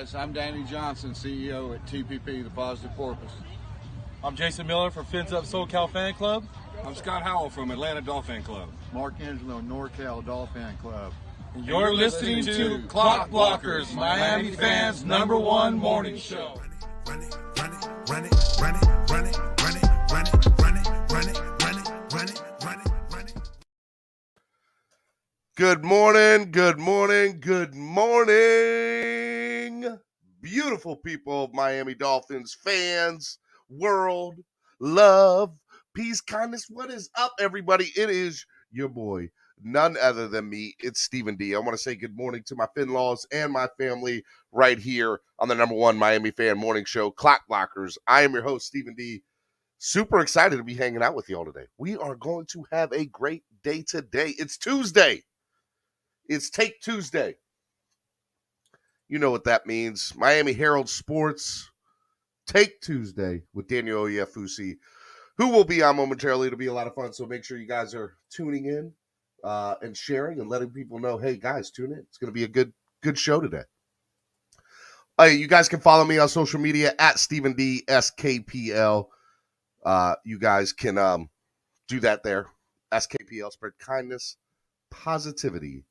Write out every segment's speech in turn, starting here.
guys. I'm Danny Johnson, CEO at TPP, The Positive Porpoise. I'm Jason Miller from Fins Up SoCal Fan Club. I'm Scott Howell from Atlanta Dolphin Club. Mark Angelo, NorCal Dolphin Club. And you're listening to Clock Blockers, Miami fans' #1 morning show. Run it, run it, run it, run it, run it, run it, run it, run it, run it, run it, run it, run it, run it. Good morning, good morning, good morning, beautiful people of Miami Dolphins fans, world, love, peace, kindness. What is up, everybody? It is your boy, none other than me. It's Stephen D. I want to say good morning to my Finlaws and my family right here on the #1 Miami fan morning show, Clock Blockers. I am your host, Stephen D. Super excited to be hanging out with you all today. We are going to have a great day today. It's Tuesday. It's Take Tuesday. You know what that means. Miami Herald Sports Take Tuesday with Danielle Yaffusi, who will be on momentarily. It'll be a lot of fun, so make sure you guys are tuning in and sharing and letting people know, hey, guys, tune in. It's going to be a good show today. You guys can follow me on social media at Stephen D. SKPL. You guys can do that there. SKPL, spread kindness, positivity,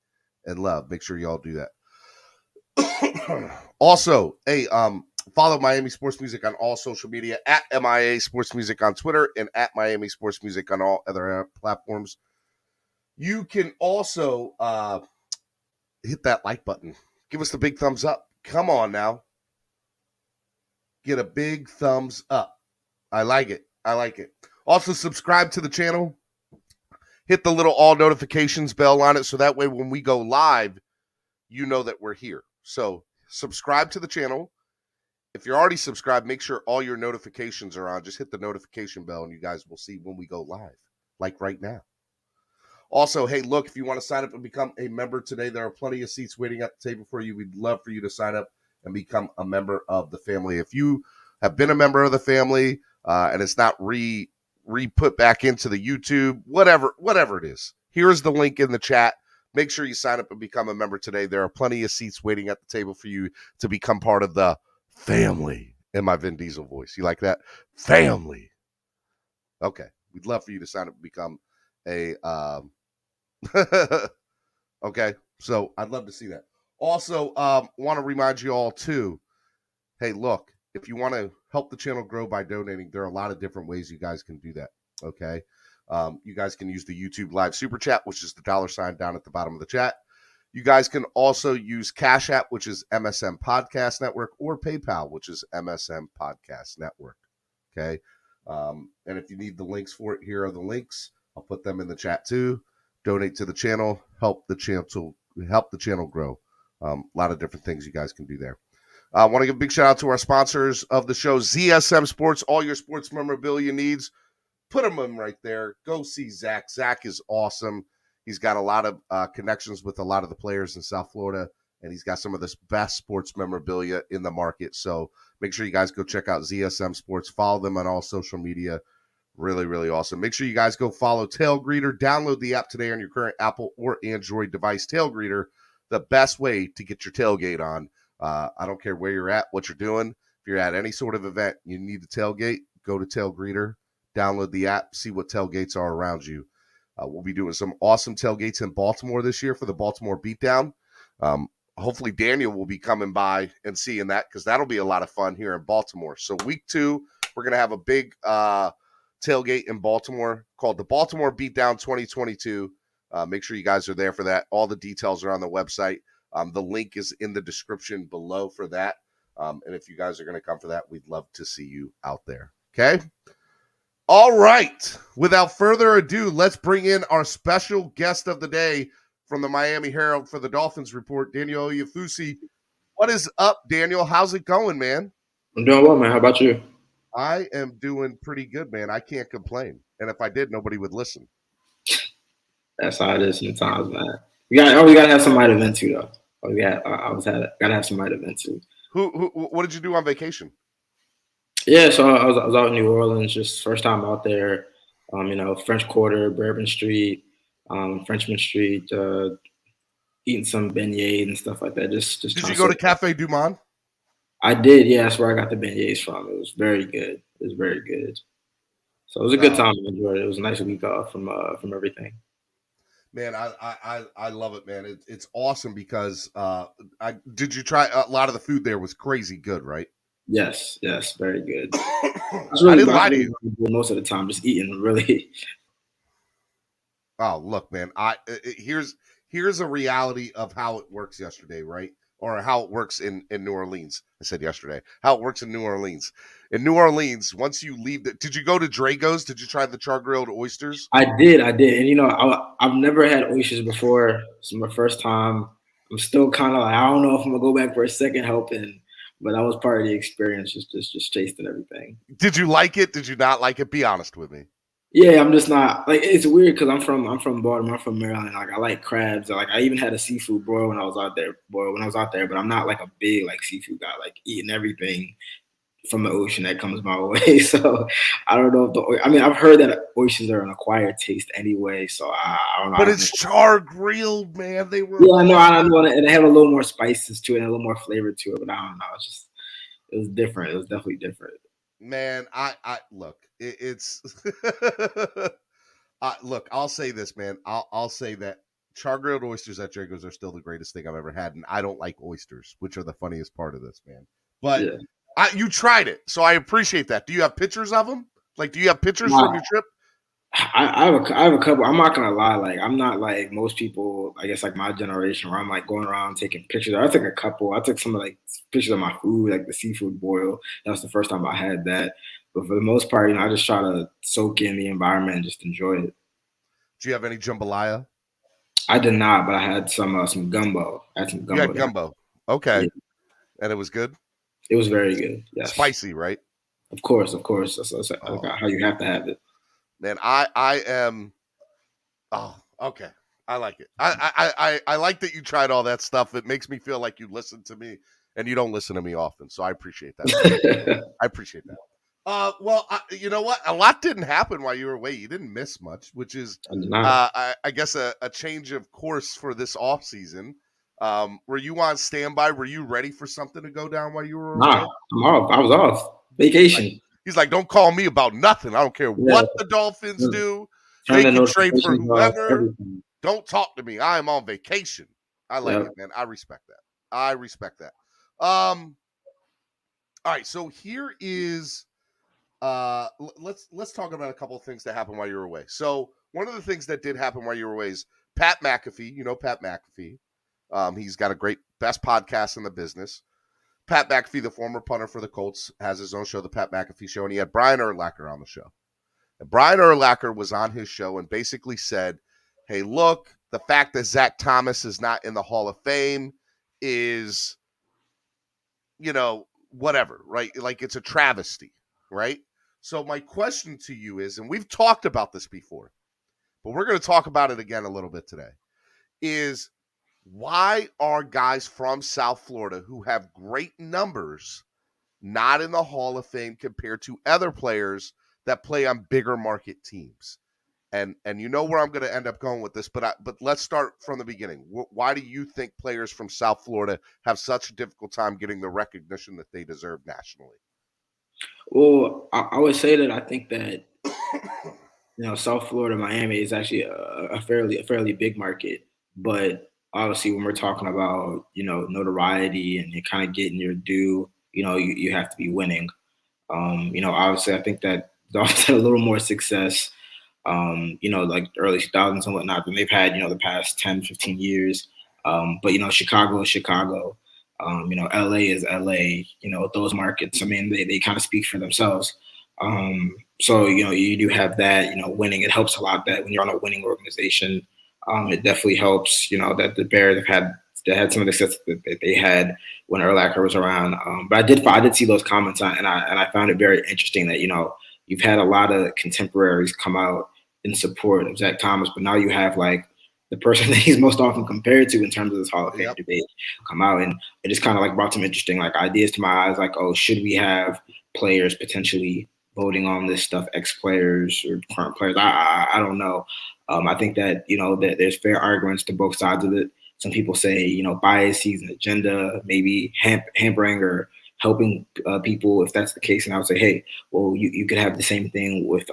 and love. Make sure y'all do that. Also, follow Miami Sports Music on all social media at MIA Sports Music on Twitter and at Miami Sports Music on all other platforms. You can also hit that like button. Give us the big thumbs up. Come on now. Get a big thumbs up. I like it. I like it. Also, subscribe to the channel. Hit the little all notifications bell on it so that way when we go live, you know that we're here. So subscribe to the channel. If you're already subscribed, make sure all your notifications are on. Just hit the notification bell and you guys will see when we go live, like right now. Also, hey, look, if you want to sign up and become a member today, there are plenty of seats waiting at the table for you. We'd love for you to sign up and become a member of the family. If you have been a member of the family and it's not re-put back into the YouTube, whatever it is, here's the link in the chat. Make sure you sign up and become a member today. There are plenty of seats waiting at the table for you to become part of the family. In my Vin Diesel voice. You like that? Family. Okay. We'd love for you to sign up and become a okay. So I'd love to see that. Also, want to remind you all too, hey, look, if you want to help the channel grow by donating, there are a lot of different ways you guys can do that. Okay. You guys can use the YouTube live super chat, which is the $ down at the bottom of the chat. You guys can also use Cash App, which is MSM Podcast Network, or PayPal, which is MSM Podcast Network. Okay. And if you need the links for it, here are the links. I'll put them in the chat too. Donate to the channel, help the channel grow. A lot of different things you guys can do there. I want to give a big shout out to our sponsors of the show, ZSM Sports. All your sports memorabilia needs, put them in right there. Go see Zach. Zach is awesome. He's got a lot of connections with a lot of the players in South Florida, and he's got some of the best sports memorabilia in the market. So make sure you guys go check out ZSM Sports. Follow them on all social media. Really, really awesome. Make sure you guys go follow Tailgater. Download the app today on your current Apple or Android device. Tailgater, the best way to get your tailgate on. I don't care where you're at, what you're doing. If you're at any sort of event, you need to tailgate, go to Tailgater, download the app, see what tailgates are around you. We'll be doing some awesome tailgates in Baltimore this year for the Baltimore Beatdown. Hopefully Daniel will be coming by and seeing that because that'll be a lot of fun here in Baltimore. So week 2, we're going to have a big tailgate in Baltimore called the Baltimore Beatdown 2022. Make sure you guys are there for that. All the details are on the website. The link is in the description below for that. And if you guys are going to come for that, we'd love to see you out there. Okay? All right. Without further ado, let's bring in our special guest of the day from the Miami Herald for the Dolphins report, Danielle Yaffusi. What is up, Daniel? How's it going, man? I'm doing well, man. How about you? I am doing pretty good, man. I can't complain. And if I did, nobody would listen. That's how it is sometimes, man. You always gotta have somebody to vent to, though. Gotta have somebody to vent to. What did you do on vacation? Yeah, so I was out in New Orleans, just first time out there. French Quarter, Bourbon Street, Frenchman Street, eating some beignets and stuff like that. Just did you go to Cafe Du Monde? I did. Yeah, that's where I got the beignets from. It was very good. It was very good. So it was a good time. I enjoyed it. It was a nice week off from everything. Man, I love it, man. It's awesome because did you try a lot of the food there was crazy good, right? Yes, very good. I didn't lie to you. Most of the time, just eating really. Oh, look, man. Here's a reality of how it works yesterday, right? Or how it works in New Orleans. I said yesterday. How it works in New Orleans. In New Orleans, once you leave, did you go to Drago's? Did you try the char-grilled oysters? I did, and I've never had oysters before. It's my first time. I'm still kind of like, I don't know if I'm gonna go back for a second helping, but that was part of the experience, just tasting everything. Did you like it? Did you not like it? Be honest with me. Yeah, I'm just not like, it's weird because I'm from Baltimore, I'm from Maryland. Like I like crabs. Like I even had a seafood broil when I was out there. But I'm not like a big like seafood guy. Like eating everything from the ocean that comes my way. So I don't know if I've heard that oysters are an acquired taste anyway. So I don't know. But it's char grilled, man. They were. Yeah, I know, and they have a little more spices to it and a little more flavor to it. But I don't know. It was different. It was definitely different. Man, I look, it's look, I'll say this, man. I'll say that char-grilled oysters at Drago's are still the greatest thing I've ever had, and I don't like oysters, which are the funniest part of this, man. But yeah. You tried it, so I appreciate that. Do you have pictures of them? Like, do you have pictures from your trip? I have a couple. I'm not gonna lie, like I'm not like most people, I guess like my generation, where I'm like going around taking pictures. I took a couple. I took some of like pictures of my food, like the seafood boil. That was the first time I had that. But for the most part, I just try to soak in the environment and just enjoy it. Do you have any jambalaya? I did not, but I had some gumbo. I had some gumbo. You had gumbo. Okay. Yeah. And it was good? It was very good. Yes. Spicy, right? Of course. That's how you have to have it. Man, I am. Oh, okay. I like it. I like that you tried all that stuff. It makes me feel like you listen to me, and you don't listen to me often. So I appreciate that. I appreciate that. Well, you know what? A lot didn't happen while you were away. You didn't miss much, which is, I guess, a change of course for this off season. Were you on standby? Were you ready for something to go down while you were away? Nah, I'm off. I was off vacation. He's like, don't call me about nothing. I don't care what the Dolphins do. They can trade for whoever. Don't talk to me. I am on vacation. I like it, man. I respect that. All right. So here is, let's talk about a couple of things that happened while you were away. So one of the things that did happen while you were away is Pat McAfee. You know Pat McAfee. He's got a great best podcast in the business. Pat McAfee, the former punter for the Colts, has his own show, the Pat McAfee Show, and he had Brian Urlacher on the show. And Brian Urlacher was on his show and basically said, hey, look, the fact that Zach Thomas is not in the Hall of Fame is, whatever, right? Like it's a travesty, right? So my question to you is, and we've talked about this before, but we're going to talk about it again a little bit today, is why are guys from South Florida who have great numbers not in the Hall of Fame compared to other players that play on bigger market teams? And you know where I'm going to end up going with this, but let's start from the beginning. Why do you think players from South Florida have such a difficult time getting the recognition that they deserve nationally? Well, I would say that I think that South Florida, Miami is actually a fairly big market, but obviously, when we're talking about, notoriety and kind of getting your due, you have to be winning. Obviously, I think that Dolphins had a little more success, like early 2000s and whatnot than they've had, the past 10, 15 years. But, Chicago is Chicago. LA is LA, those markets. I mean, they kind of speak for themselves. So, you do have that, winning. It helps a lot that when you're on a winning organization, it definitely helps, that the Bears they had some of the success that they had when Urlacher was around. But I did see those comments and I found it very interesting that, you've had a lot of contemporaries come out in support of Zach Thomas, but now you have like the person that he's most often compared to in terms of this Hall of Fame debate come out. And it just kind of like brought some interesting like ideas to my eyes, like, oh, should we have players potentially voting on this stuff, ex-players or current players? I don't know. I think that, that there's fair arguments to both sides of it. Some people say, bias, season agenda, maybe hampering or, helping people if that's the case. And I would say, hey, well, you could have the same thing with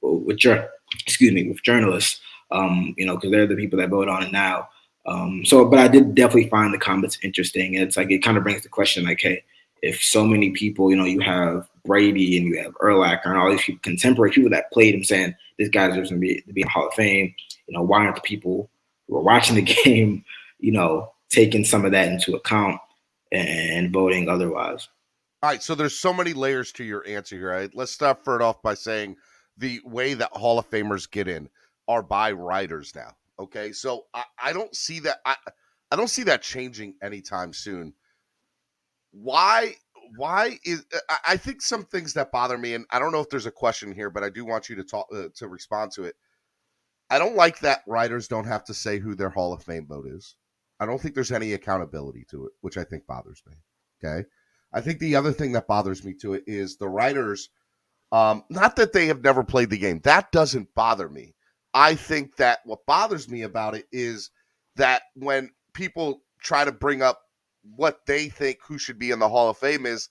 with journalists, because they're the people that vote on it now. But I did definitely find the comments interesting. It's like it kind of brings the question, like, hey, if so many people, you have Brady and you have Urlacher and all these people, contemporary people that played him, saying this guy's going to be in the Hall of Fame, why aren't the people who are watching the game, taking some of that into account and voting otherwise? All right, so there's so many layers to your answer here. Right? Let's start first off by saying the way that Hall of Famers get in are by writers now. Okay, so I don't see that. I don't see that changing anytime soon. Why is I think some things that bother me, and I don't know if there's a question here, but I do want you to talk to respond to it. I don't like that writers don't have to say who their Hall of Fame vote is. I don't think there's any accountability to it, which I think bothers me. Okay. I think the other thing that bothers me to it is the writers, not that they have never played the game. That doesn't bother me. I think that what bothers me about it is that when people try to bring up what they think who should be in the Hall of Fame is,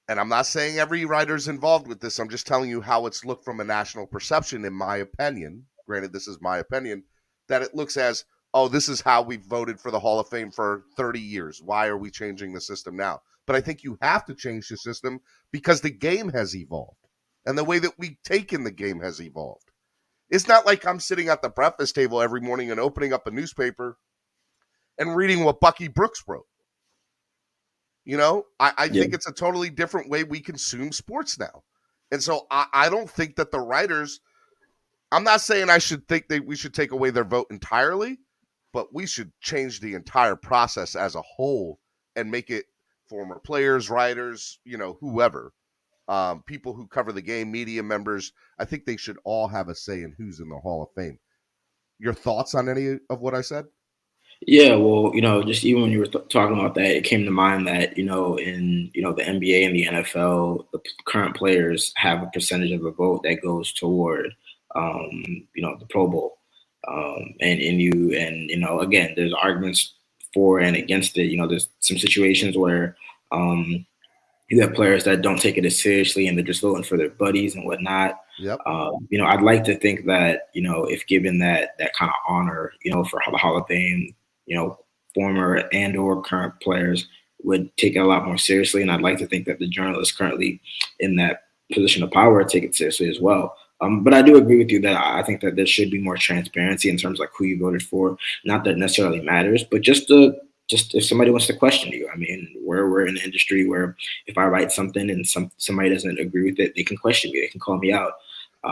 and I'm not saying every writer's involved with this, I'm just telling you how it's looked from a national perception, in my opinion. Granted, this is my opinion, that it looks as, oh, this is how we've voted for the Hall of Fame for 30 years. Why are we changing the system now? But I think you have to change the system because the game has evolved and the way that we take in the game has evolved. It's not like I'm sitting at the breakfast table every morning and opening up a newspaper and reading what Bucky Brooks wrote. I think it's a totally different way we consume sports now. And so I don't think that the writers, I'm not saying I should think that we should take away their vote entirely, but we should change the entire process as a whole and make it former players, writers, whoever, people who cover the game, media members. I think they should all have a say in who's in the Hall of Fame. Your thoughts on any of what I said? Yeah, well, just even when you were talking about that, it came to mind that, in, the NBA and the NFL, the current players have a percentage of the vote that goes toward, the Pro Bowl. Again, there's arguments for and against it. There's some situations where you have players that don't take it as seriously and they're just voting for their buddies and whatnot. Yep. I'd like to think that, if given that kind of honor, for the Hall of Fame, former and or current players would take it a lot more seriously. And I'd like to think that the journalists currently in that position of power take it seriously as well. But I do agree with you that I think that there should be more transparency in terms of like who you voted for. Not that it necessarily matters, but just if somebody wants to question you. I mean, we're in an industry where if I write something and somebody doesn't agree with it, they can question me. They can call me out.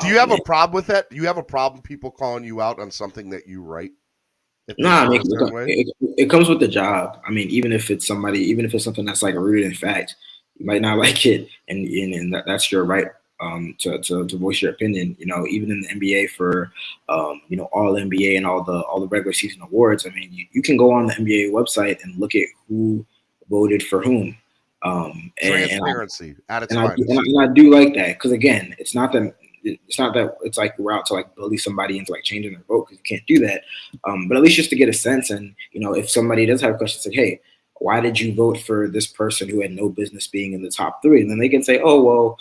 Do you have a problem with that? Do you have a problem people calling you out on something that you write? No, it comes with the job. I mean, even if it's something that's like rooted in fact, you might not like it, and that's your right to voice your opinion. Even in the NBA for all NBA and all the regular season awards. I mean, you can go on the NBA website and look at who voted for whom. Transparency at its finest. And I do like that because again, it's not that it's like we're out to like bully somebody into like changing their vote, because you can't do that. But at least just to get a sense, and if somebody does have questions, like, hey, why did you vote for this person who had no business being in the top 3? And then they can say, oh well,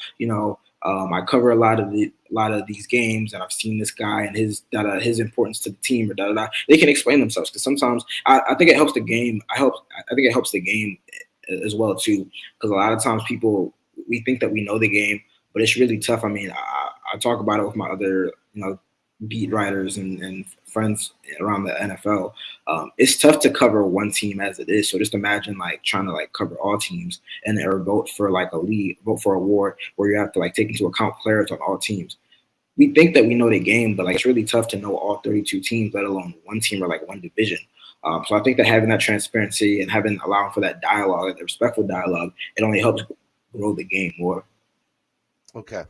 I cover a lot of these games, and I've seen this guy and his importance to the team, or They can explain themselves, because sometimes I think it helps the game. I think it helps the game as well too, because a lot of times we think that we know the game, but it's really tough. I mean, I talk about it with my other beat writers and friends around the NFL. It's tough to cover one team as it is. So just imagine like trying to like cover all teams and or vote for like vote for a award where you have to like take into account players on all teams. We think that we know the game, but like it's really tough to know all 32 teams, let alone one team or like one division. So I think that having that transparency and allowing for that dialogue, that respectful dialogue, it only helps grow the game more. Okay.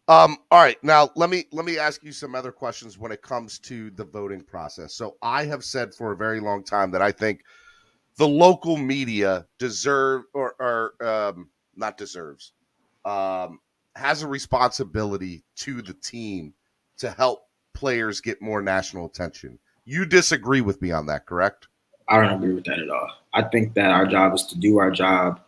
All right. Now let me ask you some other questions when it comes to the voting process. So I have said for a very long time that I think the local media has a responsibility to the team to help players get more national attention. You disagree with me on that, correct? I don't agree with that at all. I think that our job is to do our job,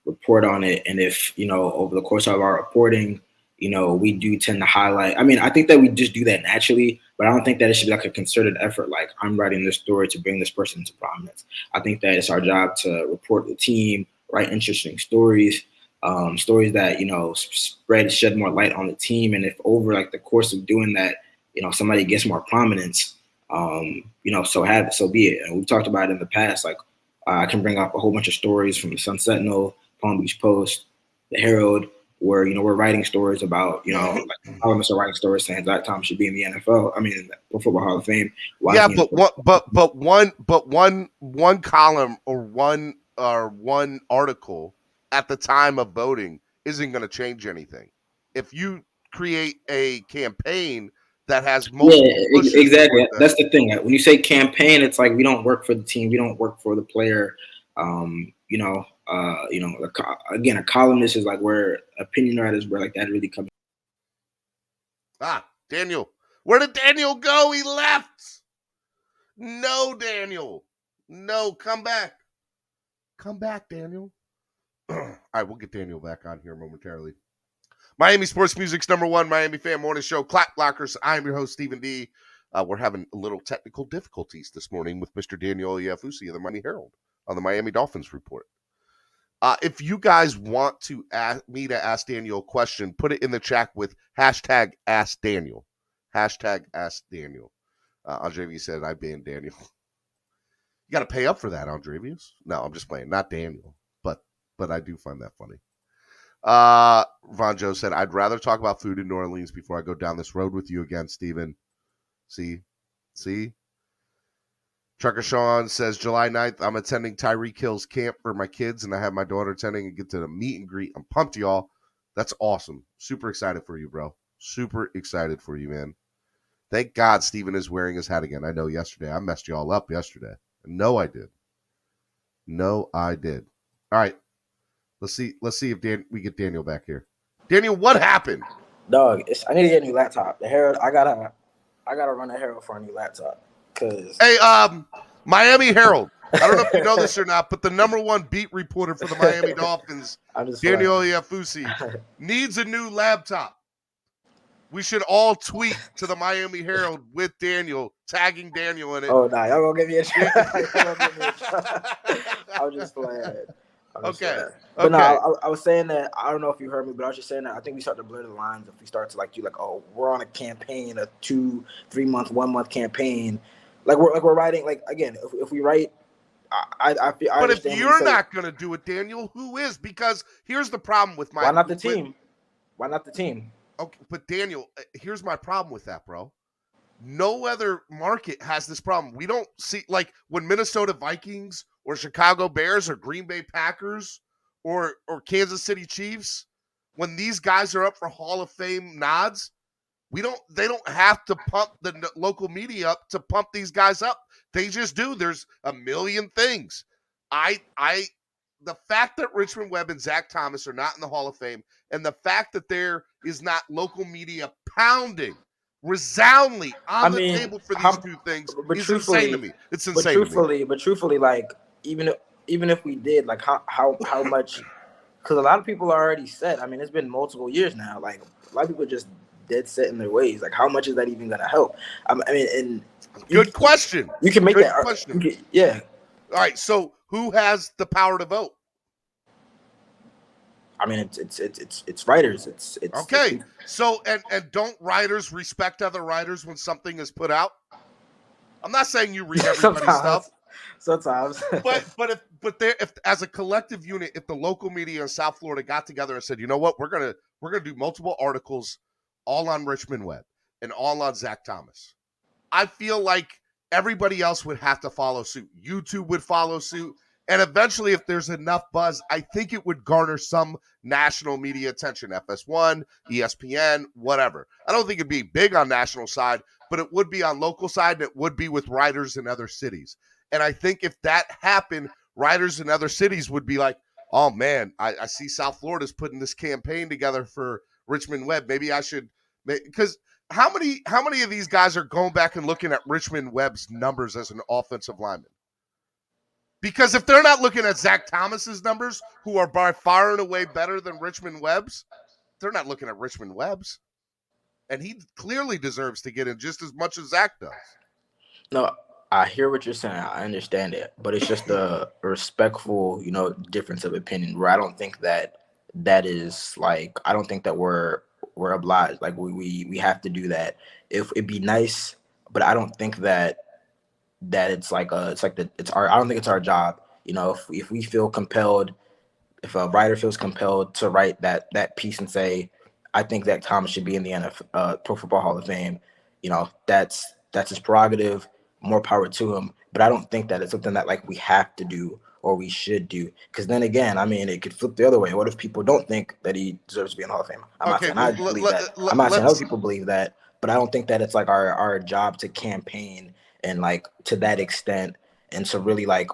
report on it, and if, over the course of our reporting, we do tend to highlight. I mean, I think that we just do that naturally, but I don't think that it should be like a concerted effort. Like, I'm writing this story to bring this person to prominence. I think that it's our job to report the team, write interesting stories, stories that, shed more light on the team. And if over like the course of doing that, somebody gets more prominence, so be it. And we've talked about it in the past. Like, I can bring up a whole bunch of stories from the Sun Sentinel, Palm Beach Post, the Herald, where, we're writing stories about, like columnists are writing stories saying Zach Thomas should be in the NFL. I mean, Pro Football Hall of Fame. Yeah, but one column or one article at the time of voting isn't going to change anything. If you create a campaign that has multiple exactly. That's the thing. When you say campaign, it's like we don't work for the team, we don't work for the player. Again, a columnist is like where opinion writers, where like that really comes. Daniel. Where did Daniel go? He left. No, Daniel. No, come back. Come back, Daniel. All right, we'll get Daniel back on here momentarily. Miami Sports Music's #1 Miami fan morning show, Clock Blockers. I'm your host, Stephen D. We're having a little technical difficulties this morning with Mr. Danielle Yaffusi of the Miami Herald on the Miami Dolphins report. If you guys want to ask me to ask Daniel a question, put it in the chat with hashtag Ask Daniel. Hashtag Ask Daniel. Andrevius said, I banned Daniel. You got to pay up for that, Andrevius. No, I'm just playing. Not Daniel, but I do find that funny. Von Joe said, I'd rather talk about food in New Orleans before I go down this road with you again, Steven. See? Trucker Sean says, July 9th, I'm attending Tyreek Hill's camp for my kids, and I have my daughter attending and get to the meet and greet. I'm pumped, y'all. That's awesome. Super excited for you, bro. Super excited for you, man. Thank God Steven is wearing his hat again. I know yesterday. I messed y'all up yesterday. No, I did. All right. Let's see if we get Daniel back here. Daniel, what happened? Dog, I need to get a new laptop. The Herald, I gotta run the Herald for a new laptop. Hey, Miami Herald. I don't know if you know this or not, but the #1 beat reporter for the Miami Dolphins, Danielle Yaffusi, needs a new laptop. We should all tweet to the Miami Herald with Daniel, tagging Daniel in it. Oh, nah, y'all gonna give me a try. I'm just playing. Okay. But no, I was saying that, I don't know if you heard me, but I was just saying that I think we start to blur the lines if we start to we're on a campaign, a 2-3 month, 1 month campaign. We're writing, again, if we write, I feel. But if you're not going to do it, Daniel, who is? Because here's the problem with my. Why not the team? Why not the team? Okay, but Daniel, here's my problem with that, bro. No other market has this problem. We don't see, when Minnesota Vikings or Chicago Bears or Green Bay Packers or Kansas City Chiefs, when these guys are up for Hall of Fame nods, they don't have to pump the local media up to pump these guys up. They just do. There's a million things. The fact that Richmond Webb and Zach Thomas are not in the Hall of Fame, and the fact that there is not local media pounding resoundingly on the table for these two things is insane to me. It's insane. But truthfully, even if we did, how much? Because a lot of people are already set. I mean, it's been multiple years now. A lot of people are just dead set in their ways. How much is that even going to help? Good question. You can make that question. Yeah. All right. So who has the power to vote? I mean, it's writers. It's okay. So and don't writers respect other writers when something is put out? I'm not saying you read everybody's stuff. Sometimes. but if as a collective unit, if the local media in South Florida got together and said, you know what, we're gonna do multiple articles all on Richmond Webb and all on Zach Thomas, I feel like everybody else would have to follow suit. YouTube would follow suit. And eventually, if there's enough buzz, I think it would garner some national media attention. FS1, ESPN, whatever. I don't think it'd be big on national side, but it would be on local side, and it would be with writers in other cities. And I think if that happened, writers in other cities would be like, oh, man, I see South Florida's putting this campaign together for Richmond Webb. Maybe I should – because how many of these guys are going back and looking at Richmond Webb's numbers as an offensive lineman? Because if they're not looking at Zach Thomas's numbers, who are by far and away better than Richmond Webb's, they're not looking at Richmond Webb's. And he clearly deserves to get in just as much as Zach does. No, I hear what you're saying. I understand it, but it's just a respectful, difference of opinion where I don't think that is like, I don't think that we're obliged. Like we have to do that. If it'd be nice, but I don't think that it's like I don't think it's our job. If we feel compelled, if a writer feels compelled to write that piece and say, I think that Thomas should be in the NFL, Pro Football Hall of Fame, that's his prerogative. More power to him. But I don't think that it's something that like we have to do or we should do. Because then again, I mean, it could flip the other way. What if people don't think that he deserves to be in the Hall of Fame? I'm not saying I believe that. I'm not saying other people believe that. But I don't think that it's like our job to campaign and like to that extent and to really like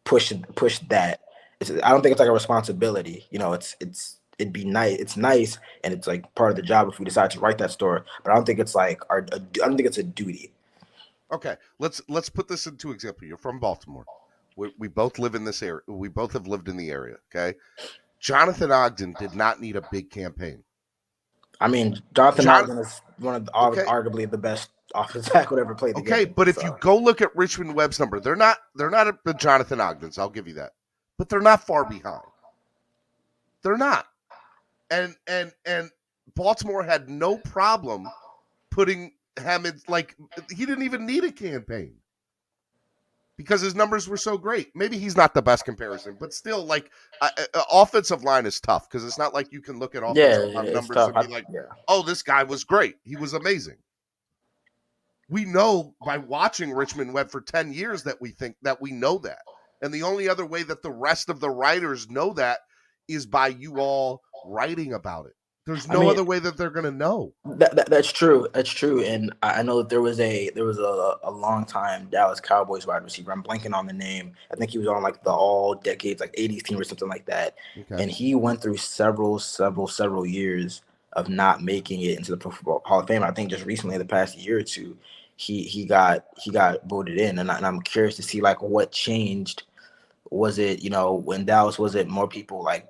push that. I don't think it's like a responsibility. It'd be nice. It's nice, and it's like part of the job if we decide to write that story. But I don't think it's like I don't think it's a duty. Okay, let's put this into example. You're from Baltimore. We both live in this area. We both have lived in the area. Okay, Jonathan Ogden did not need a big campaign. I mean, Jonathan Ogden is one of arguably the best offensive tackle to ever play the game. Okay, but if you go look at Richmond Webb's number, they're not the Jonathan Ogdens. I'll give you that, but they're not far behind. They're not, and Baltimore had no problem putting Hammond, like, he didn't even need a campaign because his numbers were so great. Maybe he's not the best comparison, but still, like, offensive line is tough because it's not like you can look at offensive line numbers and be like, oh, this guy was great. He was amazing. We know by watching Richmond Webb for 10 years that we think that we know that. And the only other way that the rest of the writers know that is by you all writing about it. There's no other way that they're gonna know. That's true. That's true. And I know that there was a long time Dallas Cowboys wide receiver. I'm blanking on the name. I think he was on like the all decades, like 80s team or something like that. Okay. And he went through several years of not making it into the Pro Football Hall of Fame. I think just recently, in the past year or two, he got voted in. And I'm curious to see like what changed. Was it, when Dallas, was it more people like,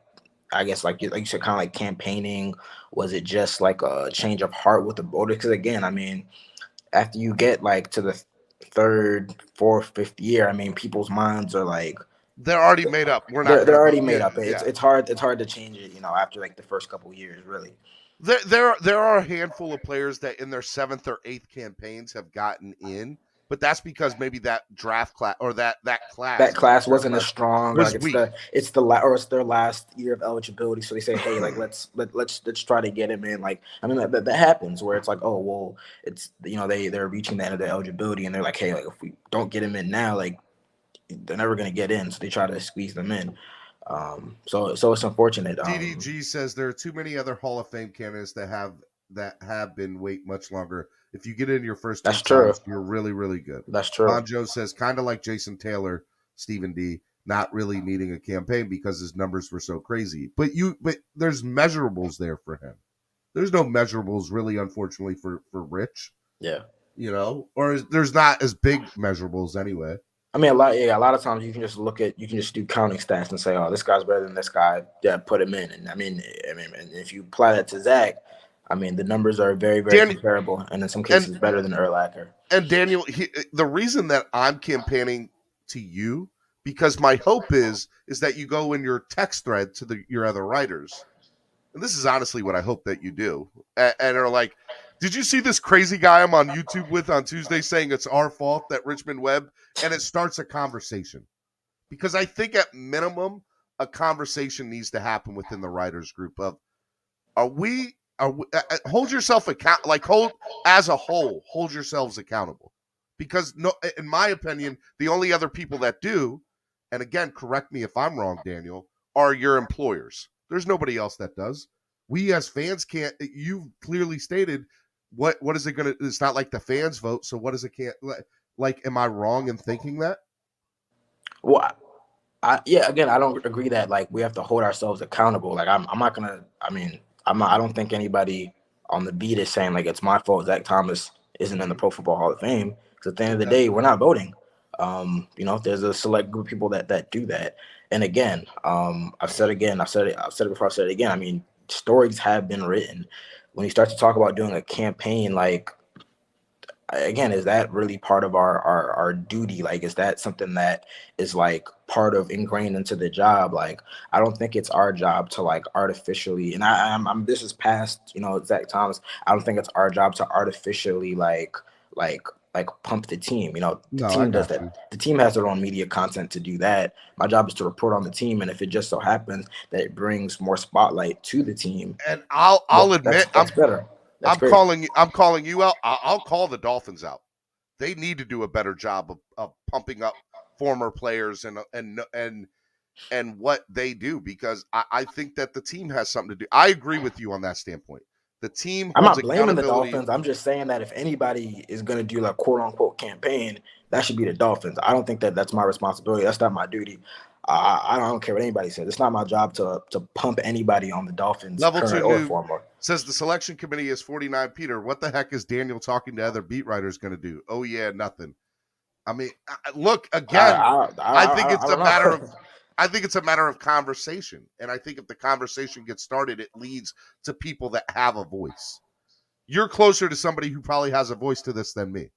I guess like you said, kind of like campaigning? Was it just like a change of heart with the voters? Because again, I mean, after you get like to the third, fourth, fifth year, I mean, people's minds are like they're already made up. They're already made up. It's hard to change it, after like the first couple of years, really. There are a handful of players that in their 7th or 8th campaigns have gotten in. But that's because maybe that draft class or that class wasn't as strong. Was like weak. It's their last year of eligibility, so they say, hey, like let's try to get him in. Like, I mean, that happens where it's like, oh well, it's they're reaching the end of their eligibility and they're like, hey, like if we don't get him in now, like they're never gonna get in, so they try to squeeze them in. So it's unfortunate. DDG says there are too many other Hall of Fame candidates that have been wait much longer. If you get in your first that's true. Times, you're really, really good. That's true. Bonjo says kind of like Jason Taylor, Stephen D, not really needing a campaign because his numbers were so crazy. But there's measurables there for him. There's no measurables really, unfortunately, for Rich. Yeah. Or there's not as big measurables anyway. I mean, a lot of times you can just do counting stats and say, oh, this guy's better than this guy. Yeah, put him in. And I mean, if you apply that to Zach, I mean, the numbers are very, very comparable, and in some cases better than Urlacher. And Daniel, the reason that I'm campaigning to you, because my hope is that you go in your text thread to your other writers, and this is honestly what I hope that you do, and are like, did you see this crazy guy I'm on YouTube with on Tuesday saying it's our fault that Richmond Webb, and it starts a conversation. Because I think at minimum, a conversation needs to happen within the writers group of, hold yourself account, like hold yourselves accountable, because no, in my opinion, the only other people that do, and again, correct me if I'm wrong, Daniel, are your employers. There's nobody else that does. We as fans can't. You've clearly stated what is it going to? It's not like the fans vote. So what is it? Can't like? Am I wrong in thinking that? Well, again, I don't agree that like we have to hold ourselves accountable. Like I'm not gonna. I don't think anybody on the beat is saying like it's my fault Zach Thomas isn't in the Pro Football Hall of Fame, because at the end of the day, we're not voting. There's a select group of people that do that. And again, I've said it before, I've said it again. I mean, stories have been written. When you start to talk about doing a campaign, like, again, is that really part of our duty? Like, is that something that is like part of ingrained into the job? Like, I don't think it's our job to like artificially, and I'm this is past, Zach Thomas. I don't think it's our job to artificially like pump the team. The team does that. The team has their own media content to do that. My job is to report on the team, and if it just so happens that it brings more spotlight to the team, and I'll admit, that's better. I'm calling you out. I'll call the Dolphins out. They need to do a better job of pumping up former players and what they do, because I think that the team has something to do. I agree with you on that standpoint. The team. I'm not blaming the Dolphins. I'm just saying that if anybody is going to do like quote unquote campaign, that should be the Dolphins. I don't think that that's my responsibility. That's not my duty. I don't care what anybody says. It's not my job to pump anybody on the Dolphins. Level 2 or former. Says the selection committee is 49. Peter, what the heck is Daniel talking to other beat writers going to do? Oh yeah, nothing. I mean, look again. I think it's a matter of conversation, and I think if the conversation gets started, it leads to people that have a voice. You're closer to somebody who probably has a voice to this than me.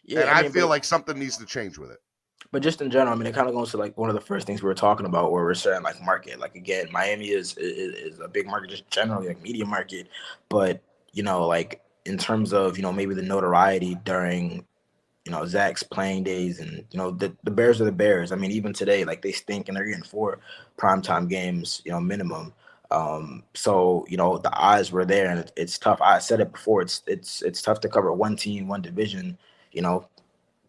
Yeah, and I feel like something needs to change with it. But just in general, I mean, it kind of goes to like one of the first things we were talking about, where we're saying like market. Like again, Miami is a big market, just generally like media market. But like in terms of maybe the notoriety during Zach's playing days, and the Bears are the Bears. I mean, even today, like they stink, and they're getting 4 primetime games, minimum. So the eyes were there, and it's tough. I said it before. It's tough to cover one team, one division.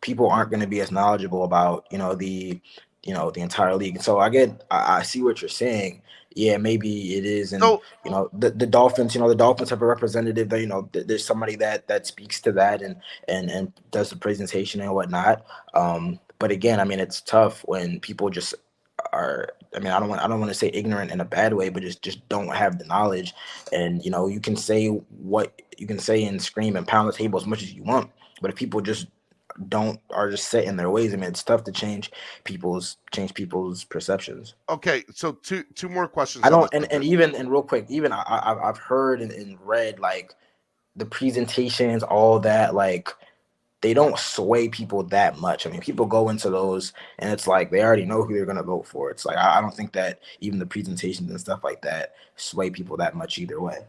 People aren't going to be as knowledgeable about the entire league. And so I see what you're saying. Yeah, maybe it is. And the Dolphins, the Dolphins have a representative that there's somebody that speaks to that and does the presentation and whatnot. But again, I mean, it's tough when people just are, I mean, I don't want to say ignorant in a bad way, but just don't have the knowledge. And you can say what you can say and scream and pound the table as much as you want, but if people just are just set in their ways, I mean, it's tough to change people's perceptions. Okay, so two more questions. I don't, and even real quick, even I've heard and read like the presentations, all that, like they don't sway people that much. I mean, people go into those and it's like they already know who they're gonna vote for. It's like I don't think that even the presentations and stuff like that sway people that much either way.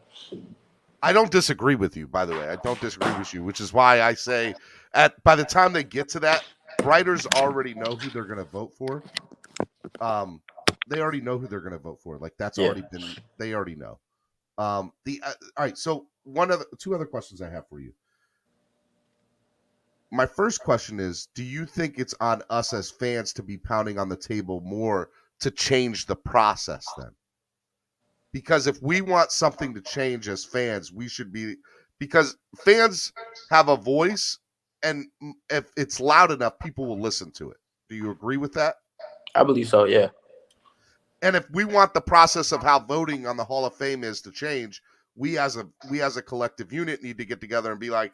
I don't disagree with you, by the way. I don't disagree with you, which is why I say by the time they get to that, writers already know who they're going to vote for. They already know who they're going to vote for. Like that's already been. They already know. All right. So two other questions I have for you. My first question is: do you think it's on us as fans to be pounding on the table more to change the process then? Because if we want something to change as fans, we should be, because fans have a voice, and if it's loud enough, people will listen to it. Do you agree with that? I believe so, yeah. And if we want the process of how voting on the Hall of Fame is to change, we as a collective unit need to get together and be like,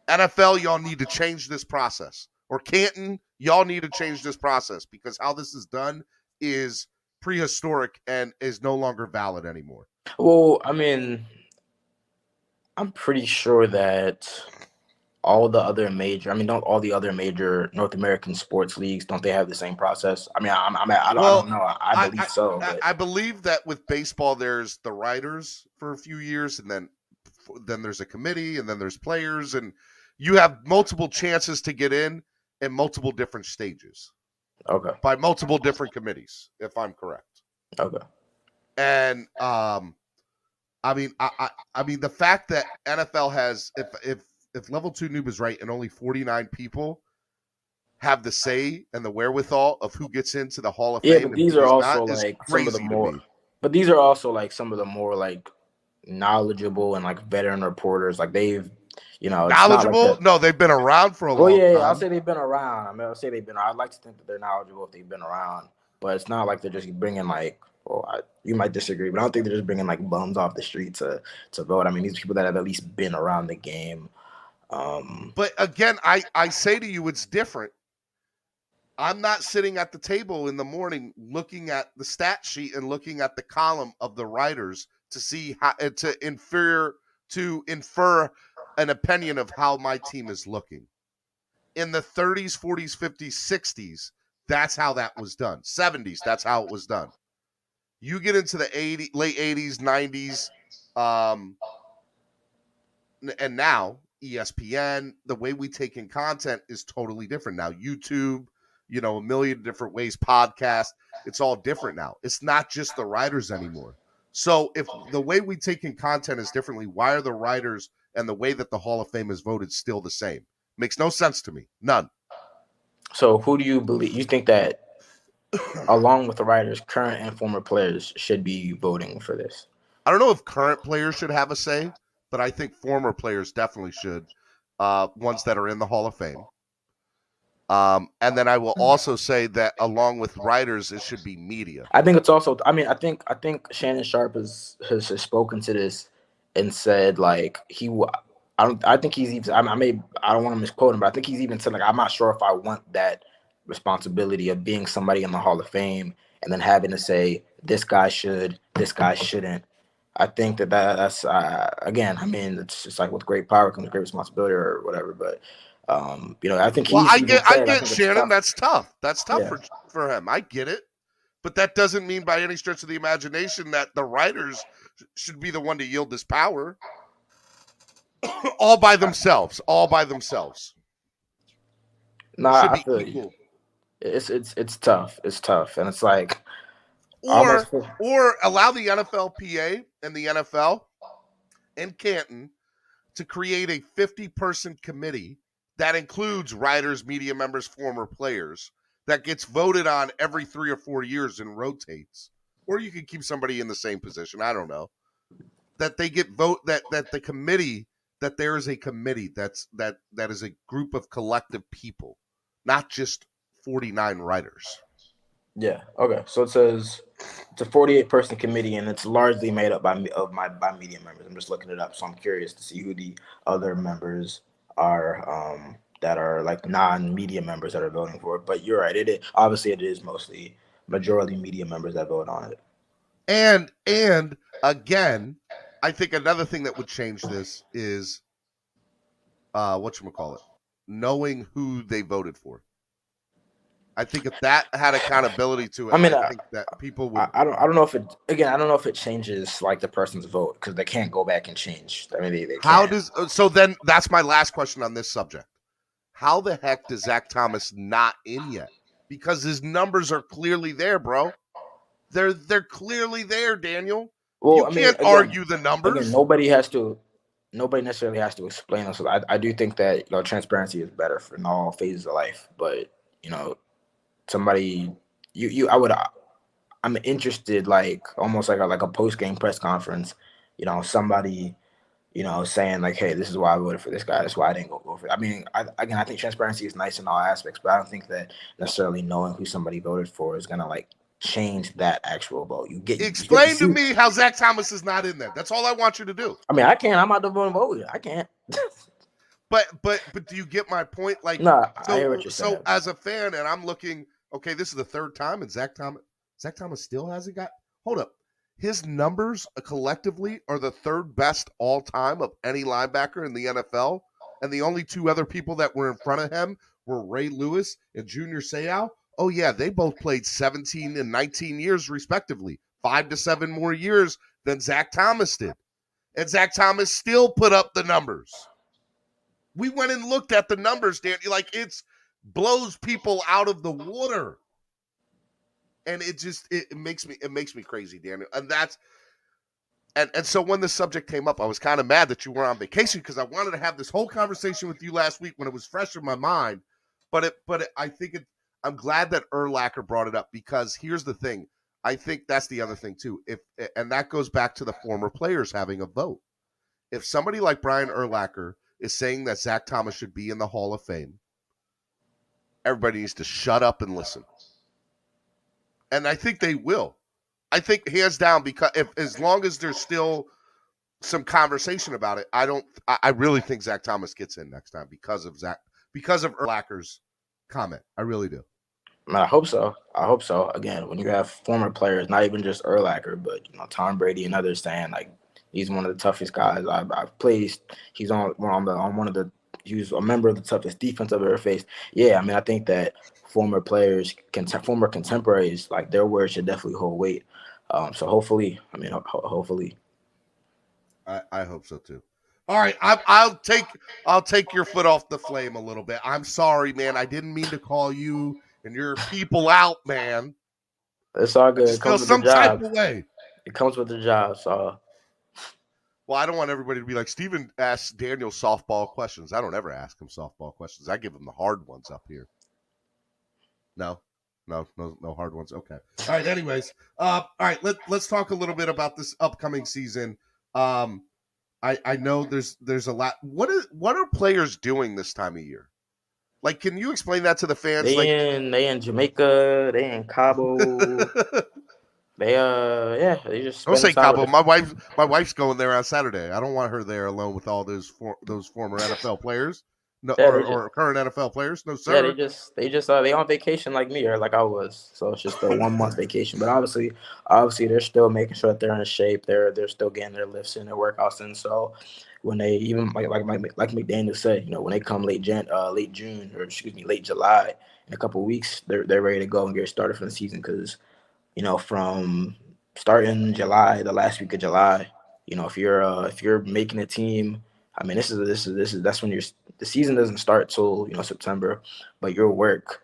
NFL, y'all need to change this process. Or Canton, y'all need to change this process, because how this is done is prehistoric and is no longer valid anymore. Well, I mean, I'm pretty sure that don't all the other major North American sports leagues, don't they have the same process? I mean, I don't know. I believe so. I believe that with baseball, there's the writers for a few years, and then there's a committee, and then there's players, and you have multiple chances to get in multiple different stages. Okay. By multiple different committees, if I'm correct. Okay. And I mean the fact that NFL has, if level 2 noob is right, and only 49 people have the say and the wherewithal of who gets into the Hall of Fame. Yeah, but these are also like some of the more. But these are also like some of the more like knowledgeable and like veteran reporters. Like they've. Knowledgeable? Like no, they've been around for a long time. I'll say they've been around. I mean, I'd like to think that they're knowledgeable if they've been around, but it's not like they're just bringing like. Well, you might disagree, but I don't think they're just bringing like bums off the street to vote. I mean, these people that have at least been around the game. But again, I say to you, it's different I'm not sitting at the table in the morning looking at the stat sheet and looking at the column of the writers to see how to infer an opinion of how my team is looking. In the 30s, 40s, 50s, 60s, that's how that was done. 70s, that's how it was done. You get into the late 80s, 90s, and now ESPN, the way we take in content is totally different now. YouTube, a million different ways, podcast, it's all different now. It's not just the writers anymore. So if the way we take in content is differently, why are the writers and the way that the Hall of Fame is voted still the same? Makes no sense to me. None. So who do you believe? You think that along with the writers, current and former players should be voting for this? I don't know if current players should have a say, but I think former players definitely should, ones that are in the Hall of Fame. And then I will also say that along with writers, it should be media. I think it's also. I think Shannon Sharp has spoken to this and said like I think he's even. I don't want to misquote him, but I think he's even said like I'm not sure if I want that responsibility of being somebody in the Hall of Fame and then having to say this guy should, this guy shouldn't. I think that's again. I mean, it's just like with great power comes great responsibility or whatever. But I think he's. I get Shannon. That's tough. That's tough for him. I get it, but that doesn't mean by any stretch of the imagination that the writers should be the one to yield this power. All by themselves. Nah, I feel you. It's tough. It's tough, and it's like. Or allow the NFLPA and the NFL and Canton to create a 50-person committee that includes writers, media members, former players that gets voted on every 3 or 4 years and rotates. Or you could keep somebody in the same position. I don't know. That they get that the committee, that there is a committee that is a group of collective people, not just 49 writers. Yeah. Okay. So it says it's a 48-person committee, and it's largely made up by media members. I'm just looking it up, so I'm curious to see who the other members are that are like non-media members that are voting for it. But you're right. It is mostly majority media members that vote on it. And again, I think another thing that would change this is knowing who they voted for. I think if that had accountability to it, I think that people would. I don't know if it. Again, I don't know if it changes like the person's vote because they can't go back and change. I mean, they How so? Then that's my last question on this subject. How the heck does Zach Thomas not in yet? Because his numbers are clearly there, bro. They're clearly there, Daniel. Well, you can't argue the numbers. Again, nobody necessarily has to explain this. So I do think that transparency is better in all phases of life, but somebody I'm interested, like almost like a post-game press conference, somebody saying like, hey, this is why I voted for this guy, that's why I didn't go for it. I mean, I think transparency is nice in all aspects, but I don't think that necessarily knowing who somebody voted for is gonna like change that actual vote. Explain to me how Zach Thomas is not in there. That's all I want you to do. I mean, I can't. I'm out the vote. I can't. But do you get my point? Like, I hear what you're saying. So as a fan, and I'm looking, okay, this is the third time, and Zach Thomas still hasn't got. Hold up, his numbers collectively are the third best all time of any linebacker in the NFL, and the only two other people that were in front of him were Ray Lewis and Junior Seau. Oh yeah, they both played 17 and 19 years respectively, 5 to 7 more years than Zach Thomas did, and Zach Thomas still put up the numbers. We went and looked at the numbers, Dan. Like, it blows people out of the water, and it makes me crazy, Daniel. And that's and so when the subject came up, I was kind of mad that you were on vacation because I wanted to have this whole conversation with you last week when it was fresh in my mind. But I'm glad that Urlacher brought it up because here's the thing. I think that's the other thing too. And that goes back to the former players having a vote. If somebody like Brian Urlacher is saying that Zach Thomas should be in the Hall of Fame, everybody needs to shut up and listen. And I think they will. I think hands down, because as long as there's still some conversation about it, I really think Zach Thomas gets in next time because of Urlacher's comment. I really do. I hope so. I hope so. Again, when you have former players, not even just Urlacher, but Tom Brady and others saying like he's one of the toughest guys I've played. He's on one of the he was a member of the toughest defense I've ever faced. Yeah, I mean I think that former players, former contemporaries, like their words should definitely hold weight. So hopefully, I mean hopefully. I hope so too. All right, I'll take your foot off the flame a little bit. I'm sorry, man. I didn't mean to call you and your people out, man. It's all I good. just It feel comes with the some type job. of way. It comes with the job. So Well, I don't want everybody to be like, Steven asks Daniel softball questions. I don't ever ask him softball questions. I give him the hard ones up here. No hard ones. Okay. All right. Anyways, all right. Let's talk a little bit about this upcoming season. I know there's a lot. What are players doing this time of year? Like, can you explain that to the fans? they in Jamaica, they in Cabo. They just Don't spend say time Cabo. with My wife's going there on Saturday. I don't want her there alone with all those former NFL players, no, or current NFL players. No, sir. Yeah, they on vacation like me or like I was. So it's just a 1 month vacation. But obviously they're still making sure that they're in shape. They're still getting their lifts in, their workouts in. So when they even like McDaniel said, when they come late June late July in a couple of weeks, they're ready to go and get started for the season because from starting July, the last week of July, if you're making a team, I mean, that's when the season doesn't start till September, but your work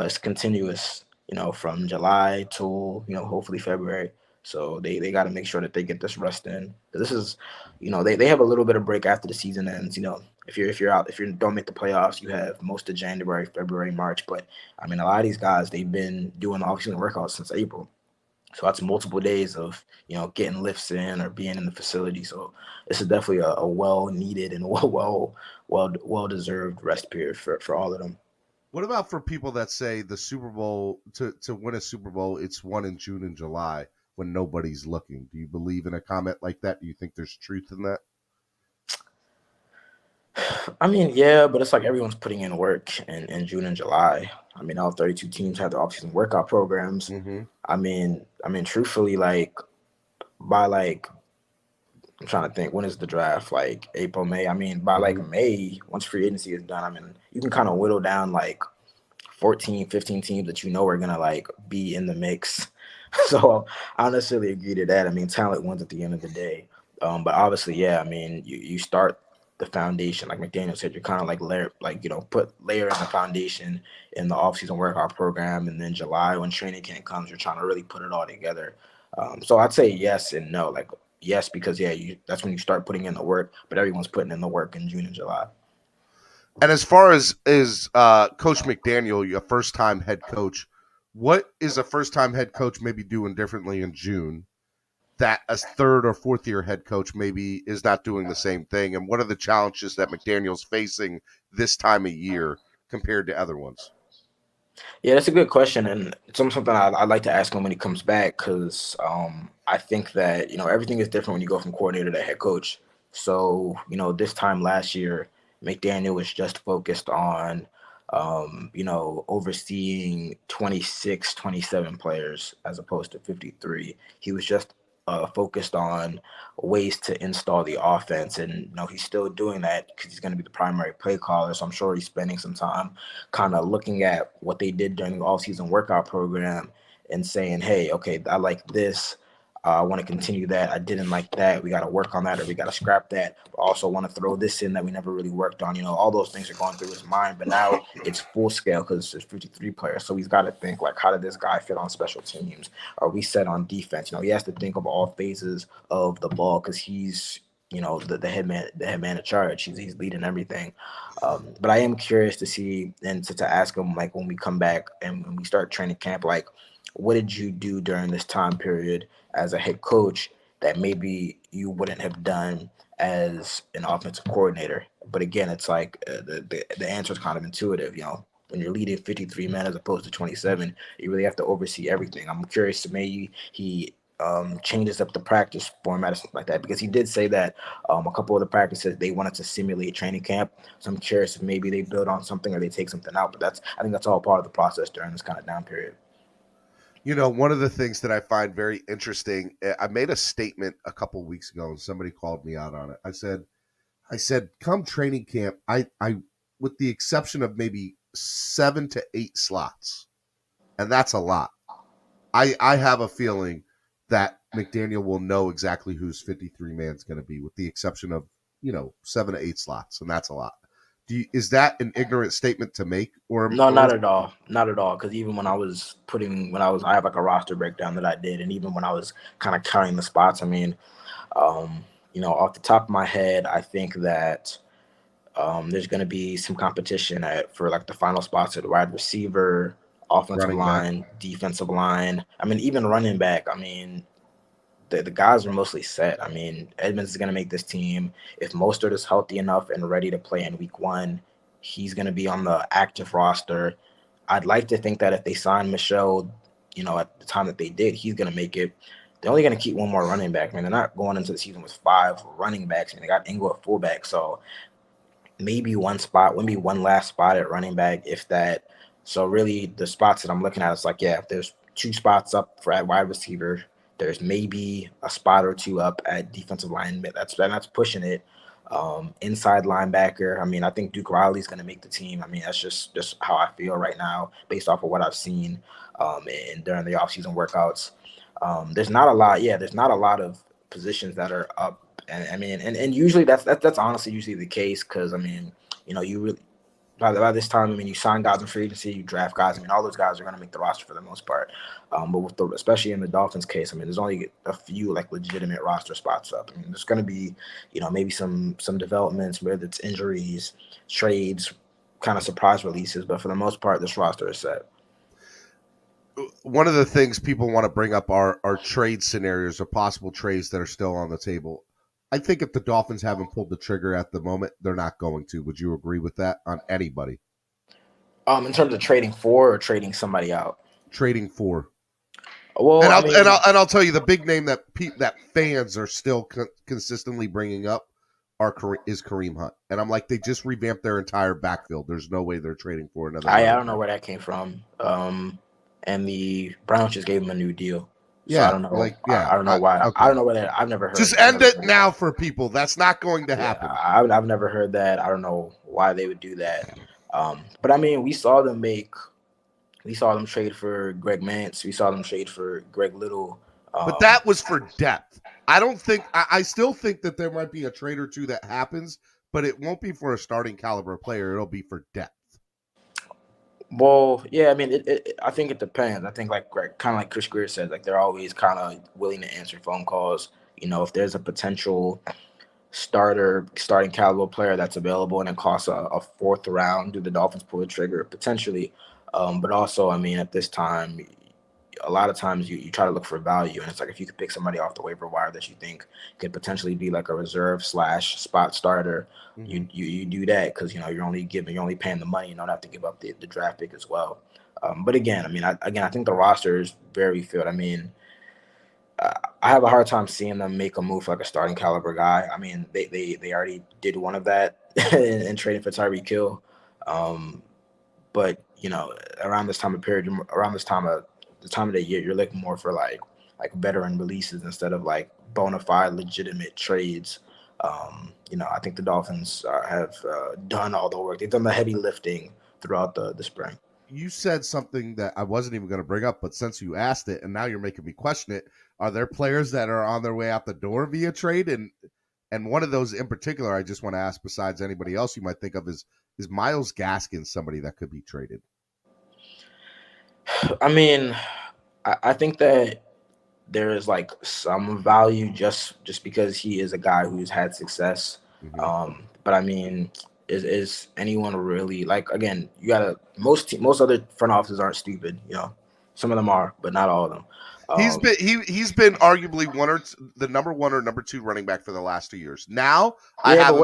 is continuous, from July till hopefully February. So they got to make sure that they get this rest in. This is, they have a little bit of break after the season ends. If you don't make the playoffs, you have most of January, February, March. But I mean, a lot of these guys, they've been doing off-season workouts since April. So that's multiple days of, getting lifts in or being in the facility. So this is definitely a well-needed and well-deserved rest period for all of them. What about for people that say the Super Bowl, to win a Super Bowl, it's won in June and July when nobody's looking? Do you believe in a comment like that? Do you think there's truth in that? I mean, yeah, but it's like everyone's putting in work in June and July. I mean, all 32 teams have their offseason workout programs. Mm-hmm. I mean, truthfully, like by like I'm trying to think, when is the draft? Like April, May. I mean, by like May, once free agency is done, I mean, you can kind of whittle down like 14, 15 teams that are gonna like be in the mix. So I don't necessarily agree to that. I mean, talent wins at the end of the day. But obviously, yeah, I mean, you start the foundation, like McDaniel said, you're kind of like put layer in the foundation in the offseason workout program, and then July when training camp comes, you're trying to really put it all together. So I'd say yes and no. Like yes, because that's when you start putting in the work, but everyone's putting in the work in June and July. And as far as Coach McDaniel, your first-time head coach, what is a first-time head coach maybe doing differently in June that a third or fourth-year head coach maybe is not doing the same thing? And what are the challenges that McDaniel's facing this time of year compared to other ones? Yeah, that's a good question, and it's something I'd like to ask him when he comes back because I think that everything is different when you go from coordinator to head coach. So this time last year, McDaniel was just focused on overseeing 26, 27 players as opposed to 53. He was just focused on ways to install the offense. And, he's still doing that because he's going to be the primary play caller. So I'm sure he's spending some time kind of looking at what they did during the offseason workout program and saying, hey, okay, I like this. I want to continue that. I didn't like that. We got to work on that, or we got to scrap that. But also want to throw this in that we never really worked on. All those things are going through his mind. But now it's full scale because there's 53 players. So he's got to think, like, how did this guy fit on special teams? Are we set on defense? He has to think of all phases of the ball because he's, the head man in charge. He's leading everything. But I am curious to see and to ask him, like, when we come back and when we start training camp, like, what did you do during this time period as a head coach that maybe you wouldn't have done as an offensive coordinator? But again, it's like the answer is kind of intuitive. When you're leading 53 men as opposed to 27, you really have to oversee everything. I'm curious to maybe he changes up the practice format or something like that, because he did say that a couple of the practices they wanted to simulate training camp. So I'm curious if maybe they build on something or they take something out. But I think that's all part of the process during this kind of down period. You know, one of the things that I find very interesting, I made a statement a couple of weeks ago and somebody called me out on it. I said, come training camp, I with the exception of maybe 7 to 8 slots, and that's a lot. I have a feeling that McDaniel will know exactly whose 53 man's going to be, with the exception of, 7 to 8 slots, and that's a lot. Is that an ignorant statement to make? No, not at all. Not at all. Because even when I have like a roster breakdown that I did, and even when I was kind of counting the spots, I mean, off the top of my head, I think that there's going to be some competition for like the final spots at the wide receiver, offensive line, defensive line. I mean, even running back. I mean, the guys are mostly set. I mean, Edmonds is going to make this team. If Mostert is healthy enough and ready to play in week 1, he's going to be on the active roster. I'd like to think that if they sign Michelle, at the time that they did, he's going to make it. They're only going to keep one more running back. I mean, they're not going into the season with 5 running backs. I mean, they got Ingle at fullback. So maybe one last spot at running back, if that. So really the spots that I'm looking at, it's like, yeah, if there's 2 spots up at wide receiver, there's maybe a spot or 2 up at defensive line. That's pushing it. Inside linebacker, I mean, I think Duke Riley's going to make the team. I mean, that's just how I feel right now based off of what I've seen and during the offseason workouts. There's not a lot of positions that are up. And I mean, and usually that's honestly usually the case, because, I mean, you really – by this time, I mean, you sign guys in free agency, you draft guys. I mean, all those guys are going to make the roster for the most part. But especially in the Dolphins case, I mean, there's only a few like legitimate roster spots up. I mean, there's going to be, maybe some developments, whether it's injuries, trades, kind of surprise releases. But for the most part, this roster is set. One of the things people want to bring up are trade scenarios or possible trades that are still on the table. I think if the Dolphins haven't pulled the trigger at the moment, they're not going to. Would you agree with that on anybody? In terms of trading for or trading somebody out? Trading for. Well, I'll tell you the big name that fans are still consistently bringing up is Kareem Hunt, and I'm like, they just revamped their entire backfield. There's no way they're trading for another. I don't know where that came from. And the Browns just gave him a new deal. Yeah, so I don't know. I don't know why. Okay. I don't know whether I've never heard. Just end it now for people. That's not going to happen. I've never heard that. I don't know why they would do that. But I mean, we saw them trade for Greg Mance. We saw them trade for Greg Little. But that was for depth. I still think that there might be a trade or two that happens, but it won't be for a starting caliber player. It'll be for depth. Well, yeah, I mean, I think it depends. I think kind of like Chris Greer said, like they're always kind of willing to answer phone calls. If there's a potential starting caliber player that's available and it costs a 4th round, do the Dolphins pull the trigger? Potentially. But also, I mean, at this time, a lot of times you try to look for value, and it's like if you could pick somebody off the waiver wire that you think could potentially be like a reserve / spot starter, you do that, because you're only paying the money. You don't have to give up the draft pick as well. But again, I mean, I think the roster is very filled. I mean, I have a hard time seeing them make a move for like a starting caliber guy. I mean, they already did one of that in trading for Tyreek Hill. But around this time of the time of the year, you're looking more for like veteran releases instead of like bona fide legitimate trades. I think the Dolphins have done all the work. They've done the heavy lifting throughout the spring. You said something that I wasn't even going to bring up, but since you asked it and now you're making me question it, are there players that are on their way out the door via trade? And one of those in particular, I just want to ask, besides anybody else you might think of, is Myles Gaskin somebody that could be traded? I mean, I think that there is like some value just because he is a guy who's had success. Mm-hmm. But I mean, is anyone really, like, again, you gotta, most other front offices aren't stupid, Some of them are, but not all of them. He's been arguably the number one or number two running back for the last 2 years. Now I have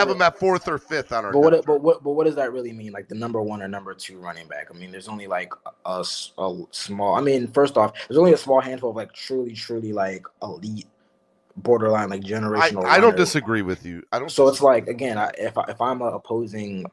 him at fourth or fifth on our. But what does that really mean? Like the number one or number two running back? I mean, there's only like a small. I mean, first off, there's only a small handful of like truly like elite, borderline like generational. I don't disagree with you. It's like again, if I'm an opposing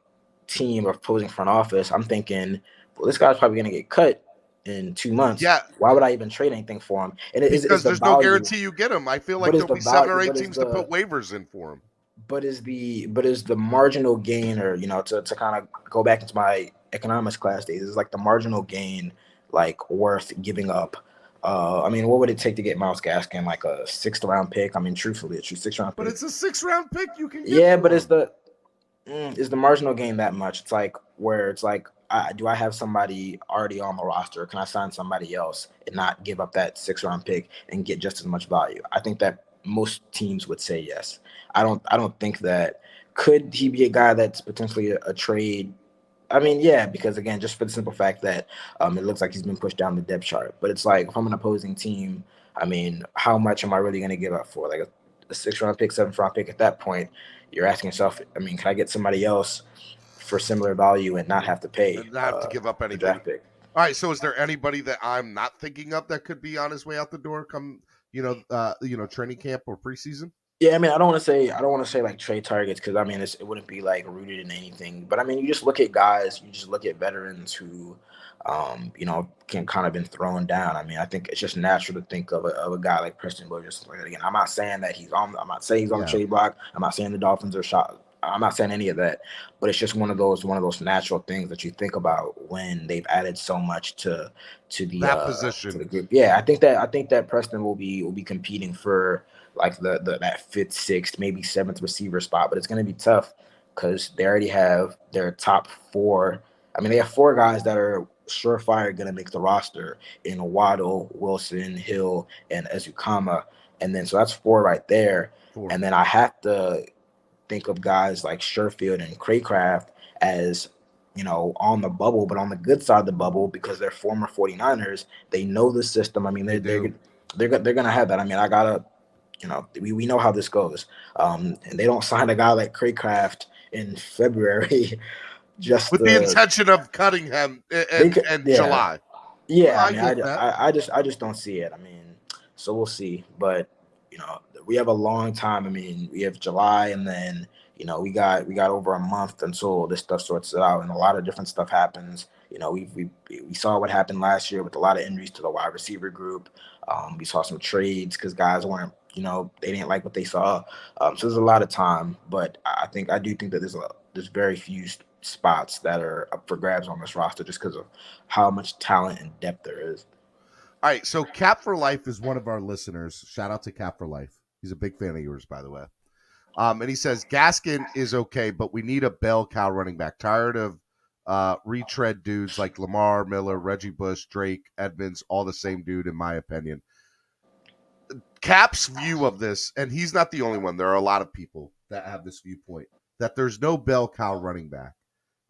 team or opposing front office, I'm thinking, well, this guy's probably gonna get cut in 2 months. Yeah. Why would I even trade anything for him? And because there's no guarantee you get him. I feel like there'll be 7 or 8 teams to put waivers in for him. But is the marginal gain, or to kind of go back into my economics class days, is like the marginal gain like worth giving up? I mean, what would it take to get Myles Gaskin, like a 6th round pick? I mean, truthfully, it's a 6th round pick. But it's a 6th round pick you can get. Yeah, but is the marginal gain that much? It's like where it's like, do I have somebody already on the roster? Can I sign somebody else and not give up that 6th round pick and get just as much value? I think that most teams would say yes. I don't think that. Could he be a guy that's potentially a trade? I mean, yeah, because again, just for the simple fact that it looks like he's been pushed down the depth chart. But it's like, if I'm an opposing team, I mean, how much am I really going to give up for? Like a 6th round pick, 7th round pick? At that point, you're asking yourself, I mean, can I get somebody else for similar value and not have to pay? And not have to give up anything. Draft pick. All right, so is there anybody that I'm not thinking of that could be on his way out the door come, training camp or preseason? Yeah, I mean, I don't want to say like trade targets, because I mean it wouldn't be like rooted in anything. But I mean, you just look at guys, you just look at veterans who, can kind of been thrown down. I mean, I think it's just natural to think of a guy like Preston Williams. Like, again, I'm not saying that I'm not saying he's on the trade block. I'm not saying the Dolphins are shot. I'm not saying any of that, but it's just one of those natural things that you think about when they've added so much to the position, to the group. Yeah, I think that Preston will be competing for like that 5th, 6th, maybe 7th receiver spot, but it's going to be tough because they already have their top 4. I mean, they have 4 guys that are surefire going to make the roster in Waddle, Wilson, Hill, and Ezukama, and then so that's 4 right there. 4. And then I have to think of guys like Sherfield and Craycraft as, on the bubble, but on the good side of the bubble, because they're former 49ers. They know the system. I mean, they're going to have that. I mean, we know how this goes. And they don't sign a guy like Craycraft in February just with the intention of cutting him in July. Yeah, I just don't see it. I mean, so we'll see. But we have a long time. I mean, we have July, and then we got over a month until this stuff sorts it out, and a lot of different stuff happens. We saw what happened last year with a lot of injuries to the wide receiver group. We saw some trades because guys weren't, they didn't like what they saw. So there's a lot of time, but I do think that there's very few spots that are up for grabs on this roster just because of how much talent and depth there is. All right, so Cap for Life is one of our listeners. Shout out to Cap for Life. He's a big fan of yours, by the way. And he says, Gaskin is okay, but we need a bell cow running back. Tired of retread dudes like Lamar, Miller, Reggie Bush, Drake, Edmonds, all the same dude, in my opinion. Cap's view of this, and he's not the only one. There are a lot of people that have this viewpoint, that there's no bell cow running back.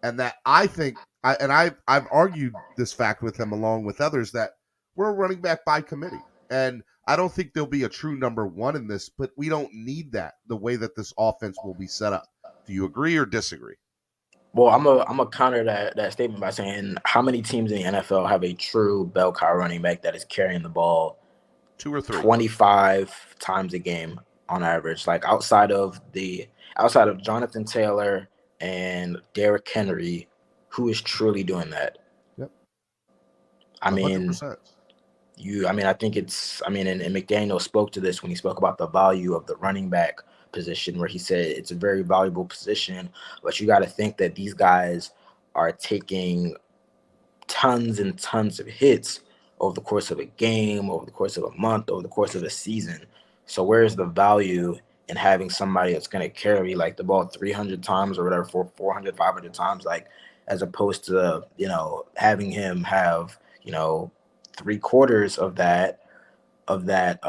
And that I think, I've argued this fact with him along with others, that we're a running back by committee. And I don't think there'll be a true number 1 in this, but we don't need that the way that this offense will be set up. Do you agree or disagree? Well, I'm a counter that statement by saying, how many teams in the NFL have a true bell cow running back that is carrying the ball 2 or 3 25 times a game on average? Like outside of Jonathan Taylor and Derrick Henry, who is truly doing that? Yep. 100%. I think it's, and McDaniel spoke to this when he spoke about the value of the running back position, where he said it's a very valuable position, but you got to think that these guys are taking tons and tons of hits over the course of a game, over the course of a month, over the course of a season. So where's the value in having somebody that's going to carry like the ball 300 times or whatever, 400, 500 times, like, as opposed to, having him have, 3/4 of that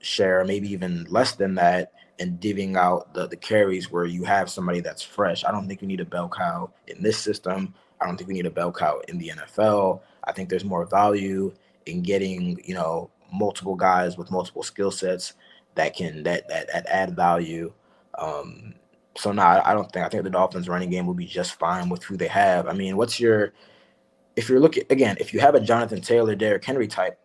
share, maybe even less than that, and divvying out the carries where you have somebody that's fresh. I don't think you need a bell cow in this system. I don't think we need a bell cow in the NFL. I think there's more value in getting, multiple guys with multiple skill sets that add value. So no, I think the Dolphins running game will be just fine with who they have. I mean, if you have a Jonathan Taylor, Derrick Henry type,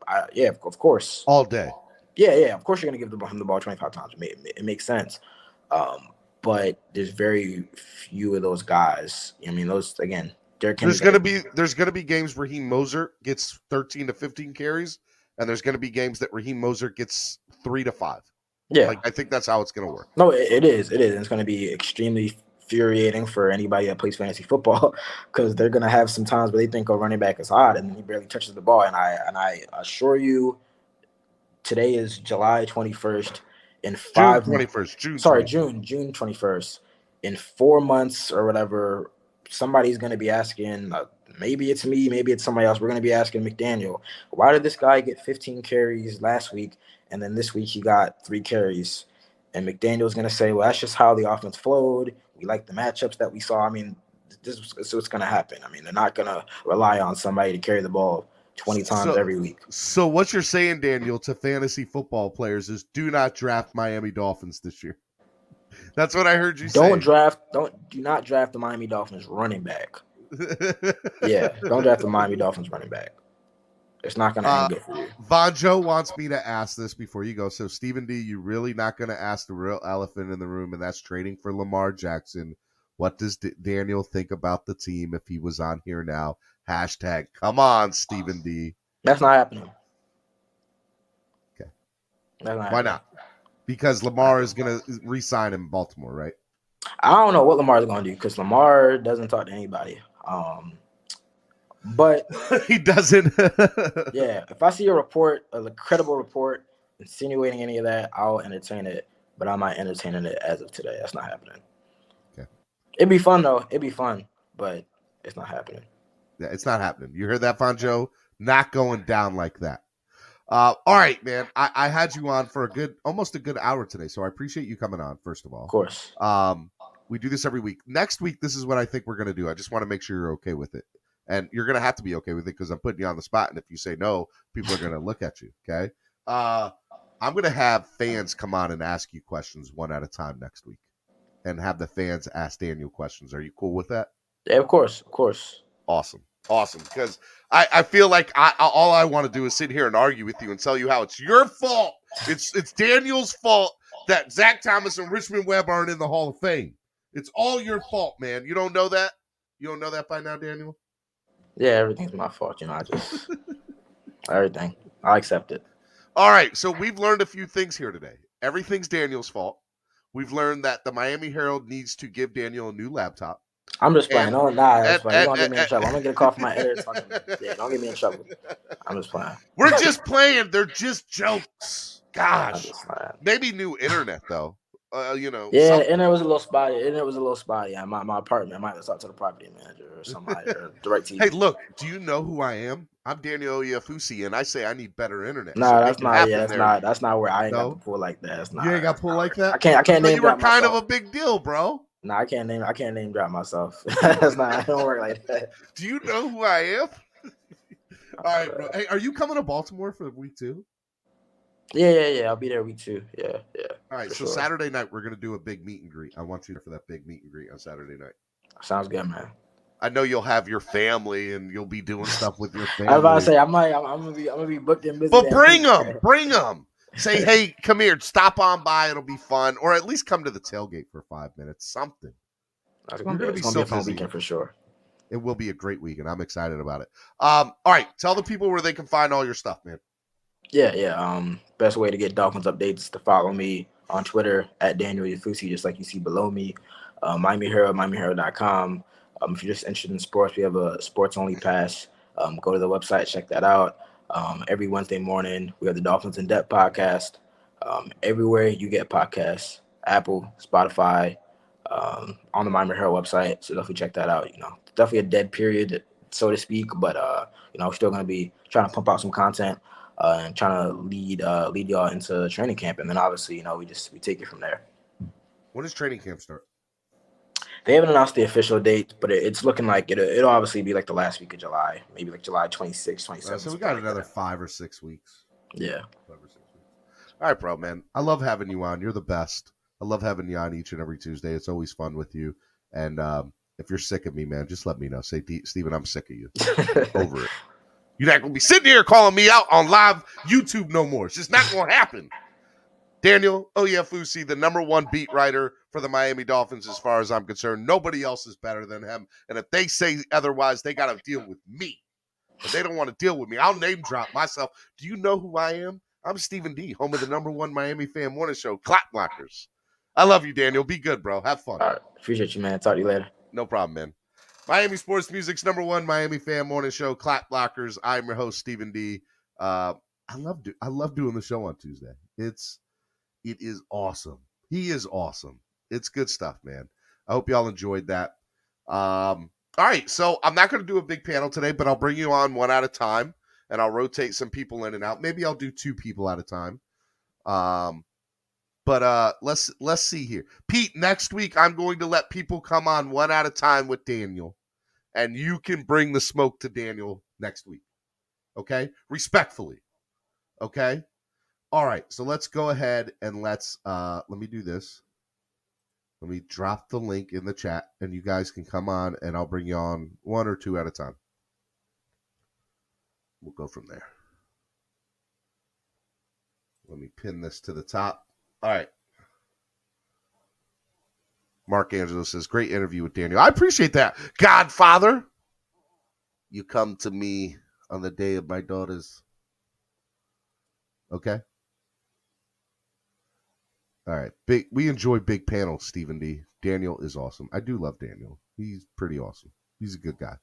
of course. All day. Yeah, of course you're going to give him the ball 25 times. It makes sense. But there's very few of those guys. I mean, those, again, Derrick Henry. There's gonna be games Raheem Mostert gets 13 to 15 carries, and there's gonna be games that Raheem Mostert gets 3 to 5. Yeah, I think that's how it's gonna work. No, it is. And it's gonna be extremely infuriating for anybody that plays fantasy football because they're gonna have some times where they think a running back is hot and he barely touches the ball. And I assure you, today is July 21st. In June 21st. In 4 months or whatever, somebody's going to be asking, maybe it's me, maybe it's somebody else. We're going to be asking McDaniel, why did this guy get 15 carries last week and then this week he got 3 carries? And McDaniel's going to say, well, that's just how the offense flowed. We like the matchups that we saw. I mean, this is what's going to happen. I mean, they're not going to rely on somebody to carry the ball 20 times every week. So what you're saying, Daniel, to fantasy football players is do not draft Miami Dolphins this year. That's what I heard you say. Do not draft the Miami Dolphins running back. Yeah, don't draft the Miami Dolphins running back. It's not going to end good for you. Vonjo wants me to ask this before you go. So, Stephen D., you really not going to ask the real elephant in the room, and that's trading for Lamar Jackson. What does Daniel think about the team if he was on here now? Hashtag, come on, Stephen D. That's not happening. Okay. Why not? Because Lamar is going to re-sign in Baltimore, right? I don't know what Lamar is going to do because Lamar doesn't talk to anybody. But he doesn't. Yeah, if I see a credible report insinuating any of that, I'll entertain it. But I'm not entertaining it as of today. That's not happening. Okay. It'd be fun though. It'd be fun, but it's not happening. Yeah, it's not happening. You heard that, Fonjo? Not going down like that. All right, man. I had you on for almost a good hour today, so I appreciate you coming on, first of all. Of course. We do this every week. Next week, this is what I think we're going to do. I just want to make sure you're okay with it. And you're going to have to be okay with it because I'm putting you on the spot, and if you say no, people are going to look at you, okay? I'm going to have fans come on and ask you questions one at a time next week and have the fans ask Daniel questions. Are you cool with that? Yeah, of course. Awesome, because I feel like all I want to do is sit here and argue with you and tell you how it's your fault. It's Daniel's fault that Zach Thomas and Richmond Webb aren't in the Hall of Fame. It's all your fault, man. You don't know that? You don't know that by now, Daniel? Yeah, everything's my fault. Everything. I accept it. All right, so we've learned a few things here today. Everything's Daniel's fault. We've learned that the Miami Herald needs to give Daniel a new laptop. I'm just playing. That's fine. You're going to get me in trouble. I'm going to get a call from my editor. Yeah, don't get me in trouble. I'm just playing. We're just playing. They're just jokes. Gosh. Maybe new internet, though. Yeah, and it was a little spotty. Yeah, my apartment. I might have talked to the property manager or somebody or direct TV. Hey, look, do you know who I am? I'm Danielle Yaffusi, and I say I need better internet. No, so that's not. Yeah, that's not where I ain't got to pull like that. That's not. You ain't got to pull like that. I can't name. You were kind of a big deal, bro. No, I can't name drop myself. That's not. I don't work like that. Do you know who I am? All right, bro. Hey, are you coming to Baltimore for week 2? Yeah. I'll be there week 2. Yeah. All right, so sure. Saturday night we're gonna do a big meet and greet. I want you there for that big meet and greet on Saturday night. Sounds good, man. I know you'll have your family and you'll be doing stuff with your family. I was about to say I'm gonna be booked and busy. But bring them. Say, hey, come here, stop on by. It'll be fun, or at least come to the tailgate for 5 minutes. Something. It's gonna be so a fun weekend for sure. It will be a great weekend. I'm excited about it. All right, tell the people where they can find all your stuff, man. Yeah. Best way to get Dolphins updates is to follow me on Twitter at Danielle Yaffusi, just like you see below me. Miami Herald, MiamiHerald.com. If you're just interested in sports, we have a sports-only pass. Go to the website, check that out. Every Wednesday morning, we have the Dolphins in Depth podcast. Everywhere you get podcasts, Apple, Spotify, on the Miami Herald website. So definitely check that out. Definitely a dead period, so to speak, but we're still going to be trying to pump out some content and trying to lead y'all into training camp. And then obviously, we take it from there. When does training camp start? They haven't announced the official date, but it's looking like it'll obviously be like the last week of July, maybe like July 26th, 27th. So we got another 5 or 6 weeks. Yeah. 5 or 6 weeks. All right, bro, man. I love having you on. You're the best. I love having you on each and every Tuesday. It's always fun with you. And if you're sick of me, man, just let me know. Say, Steven, I'm sick of you. Over it. You're not going to be sitting here calling me out on live YouTube no more. It's just not going to happen. Danielle Yaffusi, the #1 beat writer for the Miami Dolphins, as far as I'm concerned. Nobody else is better than him. And if they say otherwise, they got to deal with me. If they don't want to deal with me, I'll name drop myself. Do you know who I am? I'm Stephen D., home of the #1 Miami fan morning show, Clock Blockers. I love you, Daniel. Be good, bro. Have fun. All right. Appreciate you, man. Talk to you later. No problem, man. Miami Sports Music's #1 Miami fan morning show, Clock Blockers. I'm your host, Stephen D. I love doing the show on Tuesday. It is awesome. He is awesome. It's good stuff, man. I hope y'all enjoyed that. All right, so I'm not going to do a big panel today, but I'll bring you on one at a time, and I'll rotate some people in and out. Maybe I'll do 2 people at a time. But let's see here. Pete, next week I'm going to let people come on one at a time with Daniel, and you can bring the smoke to Daniel next week. Okay? Respectfully. Okay? All right, so let's go ahead and let me do this. Let me drop the link in the chat, and you guys can come on, and I'll bring you on 1 or 2 at a time. We'll go from there. Let me pin this to the top. All right. Mark Angelo says, great interview with Daniel. I appreciate that. Godfather, you come to me on the day of my daughter's. Okay. All right. We enjoy big panels, Stephen D. Daniel is awesome. I do love Daniel. He's pretty awesome. He's a good guy.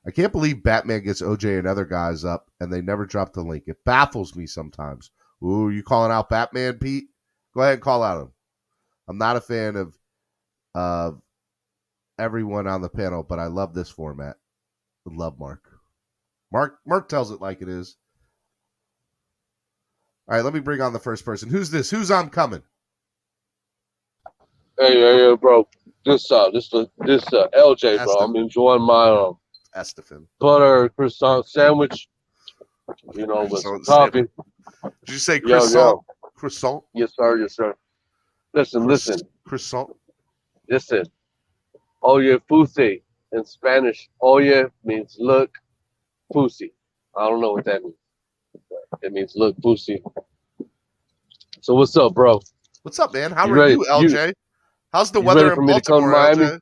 I can't believe Batman gets OJ and other guys up and they never drop the link. It baffles me sometimes. Ooh, you calling out Batman, Pete? Go ahead and call out him. I'm not a fan of everyone on the panel, but I love this format. I love Mark. Mark tells it like it is. All right, let me bring on the first person. Who's this? Who's on coming? Hey, bro. This LJ, bro. I'm enjoying my Estefan butter croissant sandwich. You know, with some coffee. Did you say croissant? Yo. Croissant? Yes, sir. Yes, sir. Listen. Croissant. Listen. Oyefusi in Spanish. Oye means look. Pussy. I don't know what that means. It means look, pussy. So what's up, bro? What's up, man? How are you, LJ? How's the weather in Baltimore, LJ?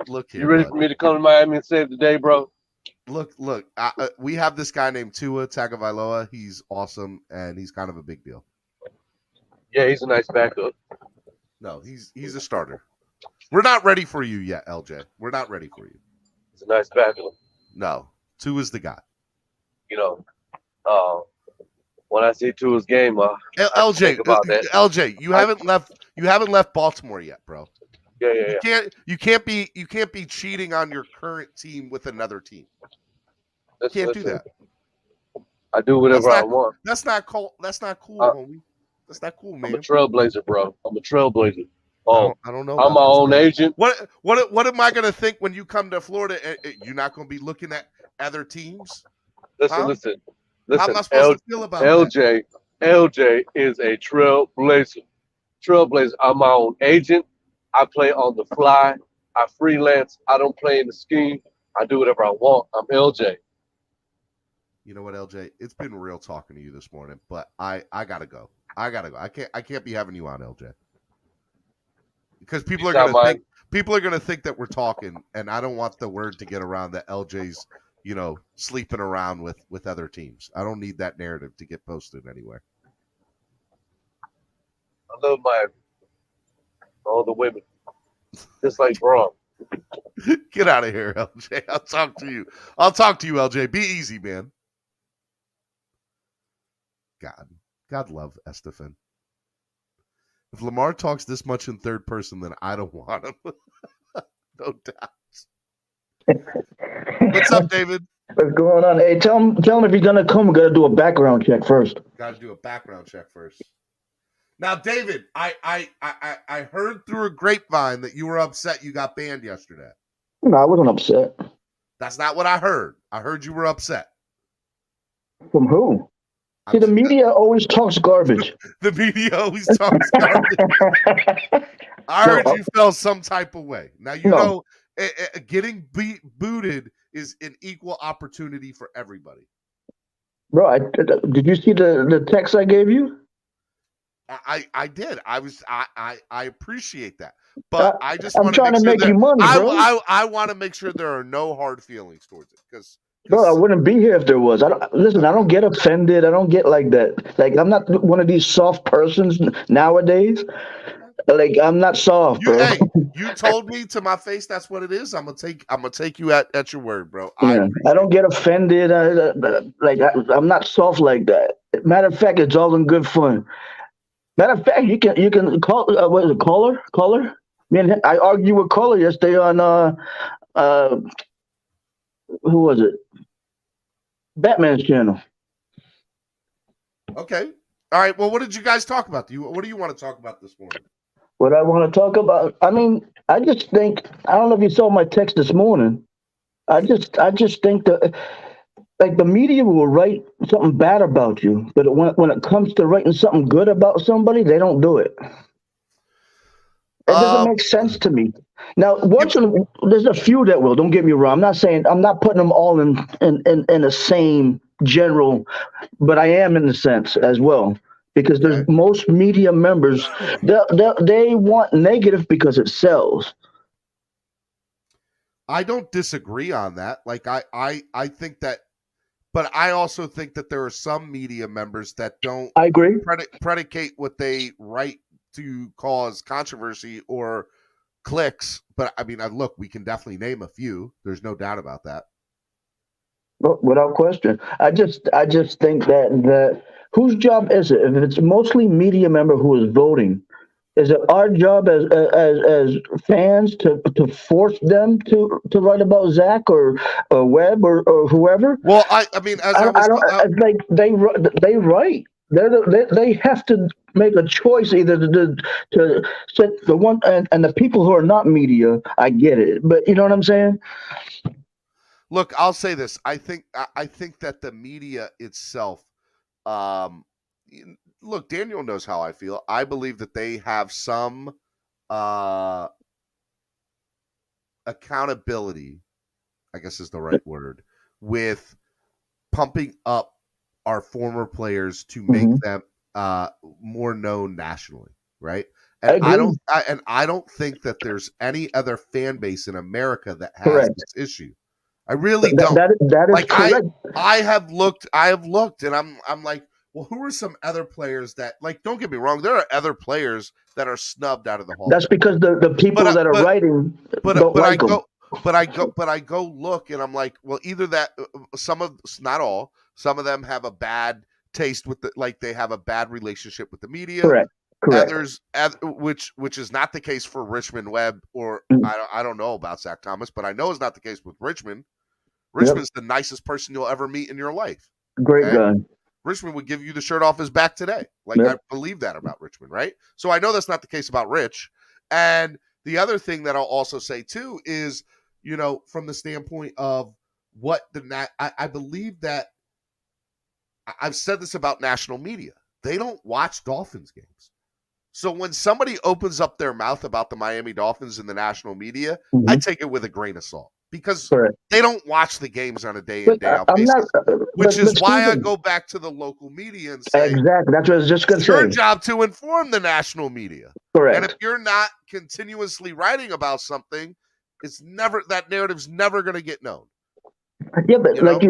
Look here. You ready for me to come to Miami and save the day, bro? Look. We have this guy named Tua Tagovailoa. He's awesome, and he's kind of a big deal. Yeah, he's a nice backup. No, he's a starter. We're not ready for you yet, LJ. We're not ready for you. He's a nice backup. No, Tua's the guy. You know, when I see Tua's game, LJ, you haven't left Baltimore yet, bro. Yeah. You can't be cheating on your current team with another team. You can't do that. I do whatever I want. That's not cool. That's not cool, homie. That's not cool, man. I'm a trailblazer, bro. I'm a trailblazer. I don't know. I'm my own agent. What am I gonna think when you come to Florida? You're not gonna be looking at other teams. Listen. How am I supposed to feel about LJ? That? LJ is a trailblazer. I'm my own agent. I play on the fly. I freelance. I don't play in the scheme. I do whatever I want. I'm LJ. You know what, LJ? It's been real talking to you this morning, but I gotta go. I can't be having you on, LJ. Because people are gonna think that we're talking, and I don't want the word to get around that LJ's, sleeping around with other teams. I don't need that narrative to get posted anywhere. I love all the women, just like Braun. Get out of here, LJ. I'll talk to you, LJ. Be easy, man. God love Estefan. If Lamar talks this much in third person, then I don't want him. No doubt. What's up, David? What's going on? Hey, tell him if he's gonna come, we gotta do a background check first. Gotta do a background check first. Now, David, I heard through a grapevine that you were upset you got banned yesterday. No, I wasn't upset. That's not what I heard. I heard you were upset. From who? See, the media always talks garbage. The media always talks garbage. I heard you felt some type of way. Now, you know, getting booted is an equal opportunity for everybody. Bro, did you see the text I gave you? I did. I appreciate that, but I just I'm trying to make you money, bro. I want to make sure there are no hard feelings towards it, because bro, I wouldn't be here if there was. I don't get offended. I don't get like that. Like, I'm not one of these soft persons nowadays. Like, I'm not soft, bro. Hey, you told me to my face that's what it is. I'm gonna take you at your word, bro. Yeah, I don't get offended. I'm not soft like that. Matter of fact, it's all in good fun. Matter of fact, you can call what is it, caller? Man, I argued with caller yesterday on who was it? Batman's channel. Okay. All right. Well, what did you guys talk about? What do you want to talk about this morning? What I want to talk about, I mean, I just think, I don't know if you saw my text this morning. I just think that, like, the media will write something bad about you, but when it comes to writing something good about somebody, they don't do it. It doesn't make sense to me. Now, there's a few that will. Don't get me wrong. I'm not putting them all in the same general, but I am in the sense as well, because there's most media members they want negative because it sells. I don't disagree on that. Like, I think that. But I also think that there are some media members that don't. I agree. Predicate what they write to cause controversy or clicks. But I mean, look, we can definitely name a few. There's no doubt about that. Well, without question. I just think that whose job is it? If it's mostly media member who is voting, is it our job as fans to force them to write about Zach or Webb or whoever? Well, I mean, like they write. They have to make a choice either to set the one and the people who are not media. I get it, but you know what I'm saying. Look, I'll say this. I think that the media itself. Look, Daniel knows how I feel. I believe that they have some accountability, I guess is the right word, with pumping up our former players to make them more known nationally, right? And I don't think that there's any other fan base in America that has this issue. I really don't. That is like, correct. I have looked, and I'm like, well, who are some other players that, like, don't get me wrong, there are other players that are snubbed out of the Hall. That's because the people that are writing don't like them. But I go look, and I'm like, well, either that, not all, some of them have a bad taste with they have a bad relationship with the media. Correct. Others, which is not the case for Richmond Webb, or I don't know about Zach Thomas, but I know it's not the case with Richmond. Richmond's the nicest person you'll ever meet in your life. Great guy. Richmond would give you the shirt off his back today. Like, I believe that about Richmond, right? So I know that's not the case about Rich. And the other thing that I'll also say too is, you know, from the standpoint of what I believe that I've said this about national media. They don't watch Dolphins games. So when somebody opens up their mouth about the Miami Dolphins in the national media, I take it with a grain of salt, because they don't watch the games on a day in, day out basis. Which is why I go back to the local media and say, exactly. That's what I was just going to say. It's your job to inform the national media. Correct. And if you're not continuously writing about something, that narrative's never going to get known. Yeah, but like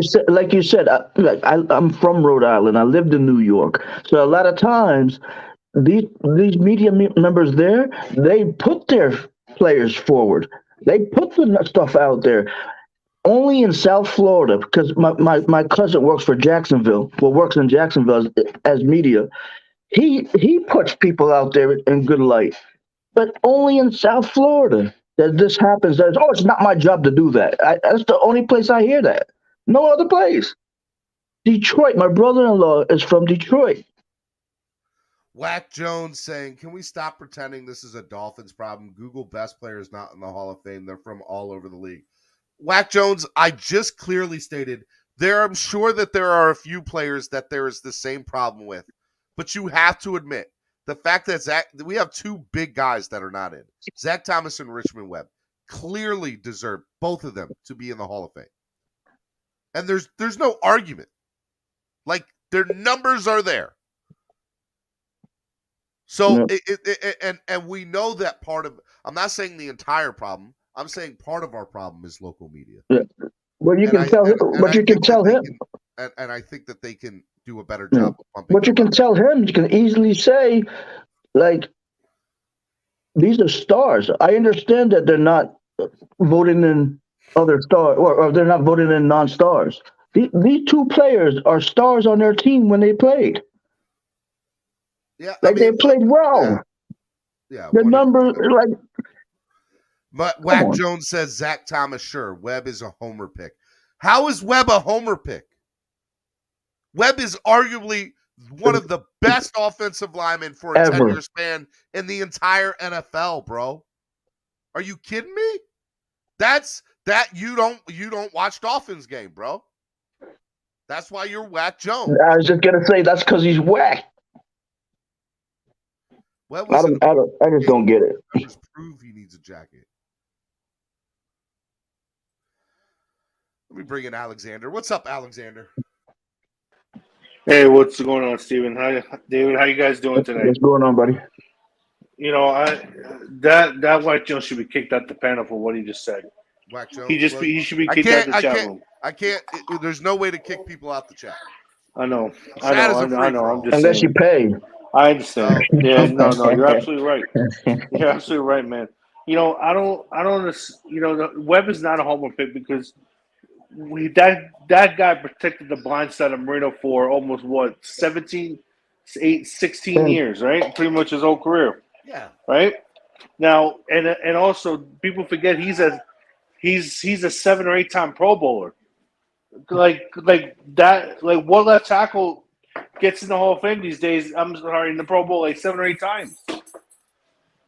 you said, I'm from Rhode Island. I lived in New York, so a lot of times these media members there, they put their players forward. They put the stuff out there. Only in South Florida, because my cousin works for Jacksonville. Well, works in Jacksonville as media. He puts people out there in good light, but only in South Florida that this happens. It's not my job to do that. That's the only place I hear that. No other place. Detroit. My brother-in-law is from Detroit. Whack Jones saying, can we stop pretending this is a Dolphins problem? Google best players not in the Hall of Fame. They're from all over the league. Whack Jones, I just clearly stated I'm sure that there are a few players that there is the same problem with. But you have to admit, the fact that we have two big guys that are not in. Zach Thomas and Richmond Webb clearly deserve both of them to be in the Hall of Fame. And there's no argument. Like, their numbers are there. So, and we know that part of, I'm not saying the entire problem, I'm saying part of our problem is local media. Yeah. Well, you can tell him. But you can tell him. And I think that they can do a better job of pumping. But you can tell him. You can easily say, like, these are stars. I understand that they're not voting in other stars, or they're not voting in non-stars. These two players are stars on their team when they played. Yeah, like they played well. Yeah, the numbers like. But Whack Jones says Zach Thomas, sure. Webb is a homer pick. How is Webb a homer pick? Webb is arguably one of the best offensive linemen for a 10-year span in the entire NFL, bro. Are you kidding me? You don't watch Dolphins game, bro. That's why you're Whack Jones. I was just gonna say that's because he's whack. I just don't get it. Just prove he needs a jacket. Let me bring in Alexander. What's up, Alexander? Hey, what's going on, Steven? David, how you guys doing today? What's going on, buddy? You know, that Whack Jones should be kicked out the panel for what he just said. Whack Jones. He should be kicked out the chat room. I can't. There's no way to kick people out the chat. I know. I'm just unless saying. you pay. I understand. Yeah, no, you're absolutely right. You're absolutely right, man. You know, I don't. You know, Webb is not a homer pick because that guy protected the blind side of Marino for almost 16 years, right? Pretty much his whole career. Yeah. Right. Now, and also people forget he's a 7 or 8 time Pro Bowler. Like that. Like what left tackle gets in the Hall of Fame these days? I'm sorry, in the Pro Bowl like 7 or 8 times.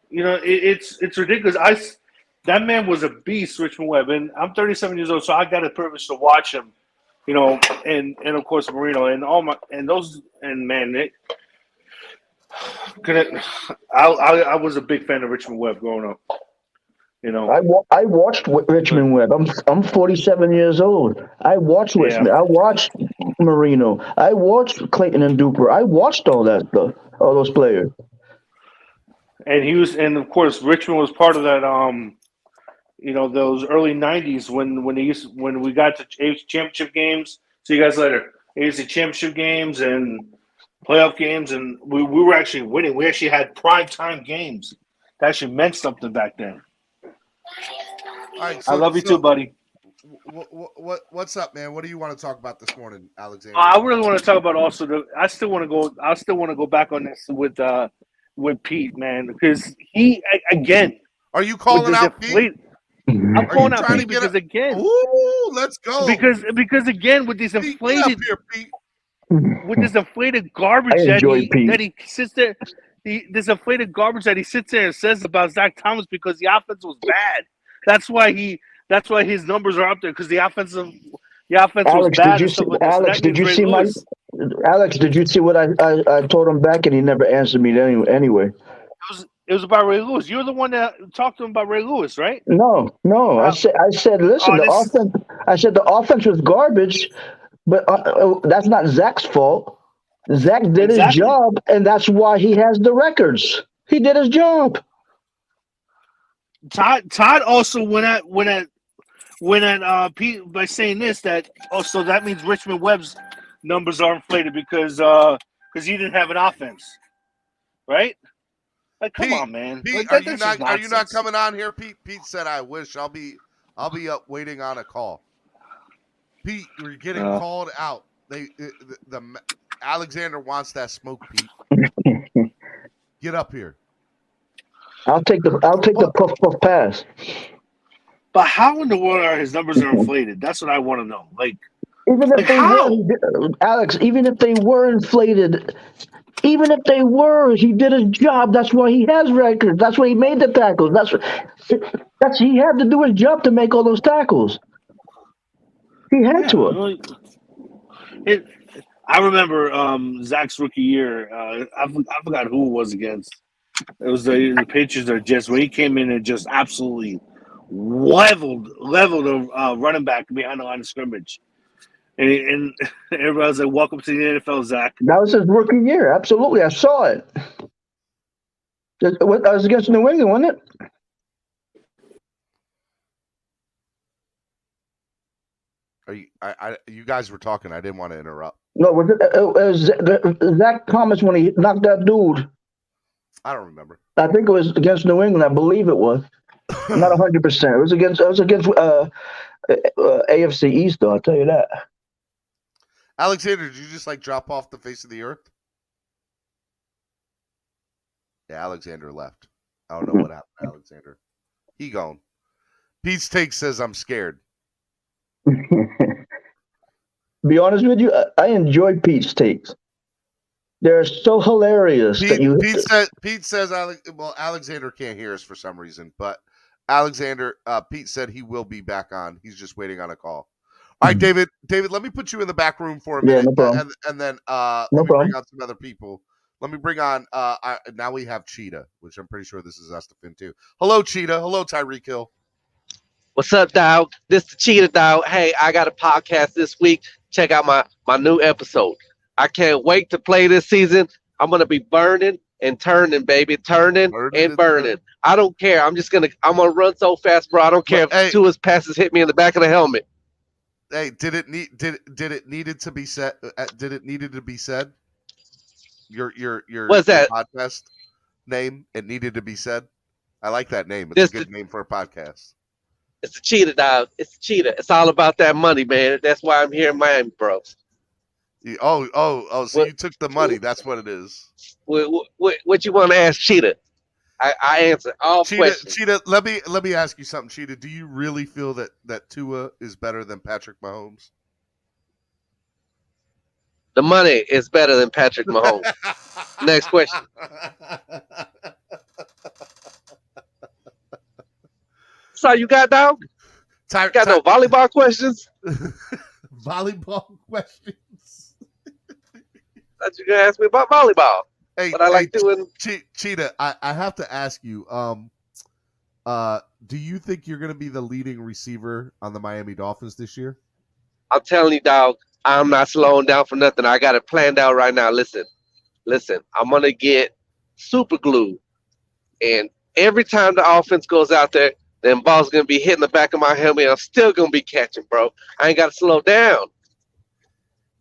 You know, it's ridiculous. That man was a beast, Richmond Webb, and I'm 37 years old, so I got the privilege to watch him. You know, and of course Marino I was a big fan of Richmond Webb growing up. You know, I watched Richmond Webb. I'm 47 years old. I watched Richmond. I watched Marino. I watched Clayton and Duper. I watched all that stuff, all those players. And of course Richmond was part of that. You know, those early '90s when we got to AFC championship games. See you guys later. AFC championship games and playoff games, and we were actually winning. We actually had prime time games. That actually meant something back then. All right, I love you too, buddy. What's up, man? What do you want to talk about this morning, Alexander? I really want to talk about also. I still want to go back on this with Pete, man, because he again. Are you calling out Pete? I'm calling out Pete because again. Ooh, let's go. Because again, with these inflated, with this inflated garbage that he sits there. This inflated garbage that he sits there and says about Zach Thomas because the offense was bad. That's why his numbers are up there because the offense was bad. Alex, did you see what I told him back and he never answered me anyway? It was about Ray Lewis. You're the one that talked to him about Ray Lewis, right? No. I said, listen, offense. I said the offense was garbage, but that's not Zach's fault. Zach did his job, and that's why he has the records. He did his job. Todd also went at Pete by saying this that also that means Richmond Webb's numbers are inflated because he didn't have an offense, right? Like, come on, man. Pete, like, are you not coming on here, Pete? Pete said, "I wish I'll be up waiting on a call." Pete, you're getting called out. The Alexander wants that smoke, Pete. Get up here. I'll take the puff pass. But how in the world are his numbers inflated? That's what I want to know. Like, even if how? Alex, even if they were inflated, Even if they were, he did his job. That's why he has records. That's why he made the tackles. That's he had to do his job to make all those tackles. He had to. I remember Zach's rookie year. I forgot who it was against. It was the Patriots or Jets, where he came in and just absolutely leveled a running back behind the line of scrimmage. And everybody was like, "Welcome to the NFL, Zach." That was his rookie year. Absolutely, I saw it. That was against New England, wasn't it? You guys were talking. I didn't want to interrupt. No, was Zach Thomas when he knocked that dude? I don't remember. I think it was against New England. I believe it was. Not 100%. It was against AFC East, though. I'll tell you that. Alexander, did you just drop off the face of the earth? Yeah, Alexander left. I don't know what happened to Alexander. He gone. Pete's Take says I'm scared. Be honest with you, I enjoy Pete's Takes. They're so hilarious. Pete says Alexander can't hear us for some reason, but Pete said he will be back on. He's just waiting on a call. All right, David, let me put you in the back room for a minute, no problem. and then No let me problem. bring on some other people. Let me bring on, now we have Cheetah, which I'm pretty sure this is Estefan too. Hello, Cheetah. Hello, Tyreek Hill. What's up, dog? This the Cheetah, dog. Hey, I got a podcast this week. Check out my new episode. I can't wait to play this season. I'm going to be burning and turning, baby. Turning and burning. I don't care. I'm gonna run so fast, bro. I don't care if two of his passes hit me in the back of the helmet. Hey, did it needed to be said? Did it needed to be said? Your What's that podcast name? It needed to be said. I like that name. It's a good name for a podcast. It's a Cheetah, dog. It's a Cheetah. It's all about that money, man. That's why I'm here in Miami, bro. So you took the money. That's what it is. What you want to ask Cheetah? I answer all questions. Cheetah, let me ask you something, Cheetah. Do you really feel that Tua is better than Patrick Mahomes? The money is better than Patrick Mahomes. Next question. That's all you got, dog? Got no volleyball questions? Volleyball questions? Thought you were gonna ask me about volleyball. Hey, but I like doing. Cheetah, I have to ask you. Do you think you're going to be the leading receiver on the Miami Dolphins this year? I'm telling you, dog. I'm not slowing down for nothing. I got it planned out right now. Listen. I'm gonna get super glue, and every time the offense goes out there, then ball's gonna be hitting the back of my helmet. I'm still gonna be catching, bro. I ain't gotta slow down.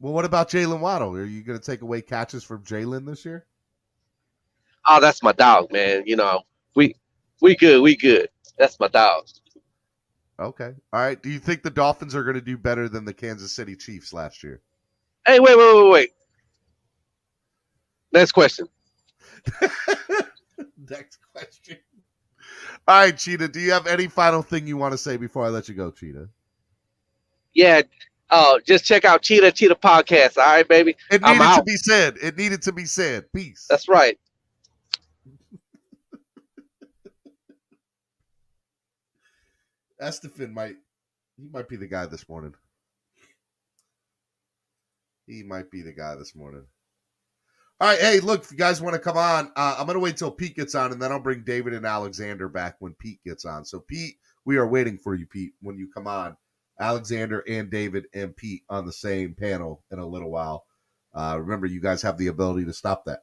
Well, what about Jalen Waddle? Are you gonna take away catches from Jalen this year? Oh, that's my dog, man. You know, we good. That's my dog. Okay. All right. Do you think the Dolphins are going to do better than the Kansas City Chiefs last year? Hey, wait. Next question. Next question. All right, Cheetah. Do you have any final thing you want to say before I let you go, Cheetah? Yeah. Just check out Cheetah Podcast. All right, baby. It needed to be said. It needed to be said. Peace. That's right. Estefan might be the guy this morning. He might be the guy this morning. All right, hey, look, if you guys want to come on, I'm going to wait till Pete gets on, and then I'll bring David and Alexander back when Pete gets on. So, Pete, we are waiting for you, Pete, when you come on. Alexander and David and Pete on the same panel in a little while. Remember, you guys have the ability to stop that.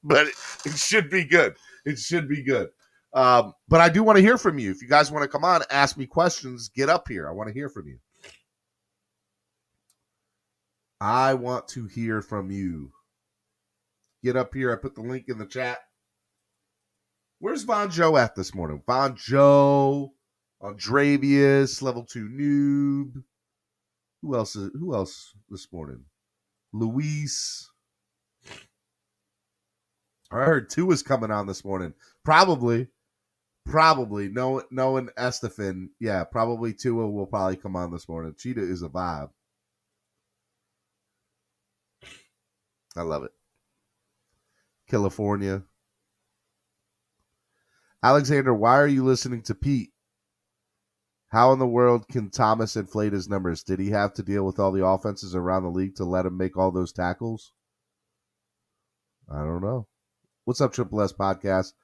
But it should be good. It should be good. But I do want to hear from you. If you guys want to come on, ask me questions, get up here. I want to hear from you. I want to hear from you. Get up here. I put the link in the chat. Where's Von Joe at this morning? Von Joe, Andravius, level 2 noob. Who else this morning? Luis. I heard Tua's coming on this morning. Probably knowing Estefan. Yeah, probably Tua will probably come on this morning. Cheetah is a vibe. I love it. California. Alexander, why are you listening to Pete? How in the world can Thomas inflate his numbers? Did he have to deal with all the offenses around the league to let him make all those tackles? I don't know. What's up, Triple S Podcast?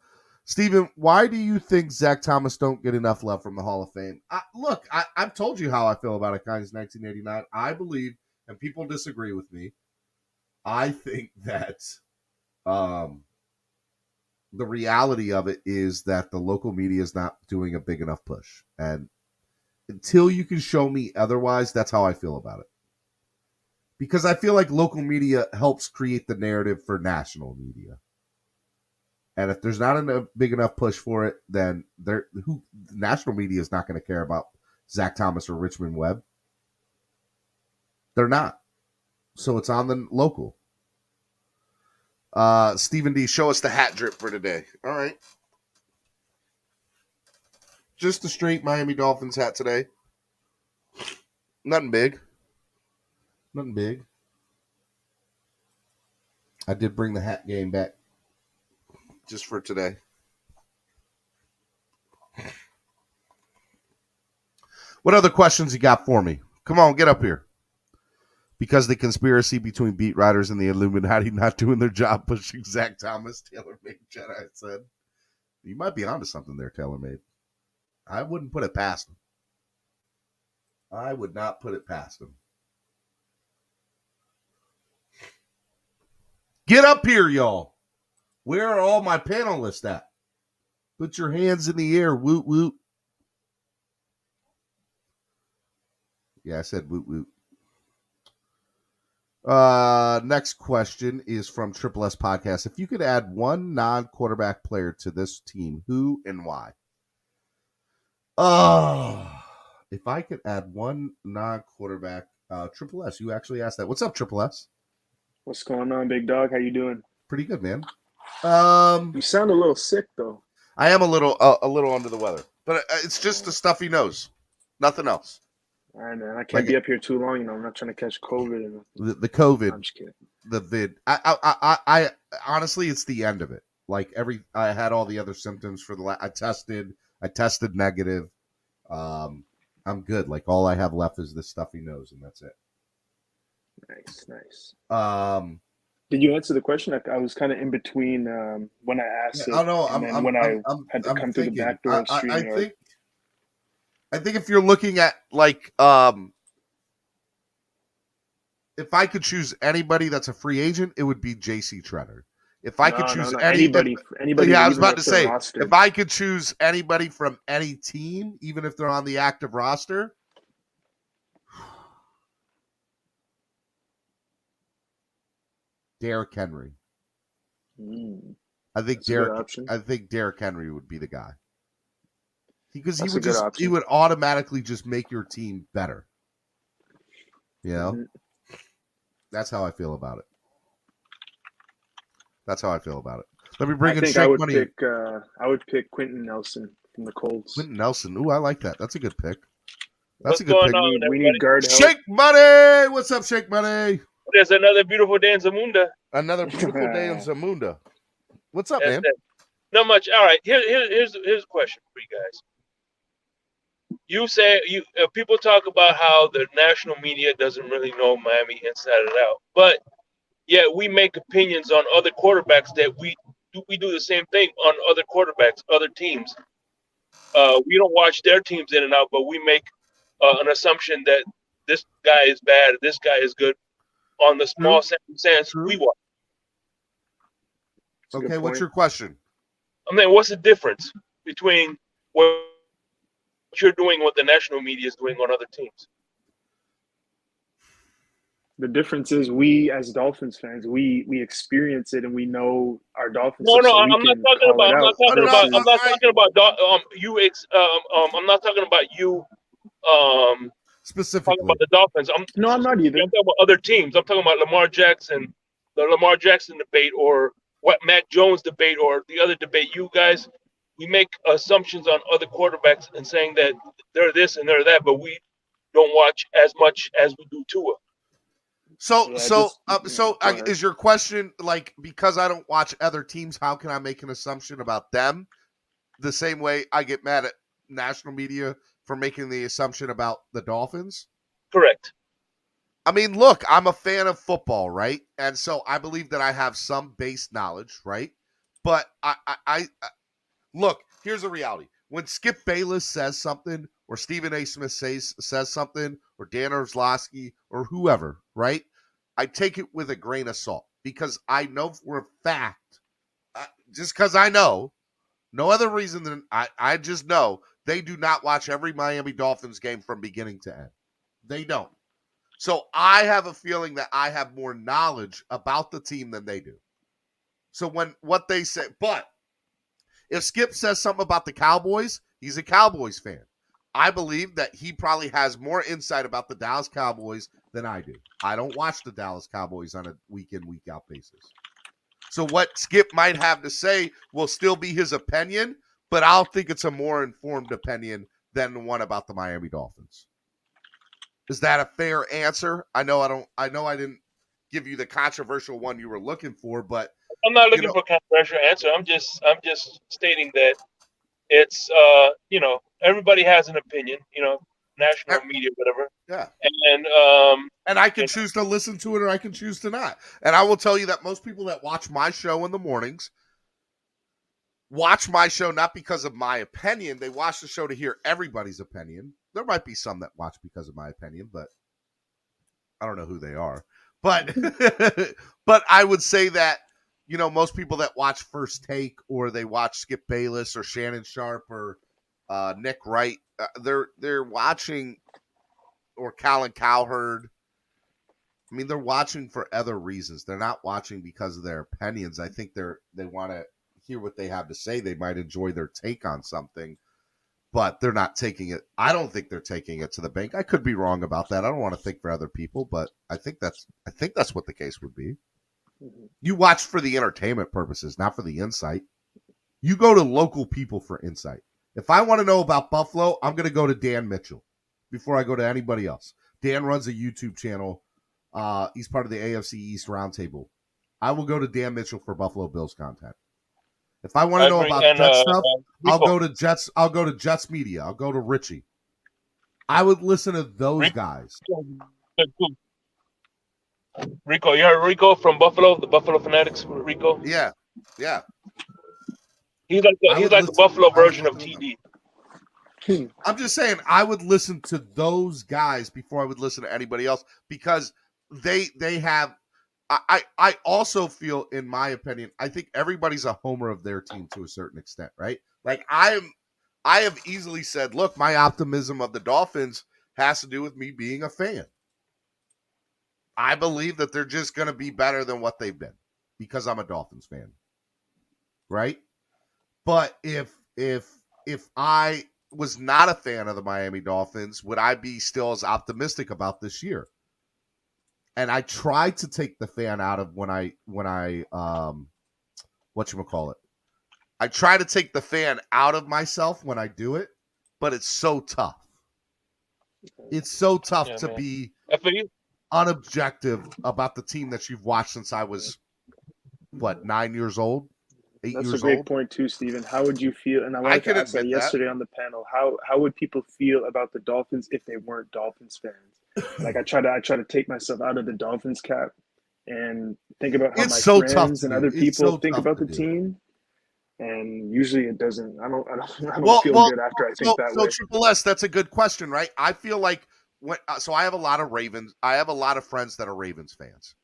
Steven, why do you think Zach Thomas don't get enough love from the Hall of Fame? Look, I've told you how I feel about it since 1989. I believe, and people disagree with me, I think that the reality of it is that the local media is not doing a big enough push. And until you can show me otherwise, that's how I feel about it. Because I feel like local media helps create the narrative for national media. And if there's not a big enough push for it, then national media is not going to care about Zach Thomas or Richmond Webb. They're not. So it's on the local. Stephen D, show us the hat drip for today. All right. Just a straight Miami Dolphins hat today. Nothing big. Nothing big. I did bring the hat game back just for today. What other questions you got for me? Come on, get up here. Because the conspiracy between beat writers and the Illuminati not doing their job pushing Zach Thomas, TaylorMade Jedi said. You might be onto something there, TaylorMade. I wouldn't put it past him. I would not put it past him. Get up here, y'all. Where are all my panelists at? Put your hands in the air. Woot, woot. Yeah, I said woot, woot. Next question is from Triple S Podcast. If you could add one non-quarterback player to this team, who and why? If I could add one non-quarterback, Triple S, you actually asked that. What's up, Triple S? What's going on, big dog? How you doing? Pretty good, man. You sound a little sick, though. I am a little under the weather, but it's just the stuffy nose. Nothing else. All right, man. I can't be up here too long. I'm not trying to catch COVID. The COVID. I'm just kidding. The vid. I honestly, it's the end of it. Like I had all the other symptoms for I tested negative. I'm good. Like all I have left is the stuffy nose, and that's it. Nice. Did you answer the question? I was kind of in between when I asked it and when I had to come through the back door of StreamYard. I think if you're looking at like if I could choose anybody that's a free agent, it would be JC Treader. If I could choose anybody, yeah, I was about to say, if I could choose anybody from any team, even if they're on the active roster, Derrick Henry. I think Derrick Henry would be the guy. Because he would automatically just make your team better. You know? Mm-hmm. That's how I feel about it. Let me bring in Shake Money. I would pick Quentin Nelson from the Colts. Quentin Nelson. Ooh, I like that. That's a good pick. We need guard help. Shake Money! What's up, Shake Money? There's another beautiful day in Zamunda. What's up, man? Not much. All right. Here's a question for you guys. You say people talk about how the national media doesn't really know Miami inside and out, but yet we make opinions on other quarterbacks that we do the same thing on other quarterbacks, other teams. We don't watch their teams in and out, but we make an assumption that this guy is bad, this guy is good on the small sense we watch. Okay, what's your question? I mean, what's the difference between what you're doing, what the national media is doing on other teams? The difference is we, as Dolphins fans, we experience it and we know our Dolphins. I'm not talking about you specifically. Talking about the Dolphins. I'm not either. I'm talking about other teams. I'm talking about Lamar Jackson, the Lamar Jackson debate, or what Matt Jones debate, or the other debate. You guys, we make assumptions on other quarterbacks and saying that they're this and they're that, but we don't watch as much as we do Tua. Is your question like, because I don't watch other teams, how can I make an assumption about them? The same way I get mad at national media for making the assumption about the Dolphins? Correct. I mean, look, I'm a fan of football, right? And so I believe that I have some base knowledge, right? But I look, here's the reality. When Skip Bayless says something, or Stephen A. Smith says something, or Dan Orslowski, or whoever, right? I take it with a grain of salt because I know for a fact, just because I know, no other reason than I just know they do not watch every Miami Dolphins game from beginning to end. They don't. So I have a feeling that I have more knowledge about the team than they do. So when what they say, but if Skip says something about the Cowboys, he's a Cowboys fan. I believe that he probably has more insight about the Dallas Cowboys than I do. I don't watch the Dallas Cowboys on a week-in, week-out basis. So what Skip might have to say will still be his opinion, but I'll think it's a more informed opinion than the one about the Miami Dolphins. Is that a fair answer? I know I didn't give you the controversial one you were looking for, but I'm not looking for a controversial answer. I'm just stating that it's everybody has an opinion, national media, whatever. Yeah. And I can choose to listen to it or I can choose to not. And I will tell you that most people that watch my show in the mornings watch my show not because of my opinion. They watch the show to hear everybody's opinion. There might be some that watch because of my opinion, but I don't know who they are. But but I would say that, most people that watch First Take or they watch Skip Bayless or Shannon Sharp or Nick Wright, they're watching, or Colin Cowherd. I mean, they're watching for other reasons. They're not watching because of their opinions. I think they want to hear what they have to say. They might enjoy their take on something, but they're not taking it. I don't think they're taking it to the bank. I could be wrong about that. I don't want to think for other people, but I think that's what the case would be. You watch for the entertainment purposes, not for the insight. You go to local people for insight. If I want to know about Buffalo, I'm going to go to Dan Mitchell before I go to anybody else. Dan runs a YouTube channel. He's part of the AFC East Roundtable. I will go to Dan Mitchell for Buffalo Bills content. If I want to know about Jets stuff, I'll go to Jets. I'll go to Jets Media. I'll go to Richie. I would listen to those guys. Rico, you heard Rico from Buffalo, the Buffalo Fanatics. Rico. Yeah. He's like the Buffalo version of TD. I'm just saying, I would listen to those guys before I would listen to anybody else because they have. I also feel, in my opinion, I think everybody's a homer of their team to a certain extent, right? Like I have easily said, look, my optimism of the Dolphins has to do with me being a fan. I believe that they're just going to be better than what they've been because I'm a Dolphins fan, right? But if I was not a fan of the Miami Dolphins, would I be still as optimistic about this year? And I try to take the fan out of when I whatchamacallit. I try to take the fan out of myself when I do it, but it's so tough. It's so tough to be unobjective about the team that you've watched since I was, 9 years old? 8 years old? That's a great point too, Stephen. How would you feel? And I wanted to ask that yesterday on the panel. How would people feel about the Dolphins if they weren't Dolphins fans? Like I try to take myself out of the Dolphins cap and think about how my friends and other people think about the team. And usually it doesn't. I don't feel good after I think that way. So Triple S, that's a good question, right? I feel like so I have a lot of Ravens. I have a lot of friends that are Ravens fans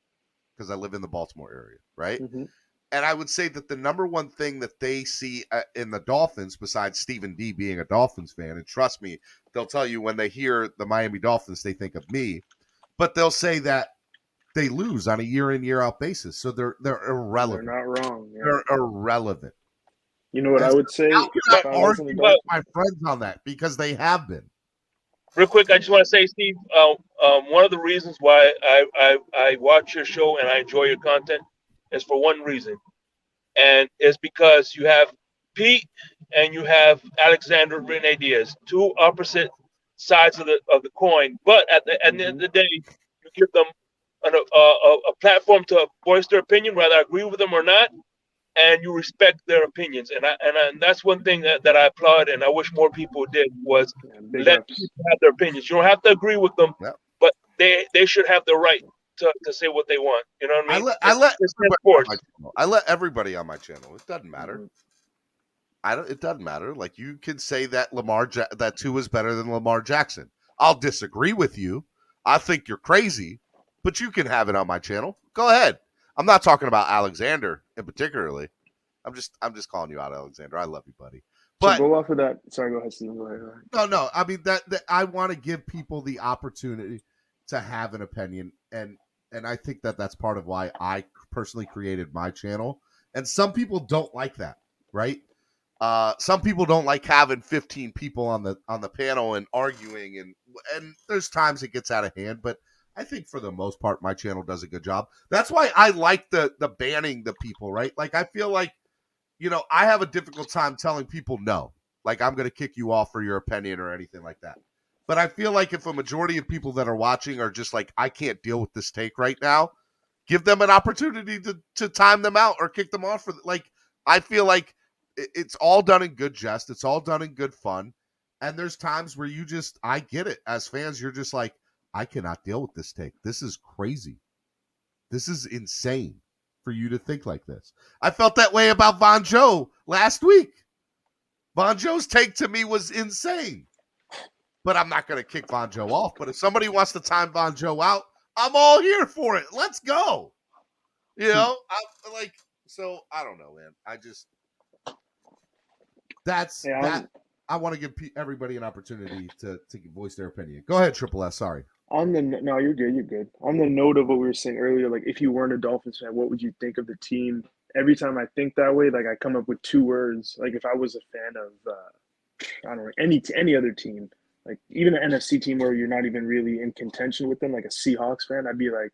because I live in the Baltimore area, right? Mm-hmm. And I would say that the number one thing that they see in the Dolphins, besides Stephen D being a Dolphins fan, and trust me, they'll tell you when they hear the Miami Dolphins, they think of me, but they'll say that they lose on a year in, year out basis. So they're irrelevant. They're not wrong. Yeah. They're irrelevant. You know what I would say? How can I argue with my friends on that? Because they have been. Real quick, I just want to say, Steve, one of the reasons why I watch your show and I enjoy your content is for one reason, and it's because you have Pete and you have Alexander Rene Diaz, two opposite sides of the coin, but at the end of the day, you give them a platform to voice their opinion, whether I agree with them or not, and you respect their opinions. And that's one thing that I applaud, and I wish more people did, was Big let ups. people have their opinions. You don't have to agree with them, Yep. but they should have the right to say what they want. You know what I mean? I let everybody on my channel. It doesn't matter. It doesn't matter. Like, you can say that that Tua is better than Lamar Jackson. I'll disagree with you. I think you're crazy, but you can have it on my channel. Go ahead. I'm not talking about Alexander in particularly. I'm just calling you out, Alexander. I love you, buddy. But go off of that. Sorry, go ahead, Steve. Go ahead. No. I mean that I want to give people the opportunity to have an opinion, and I think that's part of why I personally created my channel. And some people don't like that, right? Some people don't like having 15 people on the panel and arguing, and there's times it gets out of hand, but I think for the most part my channel does a good job. That's why I like the banning the people, right? Like, I feel like, I have a difficult time telling people no. Like, I'm going to kick you off for your opinion or anything like that. But I feel like if a majority of people that are watching are just like, I can't deal with this take right now, give them an opportunity to time them out or kick them off. I feel like it's all done in good jest. It's all done in good fun. And there's times where I get it. As fans, you're just like, I cannot deal with this take. This is crazy. This is insane for you to think like this. I felt that way about Von Joe last week. Von Joe's take to me was insane. But I'm not going to kick Von Joe off. But if somebody wants to time Von Joe out, I'm all here for it. Let's go. So I don't know, man. I want to give everybody an opportunity to voice their opinion. Go ahead, Triple S. Sorry. No, you're good. You're good. On the note of what we were saying earlier, like, if you weren't a Dolphins fan, what would you think of the team? Every time I think that way, like, I come up with two words. Like, if I was a fan of, I don't know, any other team, like even an NFC team where you're not even really in contention with them, like a Seahawks fan, I'd be like,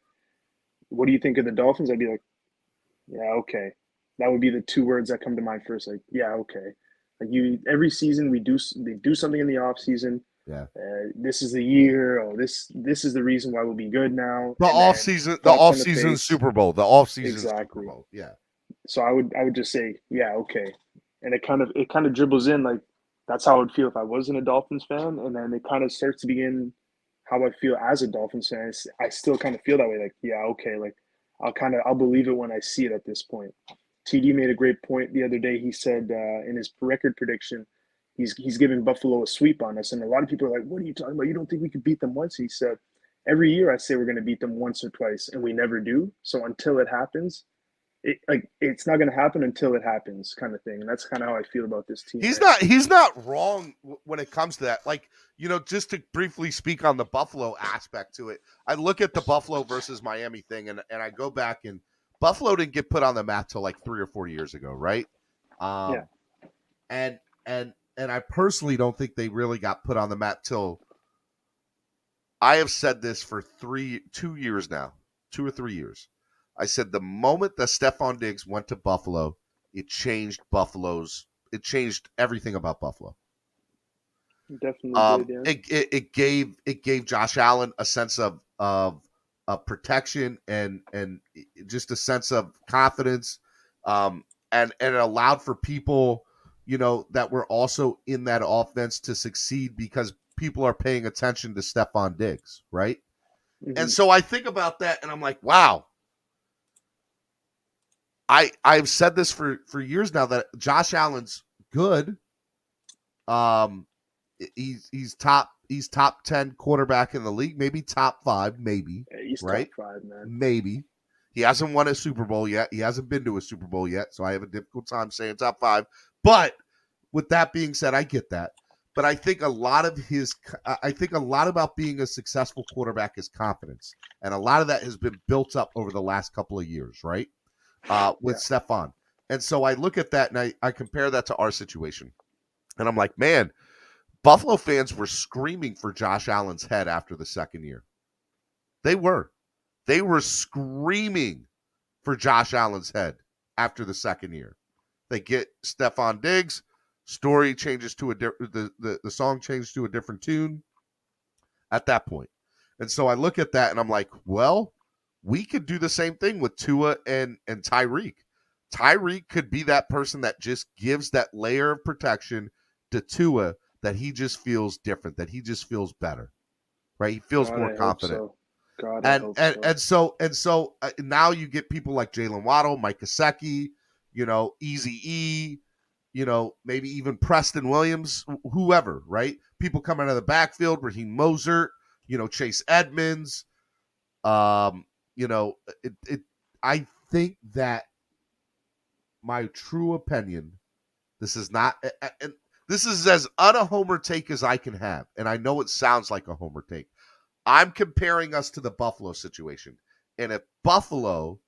what do you think of the Dolphins? I'd be like, yeah, okay. That would be the two words that come to mind first. Like, yeah, okay. Like, every season they do something in the off season. Yeah. This is the year. Oh, this is the reason why we'll be good now. The off season Super Bowl. The off season exactly. Super Bowl. Yeah. So I would just say, yeah, okay. And it kind of dribbles in, like, that's how I would feel if I wasn't a Dolphins fan. And then it kind of starts to begin how I feel as a Dolphins fan. I still kind of feel that way. Like, yeah, okay. Like, I'll believe it when I see it at this point. TD made a great point the other day. He said in his record prediction, he's giving Buffalo a sweep on us. And a lot of people are like, what are you talking about? You don't think we could beat them once? He said, every year I say we're going to beat them once or twice, and we never do. So until it happens, it's not going to happen until it happens, kind of thing. And that's kind of how I feel about this team. He's not wrong when it comes to that. Like, just to briefly speak on the Buffalo aspect to it, I look at the Buffalo versus Miami thing, and I go back, and Buffalo didn't get put on the map till like 3 or 4 years ago, right? Yeah. And I personally don't think they really got put on the map till, I have said this for 2 years now, 2 or 3 years. I said the moment that Stephon Diggs went to Buffalo, it changed everything about Buffalo. Definitely did, yeah. It gave Josh Allen a sense of protection and just a sense of confidence, and it allowed for people, that were also in that offense to succeed because people are paying attention to Stephon Diggs, right? Mm-hmm. And so I think about that, and I'm like, wow. I've said this for years now that Josh Allen's good. He's top 10 quarterback in the league, maybe top 5, maybe. Yeah, he's right? top 5, man. Maybe. He hasn't won a Super Bowl yet. He hasn't been to a Super Bowl yet, so I have a difficult time saying top 5. But with that being said, I get that. But I think a lot about being a successful quarterback is confidence, and a lot of that has been built up over the last couple of years, right? With Stephon. And so I look at that and I compare that to our situation. And I'm like, man, Buffalo fans were screaming for Josh Allen's head after the second year. They were screaming for Josh Allen's head after the second year. They get Stephon Diggs, story changes to the song changes to a different tune at that point. And so I look at that and I'm like, well, we could do the same thing with Tua and Tyreek. Tyreek could be that person that just gives that layer of protection to Tua, that he just feels different, that he just feels better, right? He feels more confident. And so now you get people like Jalen Waddle, Mike Gesicki, Eazy-E, maybe even Preston Williams, whoever, right? People come out of the backfield, Raheem Mostert, Chase Edmonds. I think that my true opinion, this is not, and this is as un-a-homer take as I can have, and I know it sounds like a homer take. I'm comparing us to the Buffalo situation. And if Buffalo,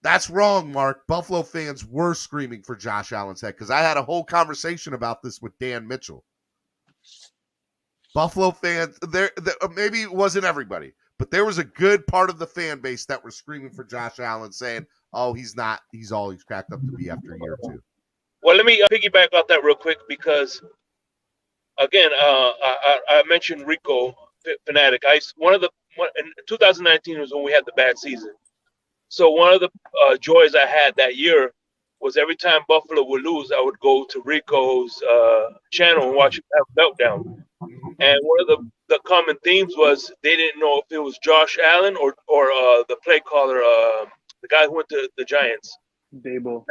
that's wrong, Mark. Buffalo fans were screaming for Josh Allen's head, because I had a whole conversation about this with Dan Mitchell. Buffalo fans, there maybe it wasn't everybody, but there was a good part of the fan base that were screaming for Josh Allen, saying, oh, he's not, he's all he's cracked up to be after a year or two. Well, let me piggyback off that real quick, because, again, I mentioned Rico Fanatic. In 2019 was when we had the bad season. So one of the joys I had that year was every time Buffalo would lose, I would go to Rico's channel and watch him have a meltdown. And one of the common themes was they didn't know if it was Josh Allen or the play caller, the guy who went to the Giants. Daboll.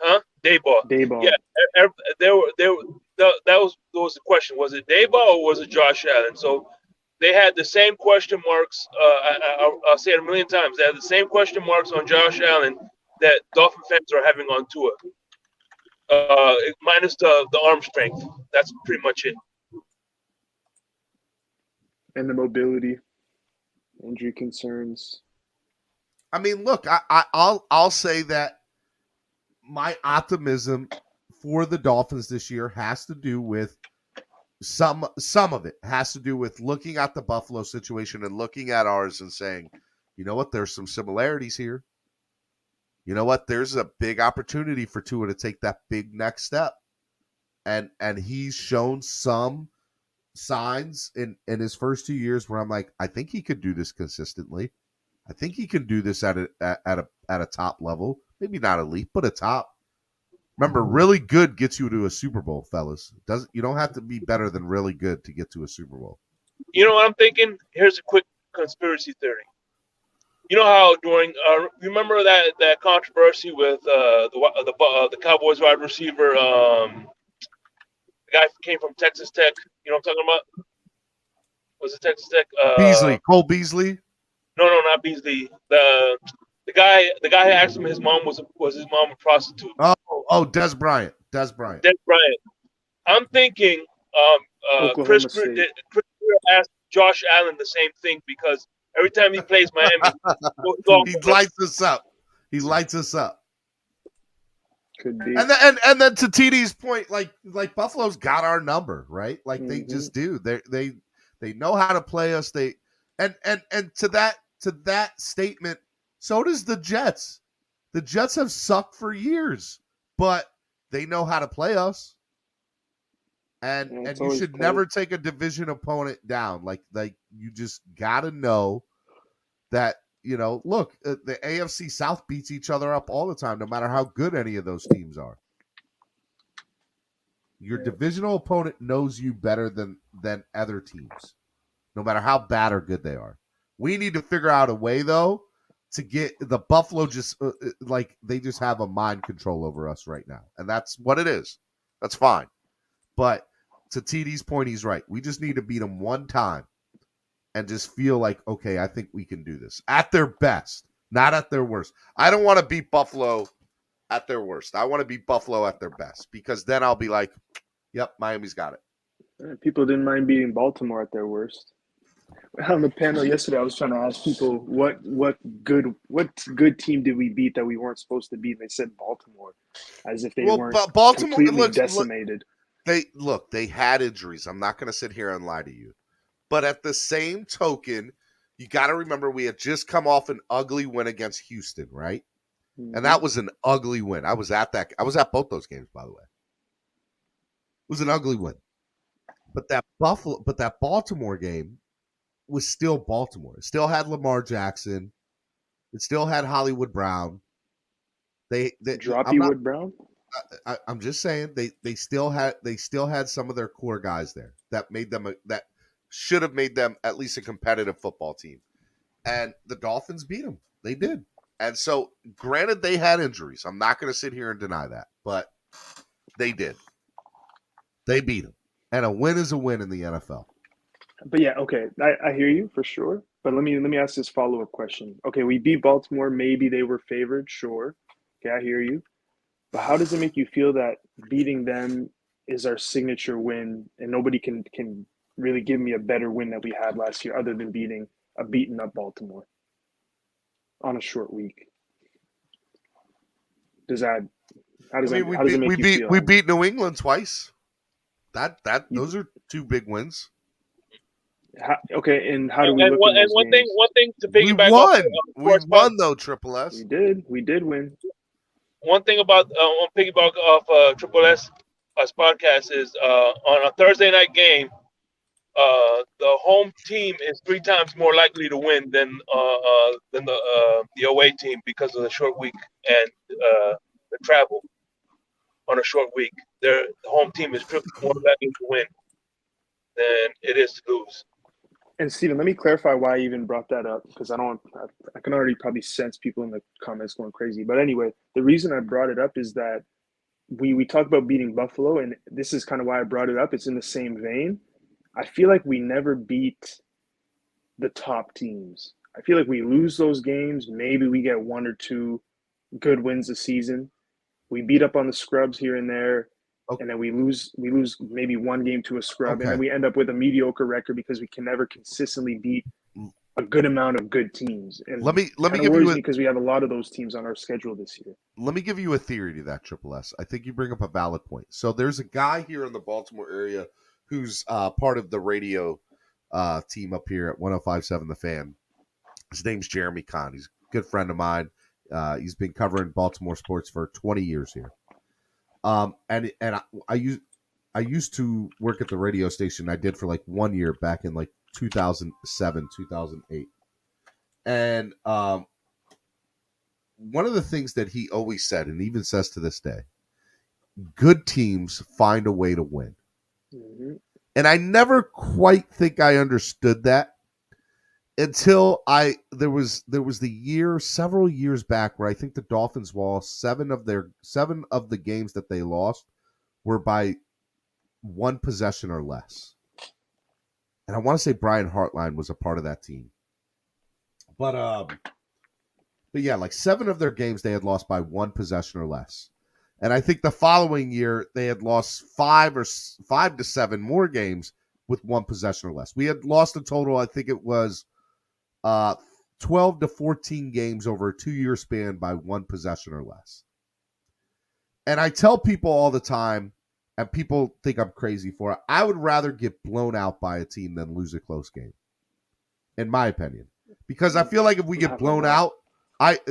Huh? Daboll. Yeah. That was the question. Was it Daboll or was it Josh Allen? So they had the same question marks. I'll say it a million times. They had the same question marks on Josh Allen that Dolphin fans are having on Tua. Minus the arm strength. That's pretty much it. And the mobility, injury concerns. I mean, look, I'll say that my optimism for the Dolphins this year has to do with some of it has to do with looking at the Buffalo situation and looking at ours and saying, you know what, there's some similarities here. You know what, there's a big opportunity for Tua to take that big next step. And he's shown some signs in his first 2 years where I'm like, I think he could do this consistently. I think he can do this at a top level. Maybe not elite, but a top. Remember, really good gets you to a Super Bowl, fellas. You don't have to be better than really good to get to a Super Bowl. You know what I'm thinking? Here's a quick conspiracy theory. You know how during remember that controversy with the Cowboys wide receiver, the guy who came from Texas Tech. You know what I'm talking about? Was it Texas Tech? Beasley, Cole Beasley. No, not Beasley. The guy who asked him his mom was his mom a prostitute. Oh, Des Bryant. I'm thinking Chris Greer asked Josh Allen the same thing, because every time he plays Miami, he lights us up. Could be. And then to TD's point, like Buffalo's got our number, right? Like they just do. They know how to play us. And to that statement, so does the Jets. The Jets have sucked for years, but they know how to play us. And you should never take a division opponent down. Like you just gotta know that, look, the AFC South beats each other up all the time, no matter how good any of those teams are. Your divisional opponent knows you better than other teams, no matter how bad or good they are. We need to figure out a way, though, to get the Buffalo just they just have a mind control over us right now. And that's what it is. That's fine. But to TD's point, he's right. We just need to beat them one time and just feel like, okay, I think we can do this at their best, not at their worst. I don't want to beat Buffalo at their worst. I want to beat Buffalo at their best, because then I'll be like, yep, Miami's got it. People didn't mind beating Baltimore at their worst. On the panel yesterday, I was trying to ask people what good team did we beat that we weren't supposed to beat, and they said Baltimore, as if they weren't completely decimated. They had injuries. I'm not going to sit here and lie to you. But at the same token, you got to remember we had just come off an ugly win against Houston, right? Mm-hmm. And that was an ugly win. I was at both those games, by the way. It was an ugly win. But that Baltimore game, was still Baltimore. It still had Lamar Jackson. It still had Hollywood Brown. Droppy Wood Brown. I'm just saying they still had some of their core guys there that made them that should have made them at least a competitive football team. And the Dolphins beat them. They did. And so, granted, they had injuries. I'm not going to sit here and deny that, but they did. They beat them. And a win is a win in the NFL. But yeah, okay, I hear you for sure. But let me ask this follow-up question. Okay, we beat Baltimore. Maybe they were favored. Sure. Okay, I hear you. But how does it make you feel that beating them is our signature win, and nobody can really give me a better win that we had last year other than beating a beaten up Baltimore on a short week? How does it make you feel? We beat New England twice. Those are two big wins. Okay, and how do we look at those one games? thing to piggyback we won though, Triple S. We did win. One thing about on piggyback off Triple S podcast is on a Thursday night game, the home team is 3 times more likely to win than the away team because of the short week and the travel on a short week. The home team is more likely to win than it is to lose. And Steven, let me clarify why I even brought that up, because I can already probably sense people in the comments going crazy. But anyway, the reason I brought it up is that we talked about beating Buffalo, and this is kind of why I brought it up. It's in the same vein. I feel like we never beat the top teams. I feel like we lose those games. Maybe we get 1 or 2 good wins a season. We beat up on the scrubs here and there. Okay. And then we lose maybe 1 game to a scrub, and then we end up with a mediocre record because we can never consistently beat a good amount of good teams. And let me give you because we have a lot of those teams on our schedule this year. Let me give you a theory to that, Triple S. I think you bring up a valid point. So there's a guy here in the Baltimore area who's part of the radio team up here at 105.7 The Fan. His name's Jeremy Kahn. He's a good friend of mine. He's been covering Baltimore sports for 20 years here. And I used to work at the radio station. I did for like 1 year back in like 2007, 2008. And one of the things that he always said, and even says to this day, good teams find a way to win. Mm-hmm. And I never quite think I understood that until there was the year several years back where I think the Dolphins lost 7 of the games that they lost were by 1 possession or less. And I want to say Brian Hartline was a part of that team. But yeah, like 7 of their games they had lost by 1 possession or less. And I think the following year they had lost 5 to 7 more games with 1 possession or less. We had lost a total, I think it was 12 to 14 games over a 2-year span by 1 possession or less. And I tell people all the time, and people think I'm crazy for it, I would rather get blown out by a team than lose a close game, in my opinion. Because I feel like if we get blown out,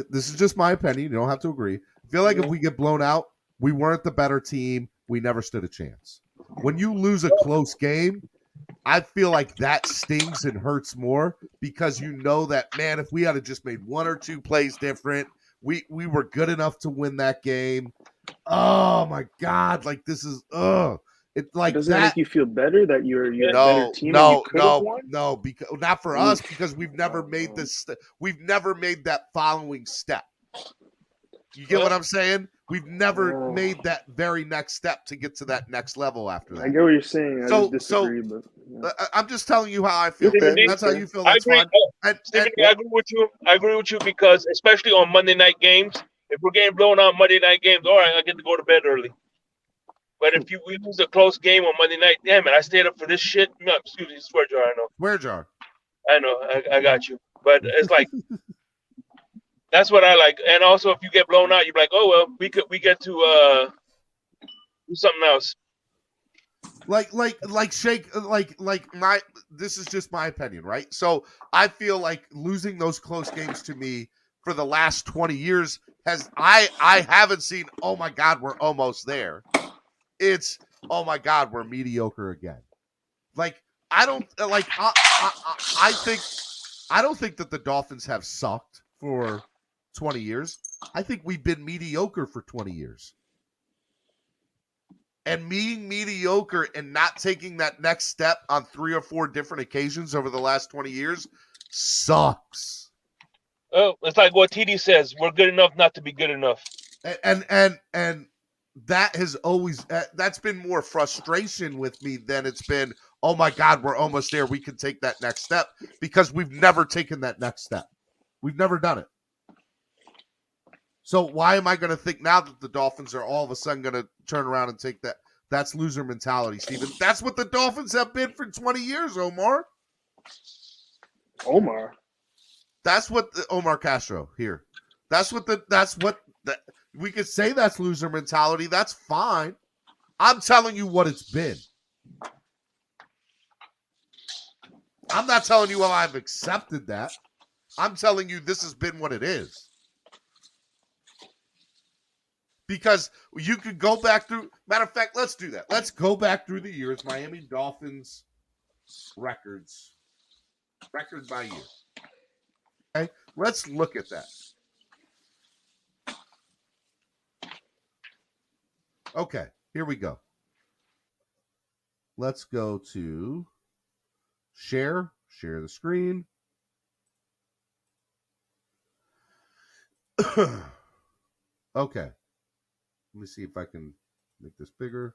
this is just my opinion, you don't have to agree. I feel like if we get blown out, we weren't the better team, we never stood a chance. When you lose a close game, I feel like that stings and hurts more because you know that, man, if we had just made 1 or 2 plays different, we were good enough to win that game. Oh my God. Like this is, it's like doesn't that make you feel better that you're a better team? No, because not for us, because we've never made this. We've never made that following step. You get what I'm saying? We've never made that very next step to get to that next level after that. I get what you're saying. I just disagree, but I'm just telling you how I feel. Okay. That's how you feel. That's fine. Stephen, I agree with you. I agree with you because especially on Monday night games, if we're getting blown out Monday night games, all right, I get to go to bed early. But if we lose a close game on Monday night, damn it, I stayed up for this shit. No, excuse me, swear jar. I know. Swear jar. I know. I got you. But it's like that's what I like. And also, if you get blown out, you're like, oh well, we get to do something else. This is just my opinion, right? So I feel like losing those close games to me for the last 20 years I haven't seen, oh my God, we're almost there. It's, oh my God, we're mediocre again. Like I don't like. I don't think that the Dolphins have sucked for 20 years. I think we've been mediocre for 20 years. And being mediocre and not taking that next step on 3 or 4 different occasions over the last 20 years sucks. Oh, it's like what TD says: we're good enough not to be good enough. And that has always that's been more frustration with me than it's been, oh my God, we're almost there, we can take that next step, because we've never taken that next step. We've never done it. So why am I going to think now that the Dolphins are all of a sudden going to turn around and take that? That's loser mentality, Steven. That's what the Dolphins have been for 20 years, Omar. That's what Omar Castro here. We could say that's loser mentality. That's fine. I'm telling you what it's been. I'm not telling you, well, I've accepted that. I'm telling you this has been what it is. Because you could go back through, matter of fact, let's do that. Let's go back through the years, Miami Dolphins records by year. Okay, let's look at that. Okay, here we go. Let's go to share the screen. Okay. Let me see if I can make this bigger.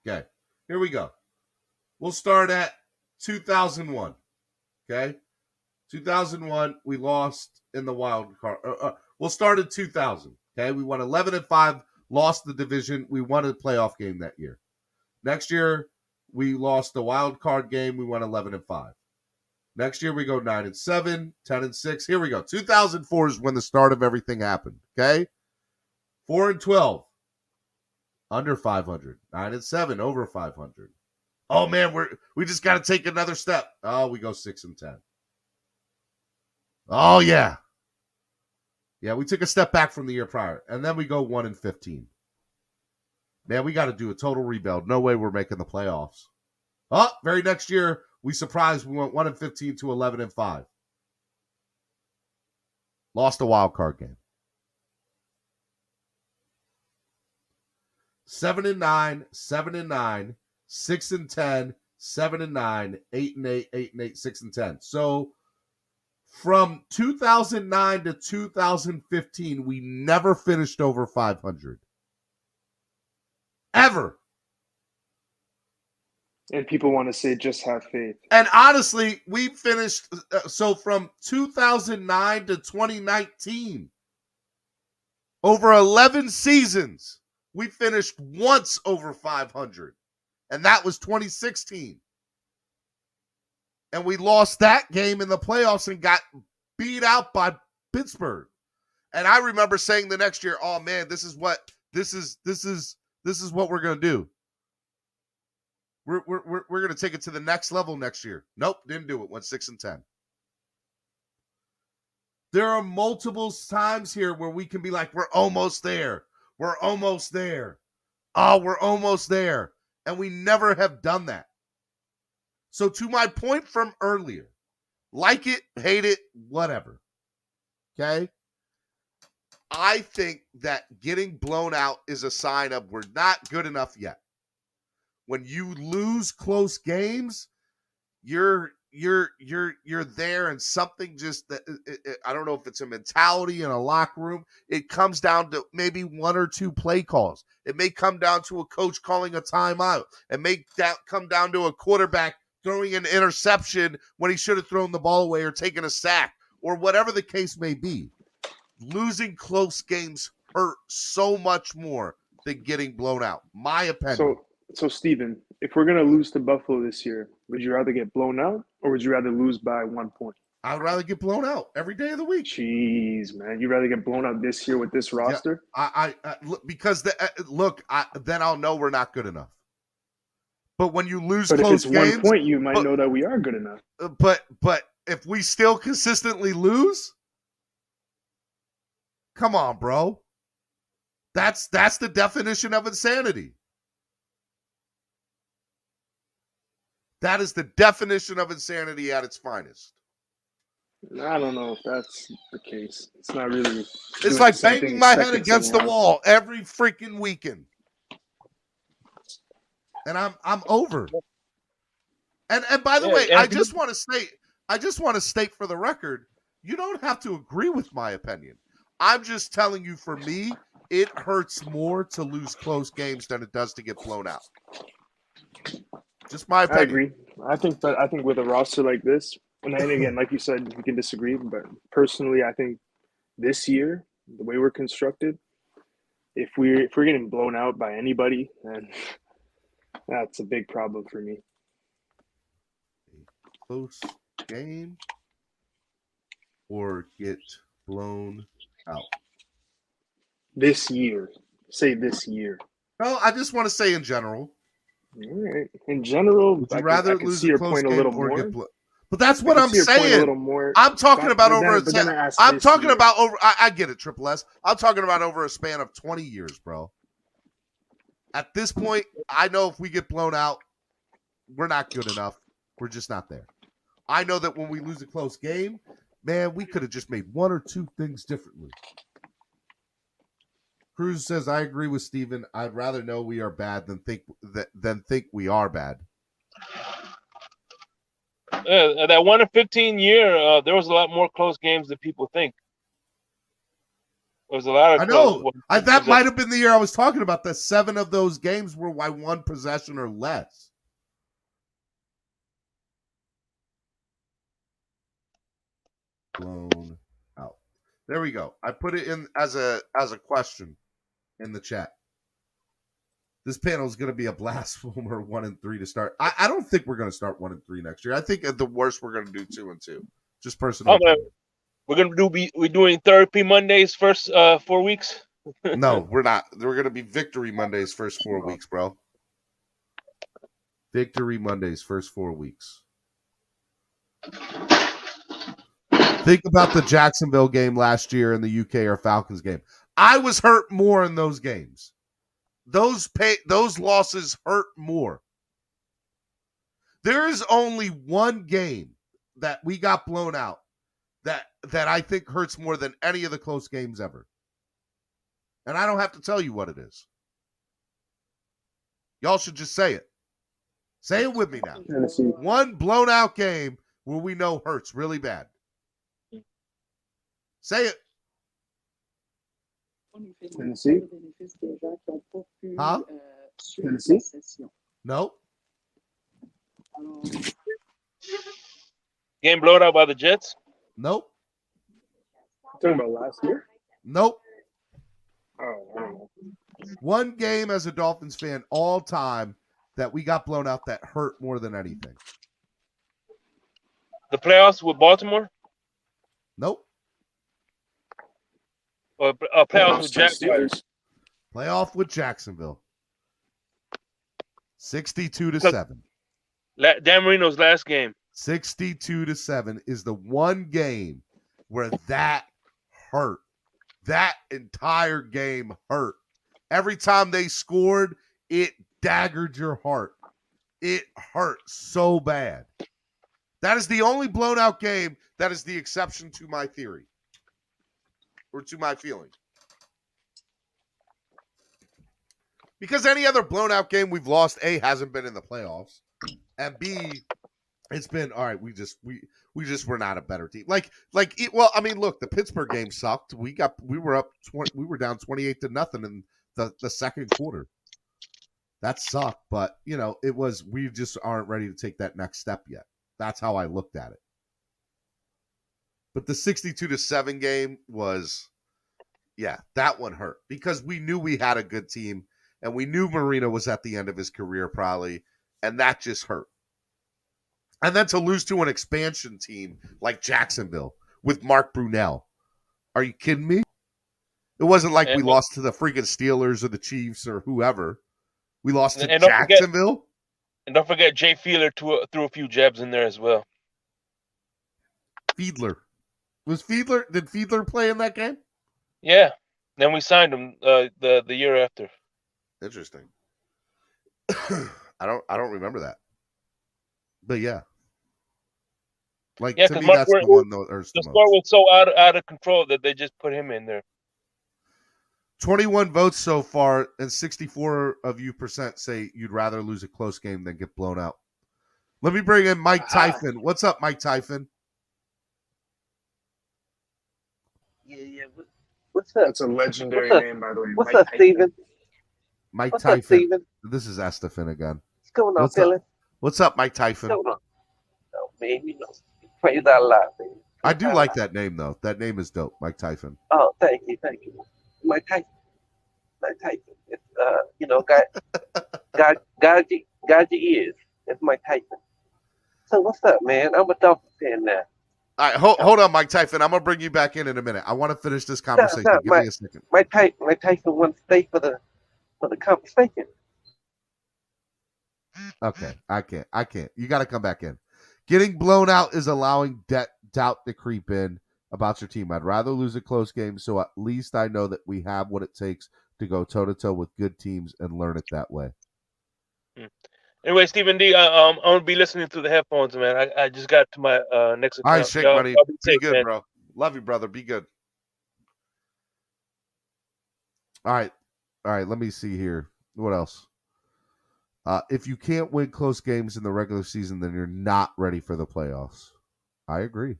Okay, here we go. We'll start at 2001. Okay, 2001, we lost in the wild card. We'll start at 2000. Okay, we won 11-5, lost the division. We won a playoff game that year. Next year, we lost the wild card game. We won 11-5. Next year, we go 9-7, 10-6. Here we go. 2004 is when the start of everything happened. Okay. 4-12, under 500. 9-7, over 500. Oh man, we just got to take another step. Oh, we go 6-10. Oh yeah, we took a step back from the year prior, and then we go 1-15. Man, we got to do a total rebuild. No way we're making the playoffs. Oh, very next year we surprised. We went 1-15 to 11-5. Lost a wild card game. 7-9, 7-9, 6-10, 7-9, 8-8, 8-8, 6-10. So from 2009 to 2015, we never finished over 500. Ever. And people want to say just have faith. And honestly, we finished, so from 2009 to 2019, over 11 seasons, we finished once over 500, and that was 2016. And we lost that game in the playoffs and got beat out by Pittsburgh. And I remember saying the next year, "Oh man, this is what we're gonna do. We're gonna take it to the next level next year." Nope, didn't do it. Went 6-10. There are multiple times here where we can be like, "We're almost there. We're almost there. Oh, we're almost there." And we never have done that. So to my point from earlier, like it, hate it, whatever. Okay? I think that getting blown out is a sign of we're not good enough yet. When you lose close games, you're there, and something just that I don't know if it's a mentality in a locker room. It comes down to maybe 1 or 2 play calls. It may come down to a coach calling a timeout. It may come down to a quarterback throwing an interception when he should have thrown the ball away or taken a sack or whatever the case may be. Losing close games hurt so much more than getting blown out. My opinion. So Steven, if we're going to lose to Buffalo this year, would you rather get blown out or would you rather lose by 1 point? I'd rather get blown out every day of the week. Jeez, man. You'd rather get blown out this year with this roster? Yeah, because then I'll know we're not good enough. But when you lose close games, if it's 1 point, you might know that we are good enough. But if we still consistently lose, come on, bro. That's the definition of insanity. That is the definition of insanity at its finest. I don't know if that's the case. It's not really. It's like banging my head against the wall every freaking weekend. And I'm over. And by the way, I just want to state for the record, you don't have to agree with my opinion. I'm just telling you, for me, it hurts more to lose close games than it does to get blown out. Just my opinion. I agree. I think with a roster like this, and again, like you said, we can disagree, but personally, I think this year, the way we're constructed, if we're getting blown out by anybody, then that's a big problem for me. Close game or get blown out? This year. Say this year. No, I just want to say in general. All right. In general, would you rather I can lose see a your close point a game little or more. get blown? But that's what I'm saying. I'm talking about over a span. I'm talking about over. I get it, Triple S. I'm talking about over a span of 20 years, bro. At this point, I know if we get blown out, we're not good enough. We're just not there. I know that when we lose a close game, man, we could have just made one or two things differently. Cruz says, I agree with Steven. I'd rather know we are bad than think we are bad. That 1 in 15 year, there was a lot more close games than people think. There was a lot of. I know. That might have been the year I was talking about. That 7 of those games were by 1 possession or less. Blown out. There we go. I put it in as a question in the chat. This panel is going to be a blast when we're 1-3 to start. I don't think we're going to start 1-3 next year. I think at the worst we're going to do 2-2. Just personal. We're doing therapy Mondays first 4 weeks. No, we're not. We're going to be Victory Mondays first 4 weeks, bro. Victory Mondays first 4 weeks. Think about the Jacksonville game last year in the UK or Falcons game. I was hurt more in those games. Those losses hurt more. There is only one game that we got blown out that I think hurts more than any of the close games ever. And I don't have to tell you what it is. Y'all should just say it. Say it with me now. Tennessee. One blown out game where we know hurts really bad. Say it. Tennessee. Huh? Tennessee. No. Game blown out by the Jets? Nope. Talking about last year? Nope. Oh, I don't know. One game as a Dolphins fan all time that we got blown out that hurt more than anything. The playoffs with Baltimore? Nope. Or playoffs with Jacksonville? Playoff with Jacksonville. 62-7. Dan Marino's last game. 62-7 is the one game where that hurt. That entire game hurt. Every time they scored, it daggered your heart. It hurt so bad. That is the only blown out game that is the exception to my theory. Or to my feeling. Because any other blown out game we've lost, A, hasn't been in the playoffs. And B, it's been, all right, we just were not a better team. Well, I mean, look, the Pittsburgh game sucked. We were down 28-0 in the second quarter. That sucked, but we just aren't ready to take that next step yet. That's how I looked at it. But the 62-7 game was, that one hurt because we knew we had a good team and we knew Marino was at the end of his career probably, and that just hurt. And then to lose to an expansion team like Jacksonville with Mark Brunell. Are you kidding me? It wasn't like we lost to the freaking Steelers or the Chiefs or whoever. We lost to Jacksonville. And don't forget Jay Fiedler threw a few jabs in there as well. Fiedler. Did Fiedler play in that game? Yeah. Then we signed him the year after. Interesting. I don't remember that. But yeah. Like, Yeah, to because me, that's the one that hurts the the score most. was so out of control that they just put him in there. 21 votes so far, and 64 of you percent say you'd rather lose a close game than get blown out. Let me bring in Mike Typhon. What's up, Mike Typhon? Yeah. What's up? That's a legendary name, by the way. What's Mike up, Steven? Mike What's Typhon. up, Steven? This is Estefan again. What's going on, Philly? What's up, Mike Typhon? What's going on? Oh, man, praise our lot, man. I do like that name, though. That name is dope, Mike Typhon. Oh, thank you. Mike Typhon. It's, guard your ears. It's Mike Typhon. So what's up, man? I'm a Dolphins fan now. All right, hold on, Mike Typhon. I'm gonna bring you back in a minute. I want to finish this conversation. Give me a second. Mike Typhon wants to stay for the conversation. Okay, I can't. You got to come back in. Getting blown out is allowing doubt to creep in about your team. I'd rather lose a close game, so at least I know that we have what it takes to go toe-to-toe with good teams and learn it that way. Anyway, Stephen D, I'm going to be listening through the headphones, man. I just got to my next account. All right, Shake Money. Be good, man. Bro. Love you, brother. Be good. All right. Let me see here. What else? If you can't win close games in the regular season, then you're not ready for the playoffs. I agree.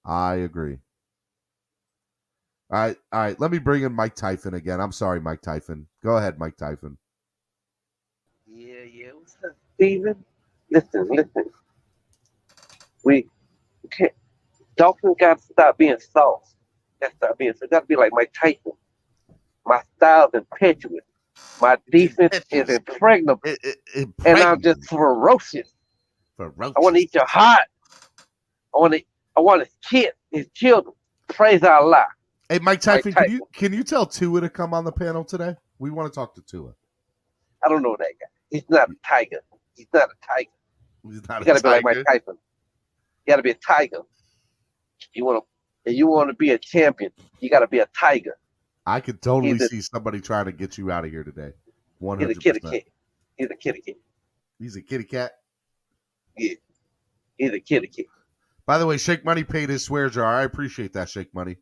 All right. Let me bring in Mike Typhon again. I'm sorry, Mike Typhon. Go ahead, Mike Typhon. Yeah. What's up, Steven? Listen. We can't. Dolphins got to stop being soft. Got to be like Mike Tyson. My style's impetuous. My defense is impregnable. And I'm just ferocious. I want to eat your heart. I want to kiss his children. Praise Allah. Hey, Mike Typhon, can you tell Tua to come on the panel today? We want to talk to Tua. I don't know that guy. He's not a tiger. You got to be like Mike Tyson. You got to be a tiger. You want to be a champion. You got to be a tiger. I could totally see somebody trying to get you out of here today. 100%. He's a kitty cat. He's a kitty cat? Yeah. He's a kitty cat. By the way, Shake Money paid his swear jar. I appreciate that, Shake Money.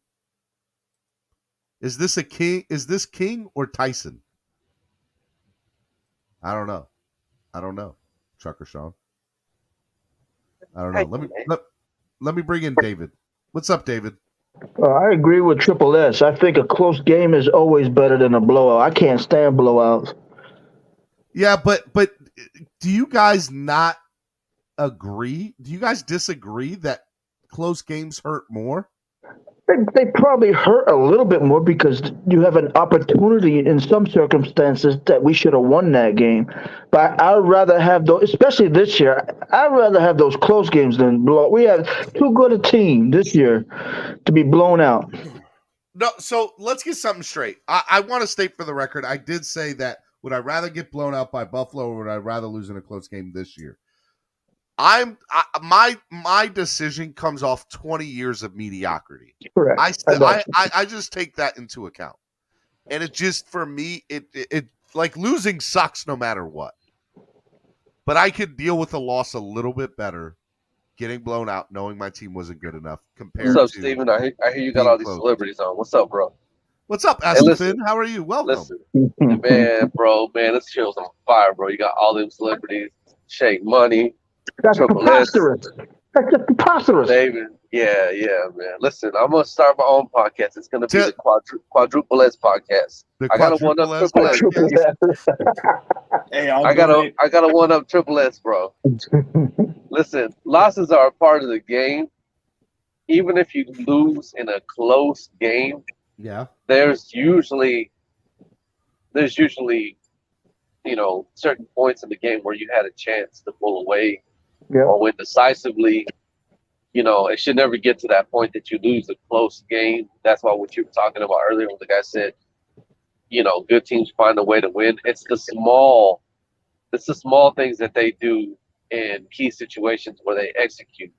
Is this King or Tyson? I don't know. Trucker Sean. I don't know. Let me bring in David. What's up, David? I agree with Triple S. I think a close game is always better than a blowout. I can't stand blowouts. Yeah, but do you guys not agree? Do you guys disagree that close games hurt more? They probably hurt a little bit more because you have an opportunity in some circumstances that we should have won that game. But I'd rather have those, especially this year, I'd rather have those close games than blow. We have too good a team this year to be blown out. No, so let's get something straight. I want to state for the record, I did say that would I rather get blown out by Buffalo or would I rather lose in a close game this year? My decision comes off 20 years of mediocrity. Correct. I just take that into account, and it just for me it like losing sucks no matter what. But I could deal with the loss a little bit better, getting blown out, knowing my team wasn't good enough. Compared What's up, to Steven? I hear you got all these celebrities on. What's up, bro? What's up, Estefan? How are you? Welcome. Man, this show's on fire, bro. You got all them celebrities. Shake Money. That's preposterous. That's just preposterous. David. Yeah, man. Listen, I'm going to start my own podcast. It's going to be the Quadruple S podcast. I got to one up Triple S. Hey, I got to one up Triple S, bro. Listen, losses are a part of the game. Even if you lose in a close game, there's usually certain points in the game where you had a chance to pull away or win decisively. It should never get to that point that you lose a close game. That's why what you were talking about earlier when the guy said, good teams find a way to win. It's the small things that they do in key situations where they execute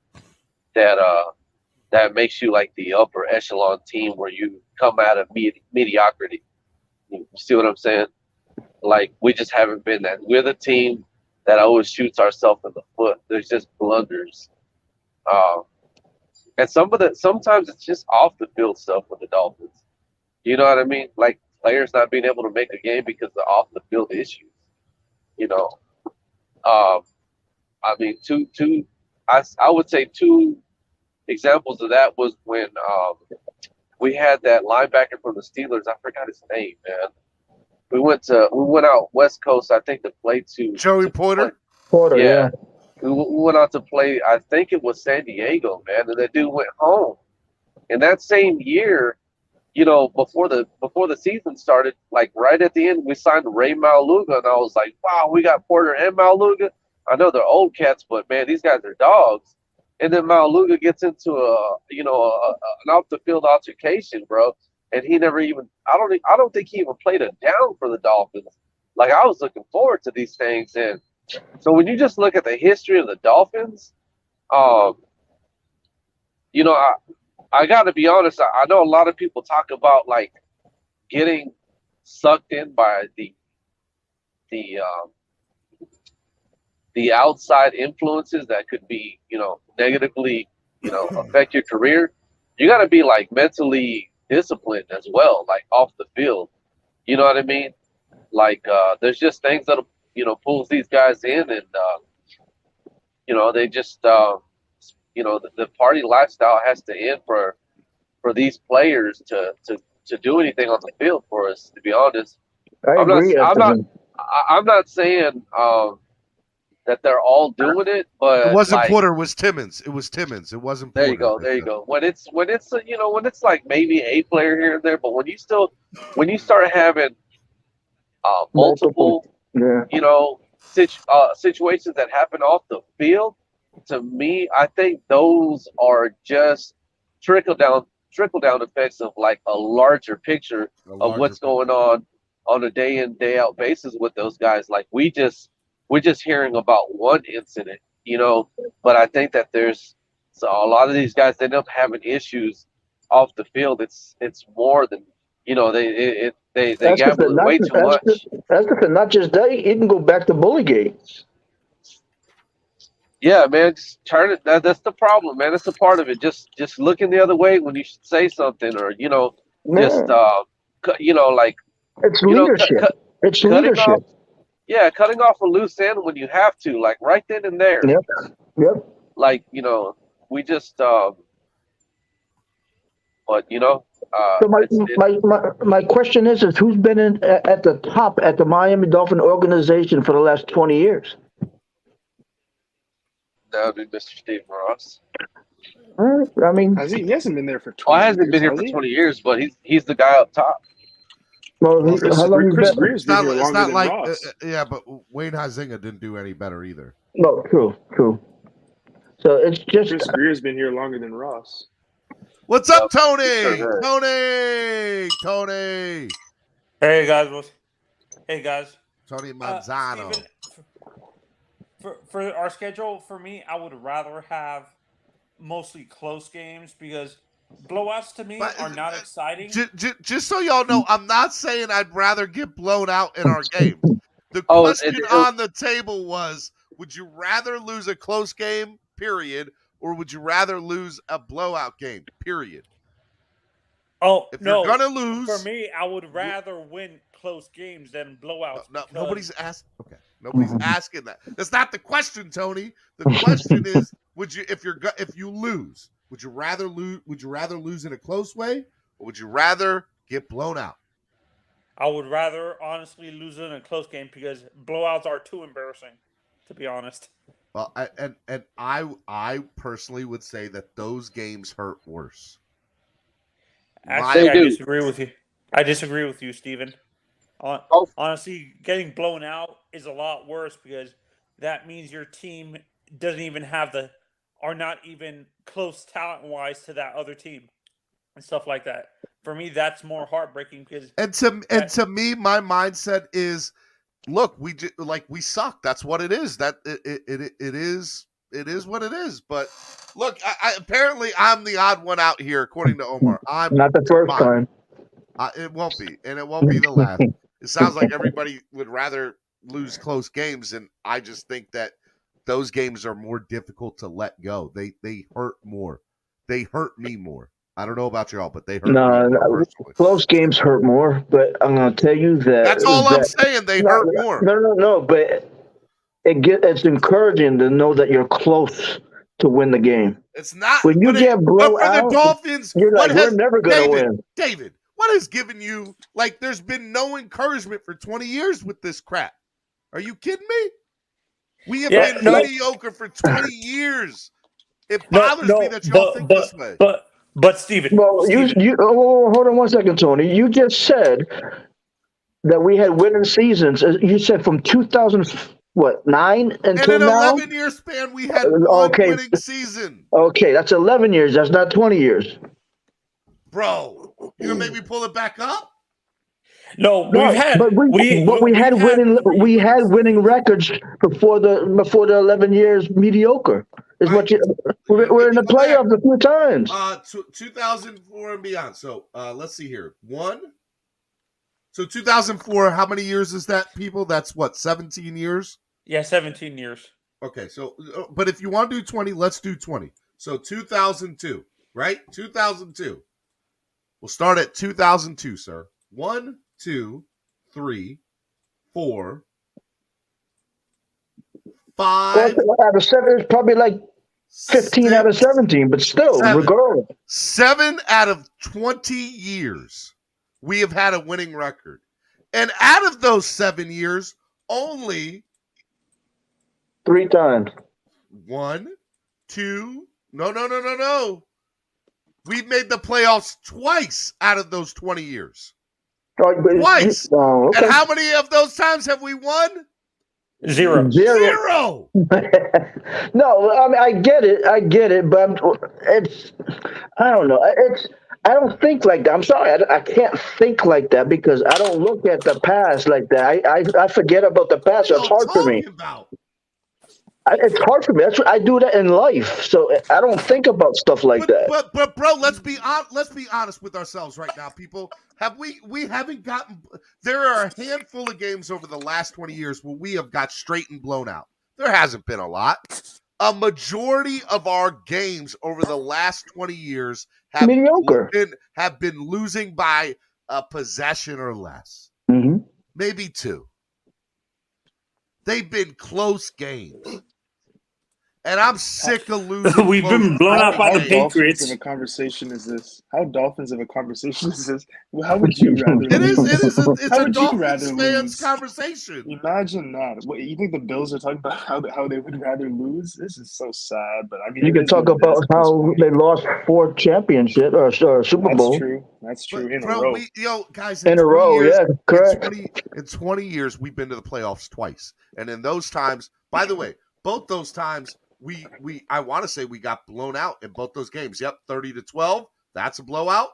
that makes you like the upper echelon team where you come out of mediocrity. You see what I'm saying? Like, we just haven't been that. We're the team that always shoots ourselves in the foot. There's just blunders. And sometimes it's just off the field stuff with the Dolphins. You know what I mean? Like players not being able to make a game because of off the field issues. You know, I mean, I would say two examples of that was when we had that linebacker from the Steelers. I forgot his name, man. We went out West Coast, I think, to play Joey Porter. Yeah. We went out to play. I think it was San Diego, man, and that dude went home. And that same year, you know, before the season started, like right at the end, we signed Ray Maluga, and I was like, wow, we got Porter and Maluga. I know they're old cats, but man, these guys are dogs. And then Maluga gets into an off the field altercation, bro. And he never even I don't think he even played a down for the Dolphins. Like I was looking forward to these things, and so when you just look at the history of the Dolphins, you know, I got to be honest. I know a lot of people talk about like getting sucked in by the outside influences that could be, you know, negatively, you know, affect your career. You got to be like mentally disciplined as well, like off the field. You know what I mean? Like there's just things that, you know, pulls these guys in, and you know, they just you know, the party lifestyle has to end for these players to do anything on the field for us, to be honest. I agree. I'm not saying that they're all doing it, but it wasn't like, Porter. It was Timmons. It was Timmons. It wasn't Porter. There you go. When it's you know, when it's like maybe a player here and there, but when you start having multiple you know, situations that happen off the field, to me, I think those are just trickle down effects of like a larger picture of what's going on a day in, day out basis with those guys. Like we're just hearing about one incident, you know, but I think that there's a lot of these guys end up having issues off the field. It's more than, you know, they gamble way too much. That's not just that. You can go back to Bullygate. Yeah, man, just turn it. That's the problem, man. That's a part of it. Just looking the other way when you should say something, or you know, just you know, like it's leadership. It's leadership. Cutting off a loose end when you have to, like right then and there. Yep. Like, you know, we just but you know. So my question is who's been at the top at the Miami Dolphin organization for the last 20 years? That would be Mr. Steve Ross. I mean, he hasn't been there for 20 years. Well, he hasn't been here for 20 years, but he's the guy up top. Well, how long Chris Greer's been here longer than like, Ross. Yeah, but Wayne Huizinga didn't do any better either. No, true. So it's just Chris Greer's been here longer than Ross. What's up, Tony? Tony. Hey guys. Tony Manzano. Steven, for our schedule, for me, I would rather have mostly close games because blowouts to me are not exciting. Just so y'all know, I'm not saying I'd rather get blown out in our games. The question on the table was, would you rather lose a close game, period, or would you rather lose a blowout game, period? Oh, if no. you're going to lose. For me, I would rather win close games than blowouts. No, nobody's asking. Okay. Nobody's asking that. That's not the question, Tony. The question is, if you lose, would you rather lose in a close way, or would you rather get blown out? I would rather honestly lose in a close game because blowouts are too embarrassing, to be honest. Well, I personally would say that those games hurt worse. Actually, I disagree with you. I disagree with you, Steven. Honestly, getting blown out is a lot worse because that means your team doesn't even are not even close talent-wise to that other team and stuff like that. For me, that's more heartbreaking because to me, my mindset is, look, we suck. That's what it is. That it is what it is. But look, apparently I'm the odd one out here, according to Omar. I'm not the first time. It won't be, and it won't be the last. It sounds like everybody would rather lose close games, and I just think that those games are more difficult to let go. They hurt more. They hurt me more. I don't know about y'all, but they hurt me more personally. Close games hurt more, but I'm gonna tell you that That's all I'm saying. They hurt more. No, but it's encouraging to know that you're close to win the game. It's not when you get blown but for out. the Dolphins, You're like, we're never gonna win. David, what has given you there's been no encouragement for 20 years with this crap? Are you kidding me? We have been mediocre for 20 years. It bothers me that y'all think this way. But Steven, hold on 1 second, Tony. You just said that we had winning seasons. You said from 2009 until in an now. 11-year span, we had one winning season. Okay, that's 11 years. That's not 20 years. Bro, you gonna make me pull it back up? No, we had winning records before the 11 years mediocre. Is what we're in the playoffs a few times. 2004 and beyond. So let's see here. So 2004. How many years is that, people? That's what, 17 years? Yeah, 17 years. Okay, so but if you want to do 20, let's do 20. So 2002, right? 2002. We'll start at 2002, sir. 1, 2, 3, 4, 5. Out of 7, it's probably like 15 out of 17, but still, regardless. 7 out of 20 years, we have had a winning record. And out of those 7 years, only 3 times. 1, 2, no. We've made the playoffs twice out of those 20 years. Twice. Oh, okay. And how many of those times have we won? 0. Zero. No, I mean I get it, but I don't know. I don't think like that. I'm sorry, I can't think like that because I don't look at the past like that. I forget about the past. It's hard for me. It's hard for me. That's what I do that in life. So I don't think about stuff like that. But bro, let's be honest with ourselves right now, people. We haven't gotten. There are a handful of games over the last 20 years where we have got straight and blown out. There hasn't been a lot. A majority of our games over the last 20 years have been losing by a possession or less. Mm-hmm. Maybe 2. They've been close games. And I'm sick of losing. We've been blown out by the Patriots. How Dolphins of a conversation is this? How Dolphins of a conversation is this? How would you rather lose? It's a Dolphins fans conversation. Imagine that. What, you think the Bills are talking about how they would rather lose? This is so sad. But I mean, you can talk about how they lost 4 championships or Super Bowl. That's true. In a row. Guys, in a row, yeah, correct. In 20 years, we've been to the playoffs twice. And in those times, by the way, both those times, I want to say we got blown out in both those games. Yep, 30-12. That's a blowout.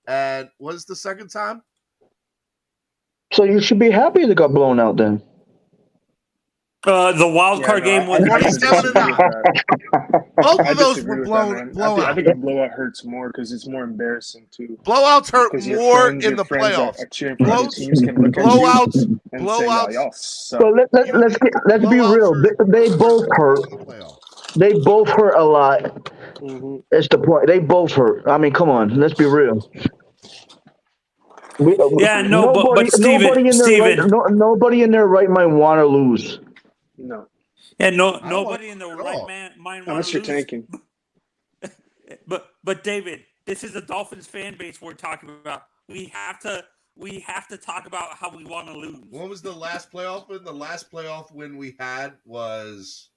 And what is the second time? So you should be happy they got blown out then. The wild card game was 27-9. Both of those were blowouts. I think a blowout hurts more because it's more embarrassing too. Blowouts hurt more in the playoffs. Blowouts. So let's be real. They both hurt. They both hurt a lot. Mm-hmm. That's the point. They both hurt. I mean, come on. Let's be real. But Steven. Nobody in their right mind want to lose. No. Yeah, nobody in their right mind unless you're tanking. But David, this is a Dolphins fan base we're talking about. We have to talk about how we want to lose. When was the last playoff win? The last playoff win we had was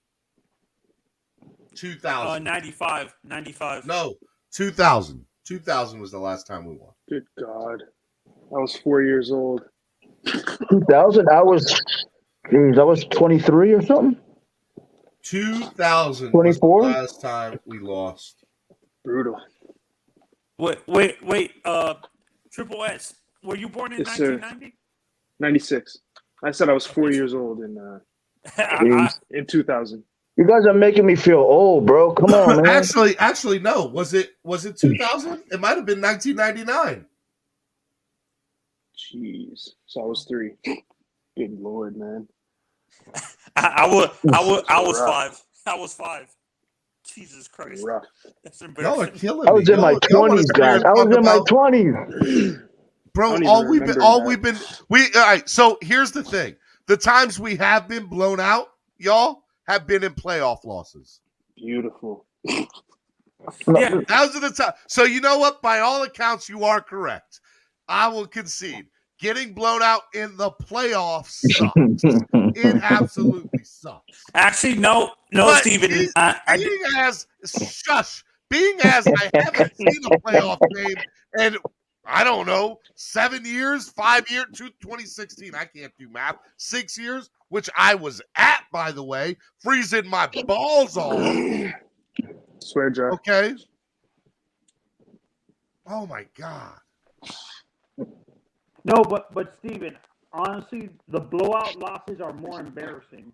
2000. 95. No, 2000. 2000 was the last time we won. Good God. I was 4 years old. 2000? I was 23 or something. 2000 24? was the last time we lost. Brutal. Wait. Triple S. Were you born in 1990? 96. I said I was 4 years old in 2000. You guys are making me feel old, bro. Come on, man. Actually, no. Was it 2000? It might have been 1999. Jeez. So I was 3. Good Lord, man. I was five. I was five. Jesus Christ. Rough. That's Y'all are embarrassing. killing I me. was in my Y'all wanna 20s, sit here guys. and I was talk in my about- 20s. Bro, don't all even we've been, remember all that. we've been, all right. So here's the thing: the times we have been blown out, y'all have been in playoff losses. Beautiful. Yeah. Those are the times. So you know what? By all accounts, you are correct. I will concede. Getting blown out in the playoffs sucks. It absolutely sucks. Actually, no, But Steven. being as I haven't seen a playoff game in, I don't know, 7 years, 5 years, 2016. I can't do math. 6 years, which I was at, by the way, freezing my balls off. Swear jar. Okay. Oh my God. No, but Steven, honestly, the blowout losses are more embarrassing.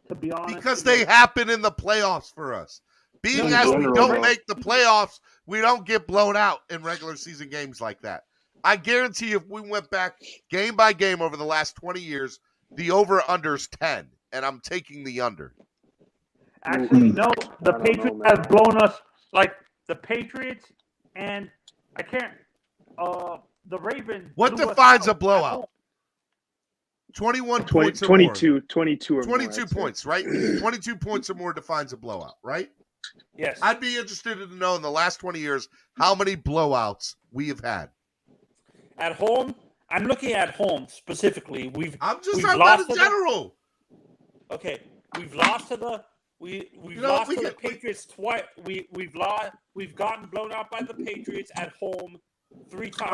To be honest, Because they happen in the playoffs for us. Being No, as we general, don't bro. make the playoffs, we don't get blown out in regular season games like that. I guarantee you if we went back game by game over the last 20 years, the over-under's 10, and I'm taking the under. Actually, no, the I don't Patriots know, man. have blown us, like the Patriots and I can't, the Ravens. What blew us defines out a at blowout? home. 21 20, points or more. 22 or more. 22 I'd say. points, right? 22 points or more defines a blowout, right? Yes. I'd be interested to know in the last 20 years how many blowouts we have had. At home, I'm looking at home specifically. I'm just we've talking about lost in to the- general. Okay, we've lost to the we've know, lost we to the get- Patriots twice. We've gotten blown out by the Patriots at home 3 times.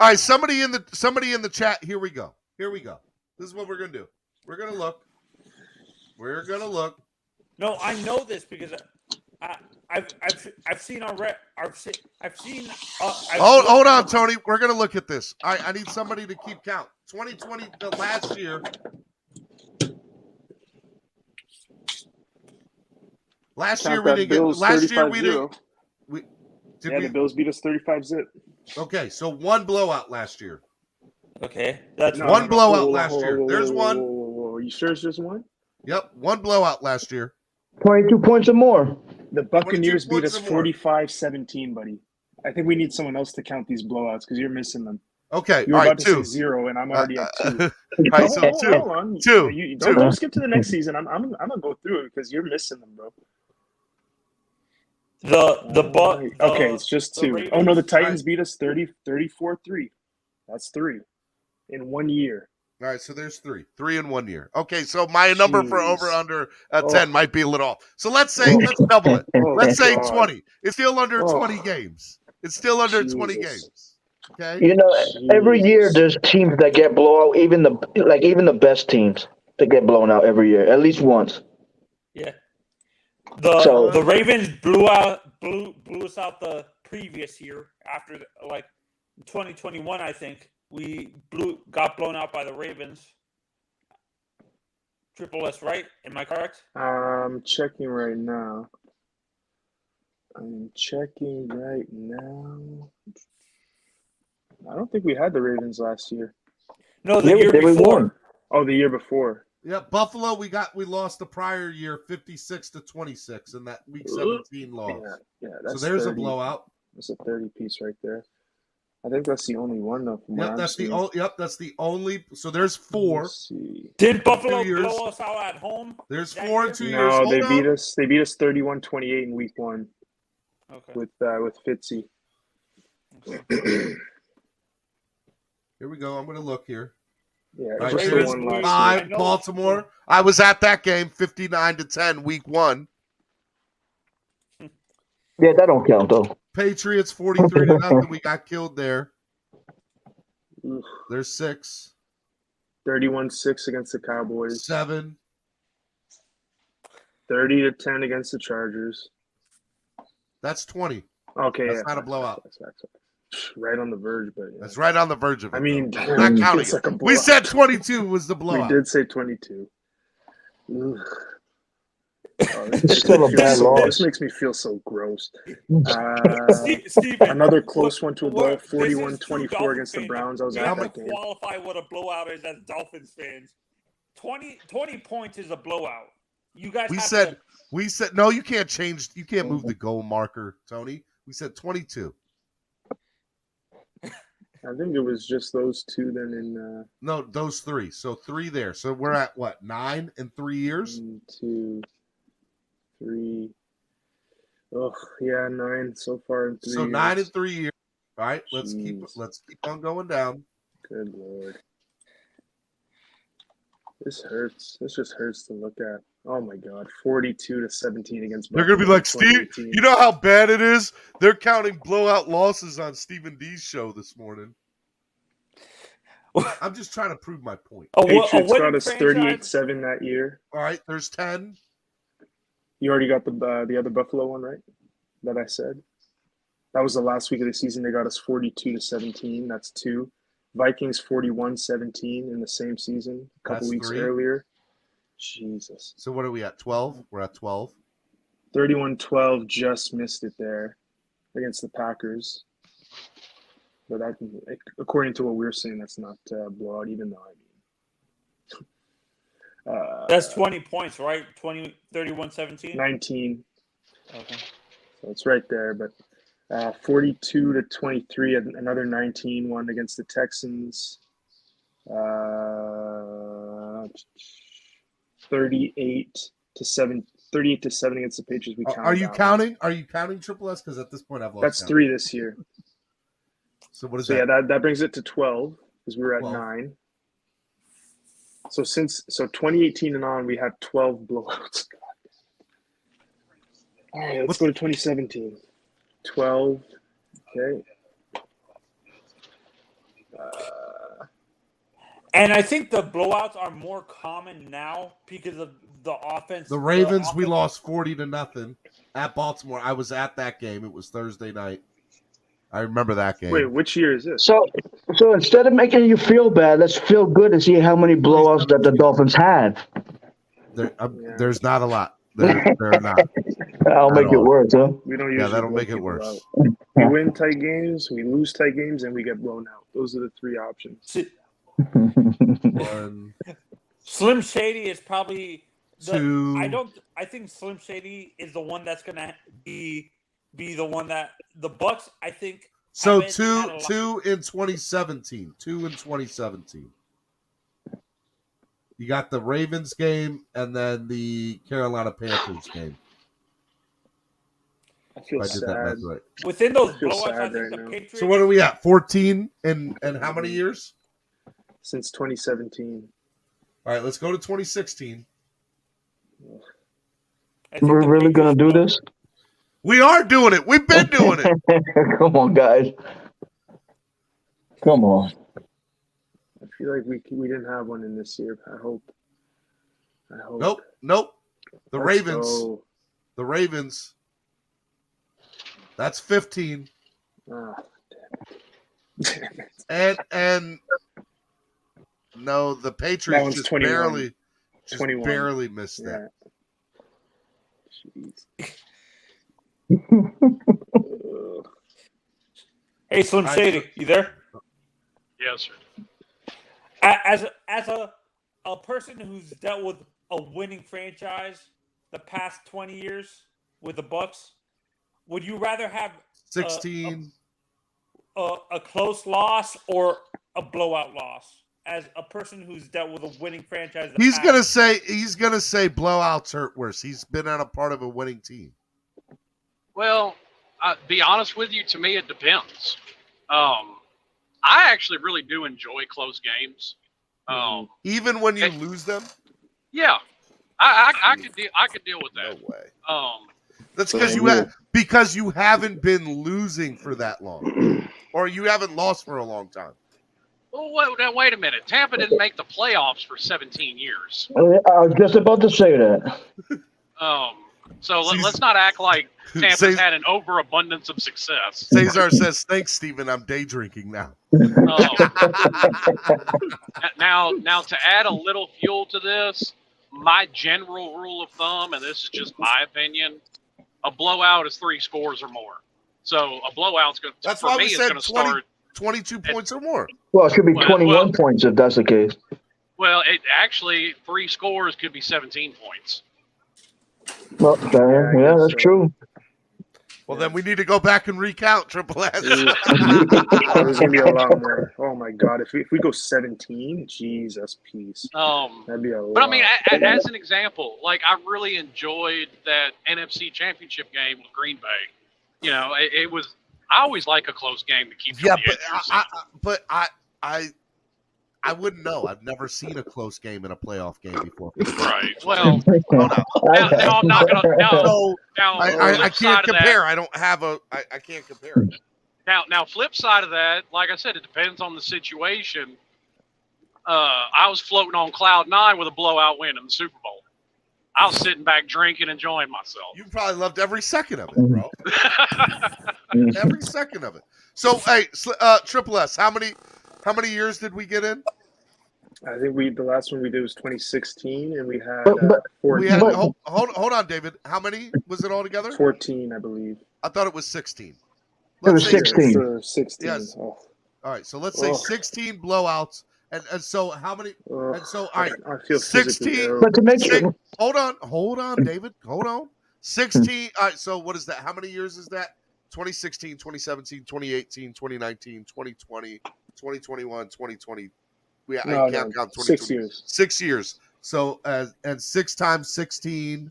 All right. Somebody in the chat. Here we go. This is what we're gonna do. We're gonna look. No, I know this because I've seen already. Hold on, Tony. We're gonna look at this. All right. I need somebody to keep count. 2020, the last year. Last year we didn't get. Last year we didn't. The Bills beat us 35-zip. Okay, so one blowout last year. Okay, that's one blowout last year. There's one. Whoa. You sure it's just one? Yep, one blowout last year. 22 points or more. The Buccaneers beat us points or more. 45-17, buddy. I think we need someone else to count these blowouts because you're missing them. Okay, You're all about right, to two. say 0, and I'm already at 2. All right, so Hold on. two. Don't skip to the next season. I'm gonna go through it because you're missing them, bro. Okay, it's just the 2. Ravens, Oh no, the Titans beat us 34-3. That's 3 in 1 year. All right, so there's 3 in 1 year. Okay, so my number for over under 10 might be a little off. So let's double it. Let's say 20. It's still under 20 games. It's still under 20 games. Okay. You know, every year there's teams that get blown out. Even the best teams that get blown out every year, at least once. Yeah. The Ravens blew us out the previous year after 2021. I think we got blown out by the Ravens. Triple S, right? Am I correct? I'm checking right now. I don't think we had the Ravens last year. No, the year before. Oh, the year before. Yeah, Buffalo. We lost the prior year 56-26 in that Week 17 loss. Yeah. So there's a blowout. That's a 30 piece right there. I think that's the only one though. That's the only. So there's 4. Did Buffalo blow us out at home? There's 4 in 2 years. No, they beat us. They beat us 31-28 in Week 1. Okay. With Fitzy. Here we go. I'm going to look here. Yeah, right, Ravens so won 5, Baltimore. I was at that game, 59-10, Week 1. Yeah, that don't count though. Patriots 43-0. We got killed there. There's 6. 31-6 against the Cowboys. 7. 30-10 against the Chargers. That's 20. Okay, that's not a blowout. That's right on the verge, but that's right on the verge of it. I mean, we're not counting like it. We said 22 was the blowout. We did say 22. It's still a bad loss. This makes me feel so gross. Steven, another close one to a blow, 41-24 against the Browns. I was you at have that to game. qualify what a blowout is as Dolphins fans. 20 points is a blowout. You guys we said no, you can't change. You can't move the goal marker, Tony. We said 22. I think it was just those two then in no, those three. So 3 there. So we're at what, 9 in 3 years? 1, 2, 3. Oh, yeah, 9 so far in 3 so years. 9 in 3 years. All right, let's keep on going down. Good Lord. This hurts. This just hurts to look at. Oh my God, 42-17 against. They're gonna be like, Steve. You know how bad it is. They're counting blowout losses on Stephen D's show this morning. I'm just trying to prove my point. Patriots got us 38-7 that year. All right, there's 10. You already got the other Buffalo one, right? That I said. That was the last week of the season. They got us 42-17. That's 2. Vikings 41-17 in the same season, a couple weeks 3. earlier. Jesus. So what are we at? 12? We're at 12. 31-12, just missed it there against the Packers. But that, according to what we're saying, that's not blowout, even though that's 20 points, right? 31-17? 19. Okay. So it's right there, but 42-23, another 19 one against the Texans. 38-7 against the Patriots. Are you counting? Are you counting Triple S? Because at this point, I've lost. That's 3 this year. So what is that? Yeah, that brings it to 12 because we were at 12. 9. So 2018 and on, we had 12 blowouts. All right, let's go to 2017. 12. Okay. And I think the blowouts are more common now because of the offense. The Ravens, we lost 40-0 at Baltimore. I was at that game. It was Thursday night. I remember that game. Wait, which year is this? So instead of making you feel bad, let's feel good and see how many blowouts that the Dolphins had. There's not a lot. They're not. I'll make it worse, huh? We don't usually that'll blow make it people worse. out. We win tight games, we lose tight games, and we get blown out. Those are the 3 options. Slim Shady is probably 2. I think Slim Shady is the one that's gonna be the one that the Bucks. I think. So 2 in 2017. 2 in 2017. You got the Ravens game and then the Carolina Panthers game. I feel sad. Right. Within those blowouts, sad I think right the now. Patriots. So what are we at? 14 and how many years? Since 2017. All right, let's go to 2016. We're really going to do this? We are doing it. We've been doing it. Come on, guys. Come on. I feel like we didn't have one in this year. I hope. Nope. The Let's Ravens. go. The Ravens. That's 15. Oh, damn it. And no, the Patriots just 21. barely missed that. Jeez. Hey, Slim Shady, you there? Yes, sir. As a person who's dealt with a winning franchise the past 20 years with the Bucks, would you rather have 16 a close loss or a blowout loss? As a person who's dealt with a winning franchise, he's gonna say blowouts hurt worse. He's been on a part of a winning team. Well, be honest with you, to me it depends. I actually really do enjoy close games. Even when you lose them? Yeah. I could deal with that. No way. That's because you haven't been losing for that long. Or you haven't lost for a long time. Well, wait a minute. Tampa didn't make the playoffs for 17 years. I was just about to say that. So let's not act like Tampa's had an overabundance of success. Cesar says, "Thanks, Steven. I'm day drinking now." Now, to add a little fuel to this, my general rule of thumb, and this is just my opinion, a blowout is 3 scores or more. So a blowout's going to, for me, is going to start 22 points or more. Well, it should be 21 points if that's the case. Well, it actually 3 scores could be 17 points. Well, yeah, that's true. Well, then we need to go back and recount Triple S. There's gonna be a lot more. Oh my god! If we go 17, Jesus, peace. That'd be a lot. But I mean, as an example, like I really enjoyed that NFC Championship game with Green Bay. You know, it was. I always like a close game to keep. Yeah, but I wouldn't know. I've never seen a close game in a playoff game before. Right. Well, now I'm not gonna. Now I can't compare. I don't have a. I can't compare it. Now, flip side of that, like I said, it depends on the situation. I was floating on cloud 9 with a blowout win in the Super Bowl. I was sitting back drinking, enjoying myself. You probably loved every second of it, bro. Every second of it. So, hey, Triple S, how many years did we get in? I think the last one we did was 2016, and we had 14. Hold on, David. How many was it all together? 14, I believe. I thought it was 16. It was 16. 16. Yes. Oh. All right, so let's say 16 blowouts. And so how many? And so, all right, I feel 16. But to make sure. Hold on, David. Hold on. 16. All right, so what is that? How many years is that? 2016, 2017, 2018, 2019, 2020, 2021, 2020. I can't count 2020. 6 years. 6 years. So, and 6 times 16.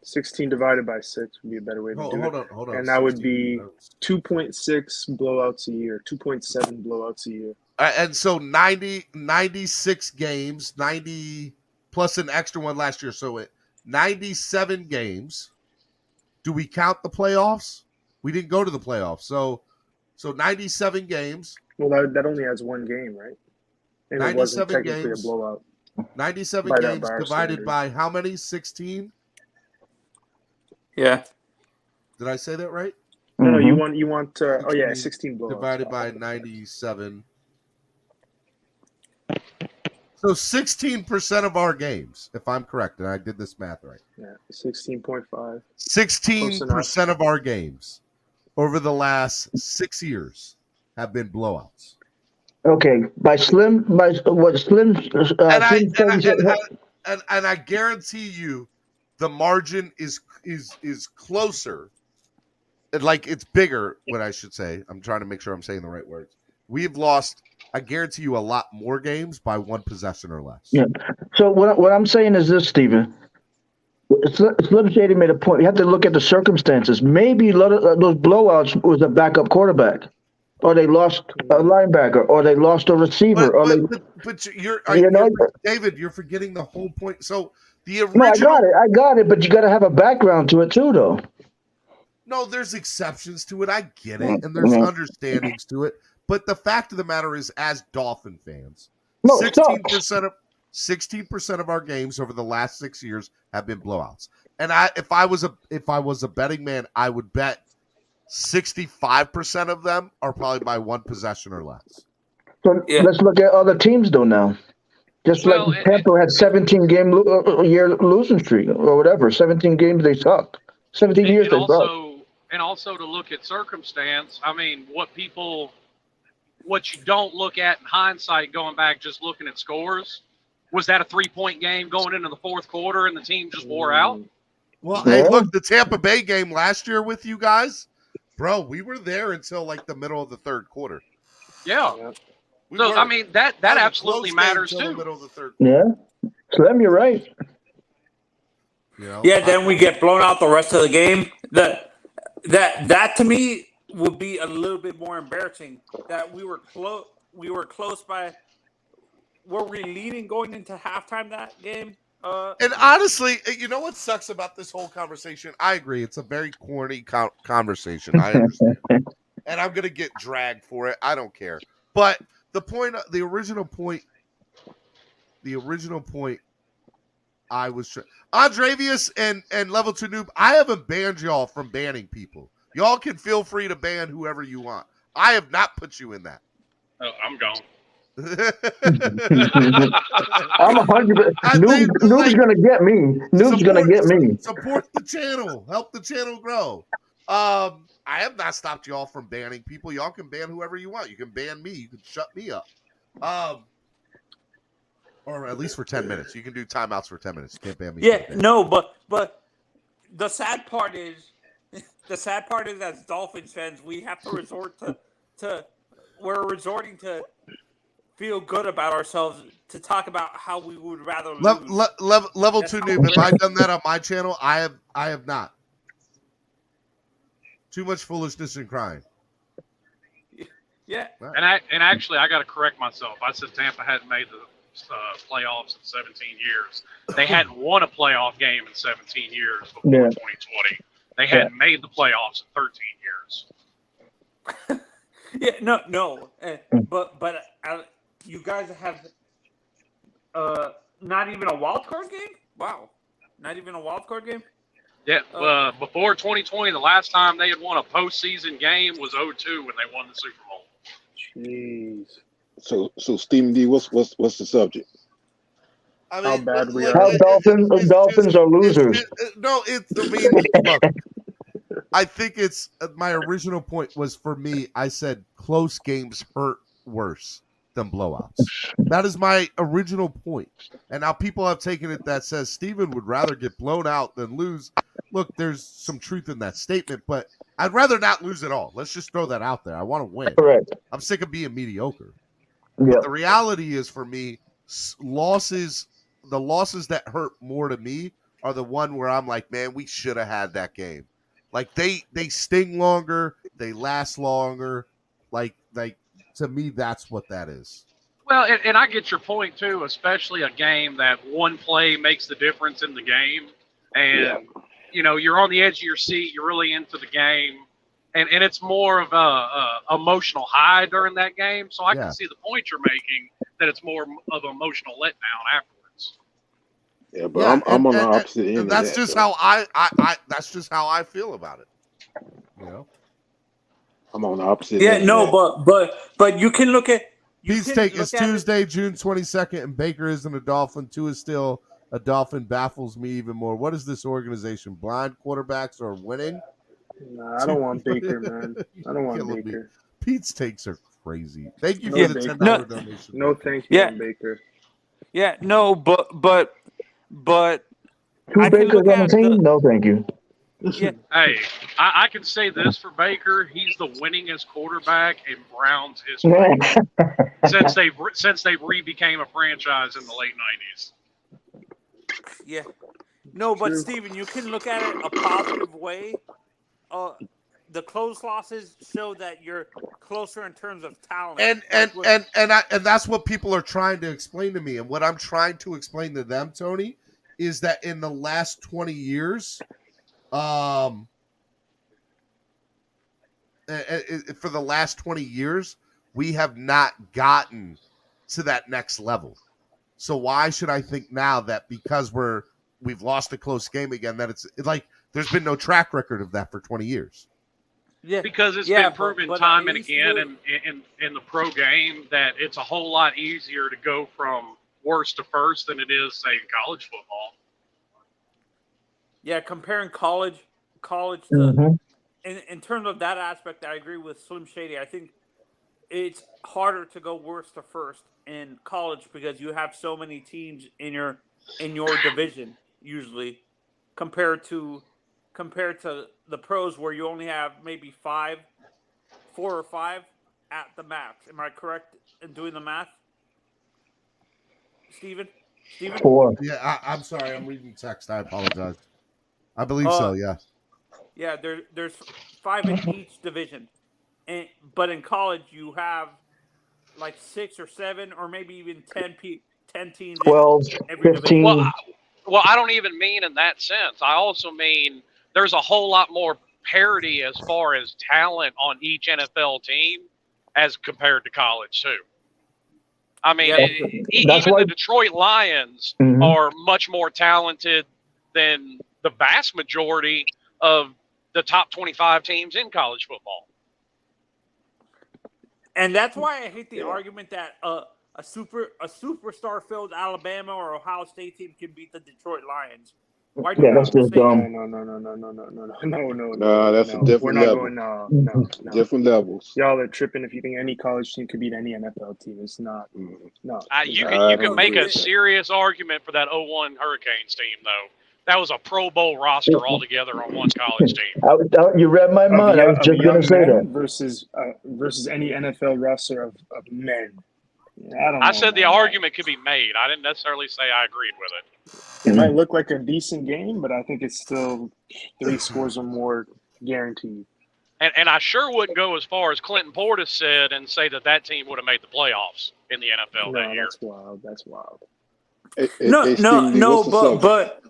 16 divided by 6 would be a better way to do it. Hold on. And that would be 2.6 blowouts a year, 2.7 blowouts a year. And so 96 games, 90 plus an extra one last year. So 97 games. Do we count the playoffs? We didn't go to the playoffs. So 97 games. Well, that only has one game, right? And it wasn't technically games, a blowout. 97 games divided by how many? 16? Yeah. Did I say that right? No, you want 16 blowouts. Divided by 97. So 16% of our games, if I'm correct, and I did this math right. Yeah, 16.5. 16% of our games over the last 6 years have been blowouts. Okay, by Slim. And I guarantee you, the margin is closer. Like it's bigger. What I should say. I'm trying to make sure I'm saying the right words. We've lost. I guarantee you a lot more games by one possession or less. Yeah. So what I'm saying is this, Steven. Slim Shady made a point. You have to look at the circumstances. Maybe a lot of those blowouts was a backup quarterback, or they lost a linebacker, or they lost a receiver, but David, you're forgetting the whole point. So the original. No, I got it, but you got to have a background to it too, though. No, there's exceptions to it. I get it, and there's understandings to it. But the fact of the matter is, as Dolphin fans, 16% of our games over the last 6 years have been blowouts. And if I was a betting man, I would bet 65% of them are probably by one possession or less. So let's look at other teams though now. Just like Tampa had 17-game year losing streak or whatever. 17 games they sucked. 17 years they sucked. And also to look at circumstance. I mean, what you don't look at in hindsight, going back just looking at scores, was that a 3-point game going into the fourth quarter and the team just wore out? Well, hey, look, the Tampa Bay game last year with you guys, bro, we were there until like the middle of the third quarter. Yeah. So, I mean, that absolutely matters too. Middle of the third quarter. Yeah. Slim, you're right. Yeah, then we get blown out the rest of the game. That to me would be a little bit more embarrassing. That we were close. We were close by. Were we leading going into halftime that game? And honestly, you know what sucks about this whole conversation? I agree. It's a very corny conversation. I understand. And I'm going to get dragged for it. I don't care. But the original point I was Andrevius and Level 2 Noob, I haven't banned y'all from banning people. Y'all can feel free to ban whoever you want. I have not put you in that. Oh, I'm gone. I'm 100%. Noob's gonna get me. Noob's gonna get me. Support the channel. Help the channel grow. I have not stopped y'all from banning people. Y'all can ban whoever you want. You can ban me. You can shut me up. Or at least for 10 minutes. You can do timeouts for 10 minutes. You can't ban me. Yeah, no, but the sad part is as Dolphins fans, we have to resort to we're resorting to feel good about ourselves to talk about how we would rather lose. Level 2 noob. Have I done that on my channel? I have not. Too much foolishness and crying. Yeah. And actually, I got to correct myself. I said Tampa hadn't made the playoffs in 17 years. They hadn't won a playoff game in 17 years before 2020. They hadn't made the playoffs in 13 years. Yeah, no. But you guys have not even a wild card game? Wow. Not even a wild card game? Yeah, before 2020, the last time they had won a postseason game was 0-2 when they won the Super Bowl. Jeez. So Stephen D, what's the subject? I mean, how bad we are. How Dolphins are losers. Look, I think it's my original point was for me. I said close games hurt worse than blowouts. That is my original point. And now people have taken it that says Steven would rather get blown out than lose. Look, there's some truth in that statement, but I'd rather not lose at all. Let's just throw that out there. I want to win. Correct. I'm sick of being mediocre. Yeah. But the reality is for me, the losses that hurt more to me are the one where I'm like, man, we should have had that game. Like they sting longer, they last longer. Like to me, that's what that is. Well, and I get your point too, especially a game that one play makes the difference in the game, and you're on the edge of your seat, you're really into the game, and it's more of a emotional high during that game. So I can see the point you're making that it's more of an emotional letdown afterwards. Yeah, but I'm on the opposite end. And that's just how I that's just how I feel about it. I'm on the opposite. Yeah, no, but you can look at. Pete's take is Tuesday, June 22nd, and Baker isn't a Dolphin. 2 is still a Dolphin. Baffles me even more. What is this organization? Blind quarterbacks are winning? Nah, I don't want Baker, man. I don't want Baker. Pete's takes are crazy. Thank you for the $10 donation. No, thank you, Baker. Yeah, no, but two Bakers on the team? No, thank you. Yeah. Hey, I can say this for Baker: he's the winningest quarterback in Browns history since they became a franchise in the late '90s. Yeah, no, but Steven, you can look at it a positive way. The close losses show that you're closer in terms of talent, and that's what people are trying to explain to me, and what I'm trying to explain to them, Tony, is that in the last 20 years. For the last 20 years, we have not gotten to that next level. So why should I think now that because we've lost a close game again, that it's like there's been no track record of that for 20 years? Yeah, because it's been proven time and again in the pro game that it's a whole lot easier to go from worst to first than it is, say, college football. Yeah, comparing college to in terms of that aspect, I agree with Slim Shady. I think it's harder to go worst to first in college because you have so many teams in your division usually, compared to the pros where you only have maybe 4 or 5 at the max. Am I correct in doing the math, Steven? 4. Yeah, I'm sorry. I'm reading text. I apologize. I believe so, yeah. Yeah, there's 5 in each division. But in college, you have like 6 or 7 or maybe even 10 teams 12, in every 15. division. Well, I don't even mean in that sense. I also mean there's a whole lot more parity as far as talent on each NFL team as compared to college, too. I mean, even the Detroit Lions are much more talented than the vast majority of the top 25 teams in college football. And that's why I hate the argument that a superstar-filled Alabama or Ohio State team can beat the Detroit Lions. Why do Yeah, people that's just say that? dumb. No, that's a We're different not level. going. No. Different levels. Y'all are tripping if you think any college team could beat any NFL team. It's not. No. You I can don't make agree a with that. serious argument for that 01 Hurricanes team, though. That was a Pro Bowl roster altogether on one college team. You read my mind. I was Of just going to young say that. men versus any NFL roster of men. I don't know. I said the man. argument could be made. I didn't necessarily say I agreed with it. It might look like a decent game, but I think it's still 3 scores or more guaranteed. And I sure wouldn't go as far as Clinton Portis said and say that team would have made the playoffs in the NFL that year. That's wild. That's wild.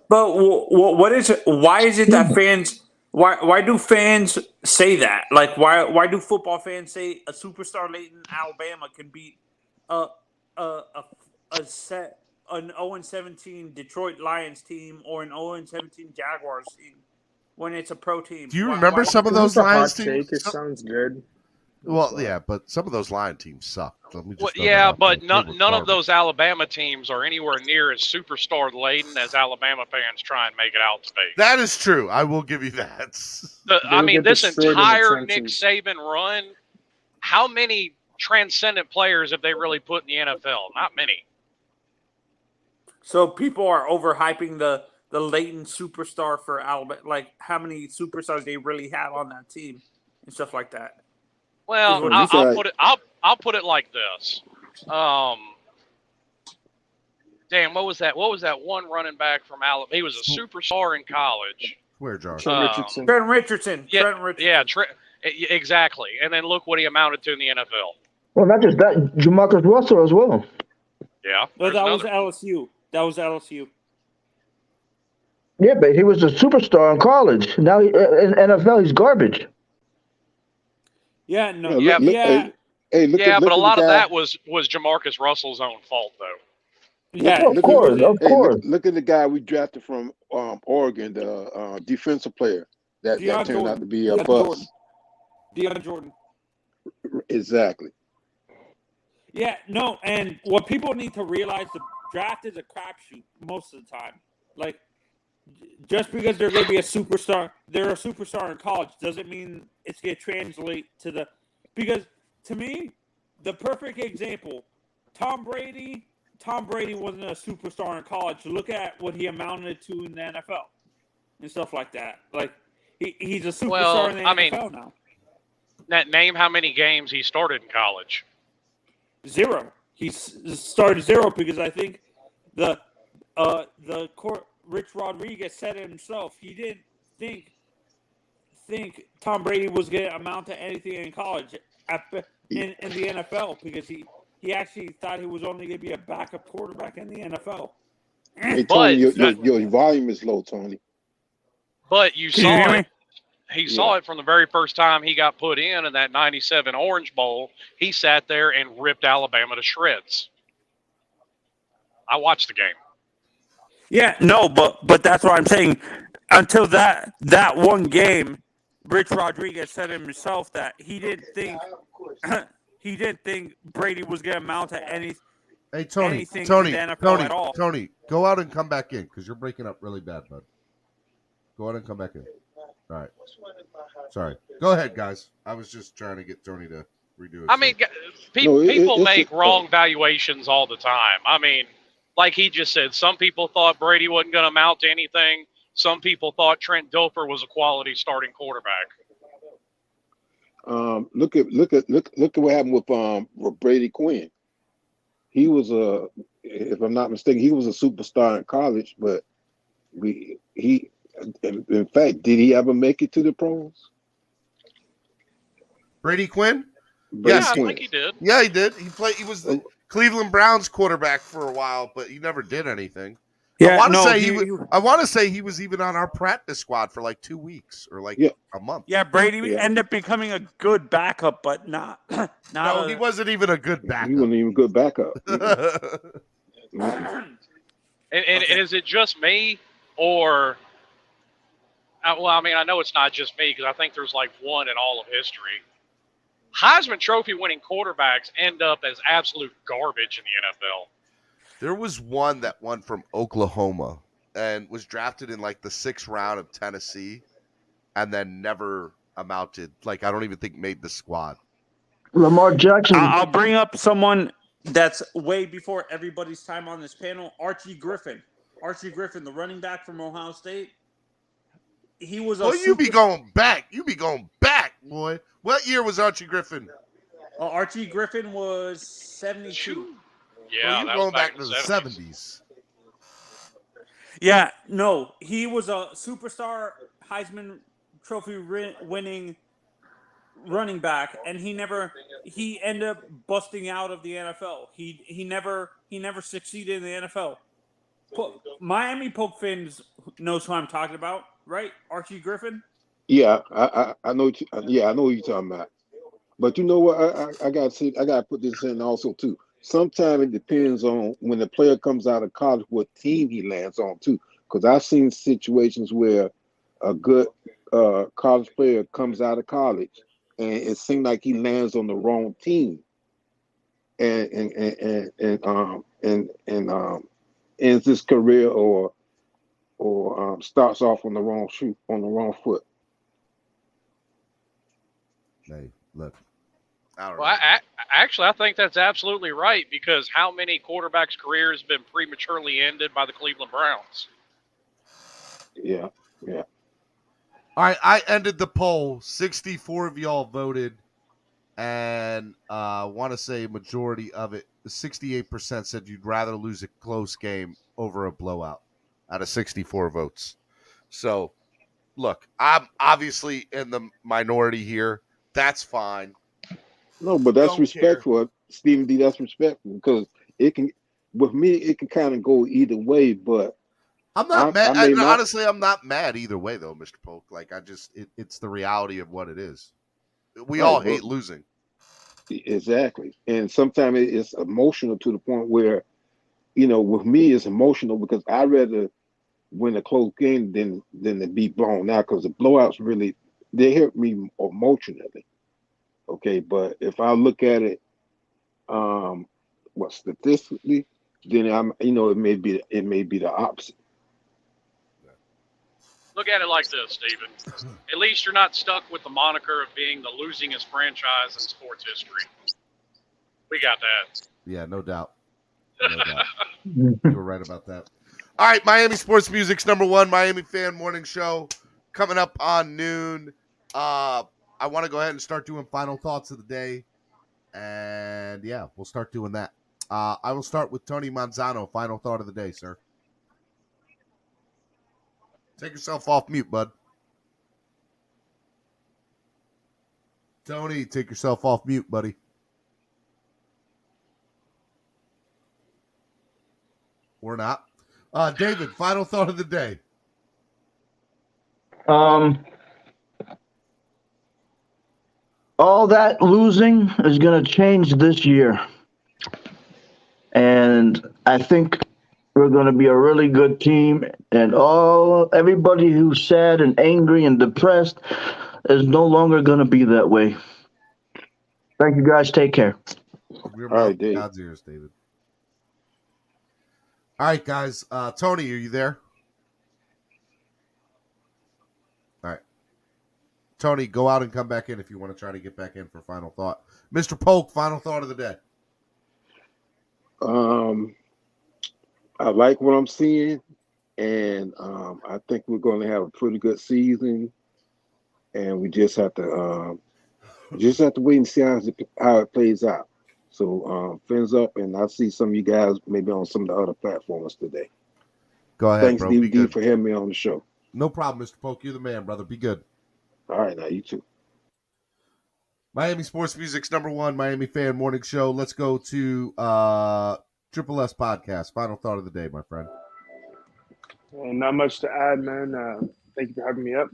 But what is it? Why is it that fans? Why do fans say that? Like, why do football fans say a superstar late in Alabama can beat an 0-17 Detroit Lions team or an 0-17 Jaguars team when it's a pro team? Do you remember some of those Lions teams? It sounds good. Well, yeah, but some of those Lion teams suck. Let me just but none of those Alabama teams are anywhere near as superstar laden as Alabama fans try and make it out to be. That is true. I will give you that. This entire Nick Saban run, how many transcendent players have they really put in the NFL? Not many. So people are overhyping the latent superstar for Alabama. Like, how many superstars they really have on that team and stuff like that. Well, I'll put it like this. Damn, what was that? What was that one running back from Alabama? He was a superstar in college. Where, Josh? Trent Richardson. Yeah, exactly. And then look what he amounted to in the NFL. Well, not just that, Jamarcus Russell as well. Yeah. Well, that was LSU. Yeah, but he was a superstar in college. Now in NFL, he's garbage. Yeah, no. But a lot of that was Jamarcus Russell's own fault, though. Yeah, of course. Look at the guy we drafted from Oregon, the defensive player that turned out to be a bust. Deion Jordan. Exactly. Yeah, no, and what people need to realize, the draft is a crapshoot most of the time. Like, just because they're going to be a superstar, they're a superstar in college, doesn't mean it's going to translate to the. Because to me, the perfect example, Tom Brady wasn't a superstar in college. Look at what he amounted to in the NFL and stuff like that. Like, he's a superstar in the NFL now. Name how many games he started in college. 0. He started 0 because I think Rich Rodriguez said it himself. He didn't think Tom Brady was going to amount to anything in college in the NFL because he actually thought he was only going to be a backup quarterback in the NFL. Hey, Tony, your volume is low, Tony. But you saw it. He saw it from the very first time he got put in that 97 Orange Bowl. He sat there and ripped Alabama to shreds. I watched the game. Yeah, no, but that's what I'm saying. Until that one game, Rich Rodriguez said himself that he didn't think Brady was going to amount to anything in the NFL at all. Tony, go out and come back in because you're breaking up really bad, bud. Go out and come back in. All right. Sorry. Go ahead, guys. I was just trying to get Tony to redo it. I mean, people make wrong valuations all the time. I mean, like he just said, some people thought Brady wasn't going to amount to anything. Some people thought Trent Dilfer was a quality starting quarterback. Look at what happened with Brady Quinn. He was if I'm not mistaken, he was a superstar in college, but in fact, did he ever make it to the pros? Brady Quinn? I think he did. Yeah, he did. He was the Cleveland Browns quarterback for a while, but he never did anything. Yeah, I want to say he was even on our practice squad for like 2 weeks or a month. Yeah, Brady ended up becoming a good backup, but not. He wasn't even a good backup. He wasn't even a good backup. And is it just me or? Well, I mean, I know it's not just me because I think there's like one in all of history. Heisman Trophy winning quarterbacks end up as absolute garbage in the NFL. There was one that won from Oklahoma and was drafted in like the 6th round of Tennessee, and then never amounted. Like I don't even think made the squad. Lamar Jackson. I'll bring up someone that's way before everybody's time on this panel. Archie Griffin. Archie Griffin, the running back from Ohio State. He was a Well, you be going back. You be going back, boy. What year was Archie Griffin? Archie Griffin was 72. Yeah, well, you're going back to the 70s. Yeah, no, he was a superstar Heisman Trophy winning running back, and he ended up busting out of the NFL. He never succeeded in the NFL. Miami Poke fans knows who I'm talking about, right? Archie Griffin. Yeah, I know. I know what you're talking about. But you know what? I gotta put this in also too. Sometimes it depends on when the player comes out of college, what team he lands on too. Because I've seen situations where a good college player comes out of college and it seems like he lands on the wrong team, and ends his career or starts off on the wrong foot. Hey, look. Well, I think that's absolutely right, because how many quarterbacks' careers have been prematurely ended by the Cleveland Browns? Yeah. All right, I ended the poll. 64 of y'all voted, and I want to say majority of it, 68% said you'd rather lose a close game over a blowout out of 64 votes. So, look, I'm obviously in the minority here. That's fine. No, but that's respectful, Stephen D. That's respectful, because it can kind of go either way. But I'm not mad. Honestly, I'm not mad either way, though, Mr. Polk. Like it's the reality of what it is. We all hate losing. Exactly, and sometimes it's emotional to the point where, with me, it's emotional because I'd rather win a close game than to be blown out, because the blowouts really they hurt me emotionally. Okay, but if I look at it, statistically, then it may be the opposite. Look at it like this, Stephen. At least you're not stuck with the moniker of being the losingest franchise in sports history. We got that. Yeah, no doubt. No doubt. You were right about that. All right, Miami Sports Music's #1 Miami Fan Morning Show coming up on noon. I want to go ahead and start doing final thoughts of the day. And, yeah, we'll start doing that. I will start with Tony Manzano. Final thought of the day, sir. Take yourself off mute, bud. Tony, take yourself off mute, buddy. Or not. David, final thought of the day. All that losing is going to change this year. And I think we're going to be a really good team. And everybody who's sad and angry and depressed is no longer going to be that way. Thank you, guys. Take care. All right, David. God's ears, David. All right, guys. Tony, are you there? All right. Tony, go out and come back in if you want to try to get back in for final thought. Mr. Polk, final thought of the day. I like what I'm seeing, and I think we're going to have a pretty good season, and we just have to wait and see how it plays out. So, fins up, and I'll see some of you guys maybe on some of the other platforms today. Go ahead, Thanks, bro. DVD, for having me on the show. No problem, Mr. Polk. You're the man, brother. Be good. All right, now you too. Miami Sports Music's #1 Miami Fan Morning Show. Let's go to Triple S Podcast. Final thought of the day, my friend. Well, not much to add, man. Thank you for having me up.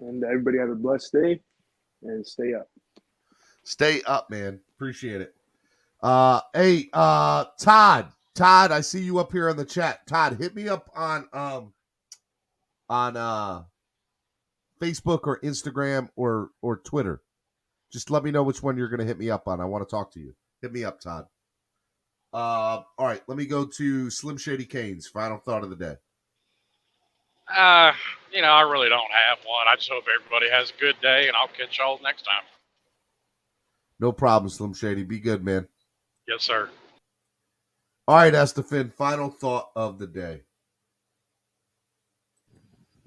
And everybody have a blessed day and stay up. Stay up, man. Appreciate it. Hey, Todd, I see you up here in the chat. Todd, hit me up on Facebook or Instagram or Twitter. Just let me know which one you're going to hit me up on. I want to talk to you. Hit me up, Todd. All right, let me go to Slim Shady Canes. Final thought of the day. I really don't have one. I just hope everybody has a good day, and I'll catch y'all next time. No problem, Slim Shady. Be good, man. Yes, sir. All right, Estefan, final thought of the day.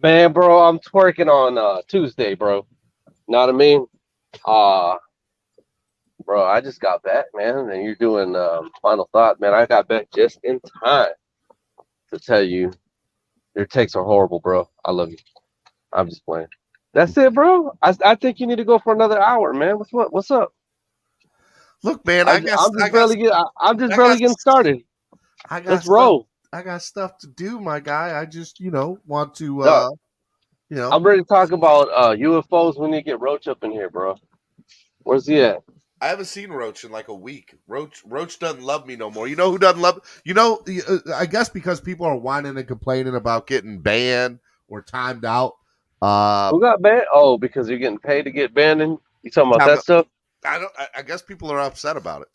Man, bro, I'm twerking on Tuesday, bro. Know what I mean? Bro, I just got back, man, and you're doing final thought, man. I got back just in time to tell you your takes are horrible, bro. I love you. I'm just playing. That's it, bro. I think you need to go for another hour, man. What's up? Look, man, I'm just barely getting started. Let's roll. I got stuff to do, my guy. I just, want to, I'm ready to talk about UFOs. We need to get Roach up in here, bro. Where's he at? I haven't seen Roach in like a week. Roach doesn't love me no more. You know who doesn't love? I guess because people are whining and complaining about getting banned or timed out. Who got banned? Oh, because you're getting paid to get banned. And you talking about that stuff? I guess people are upset about it.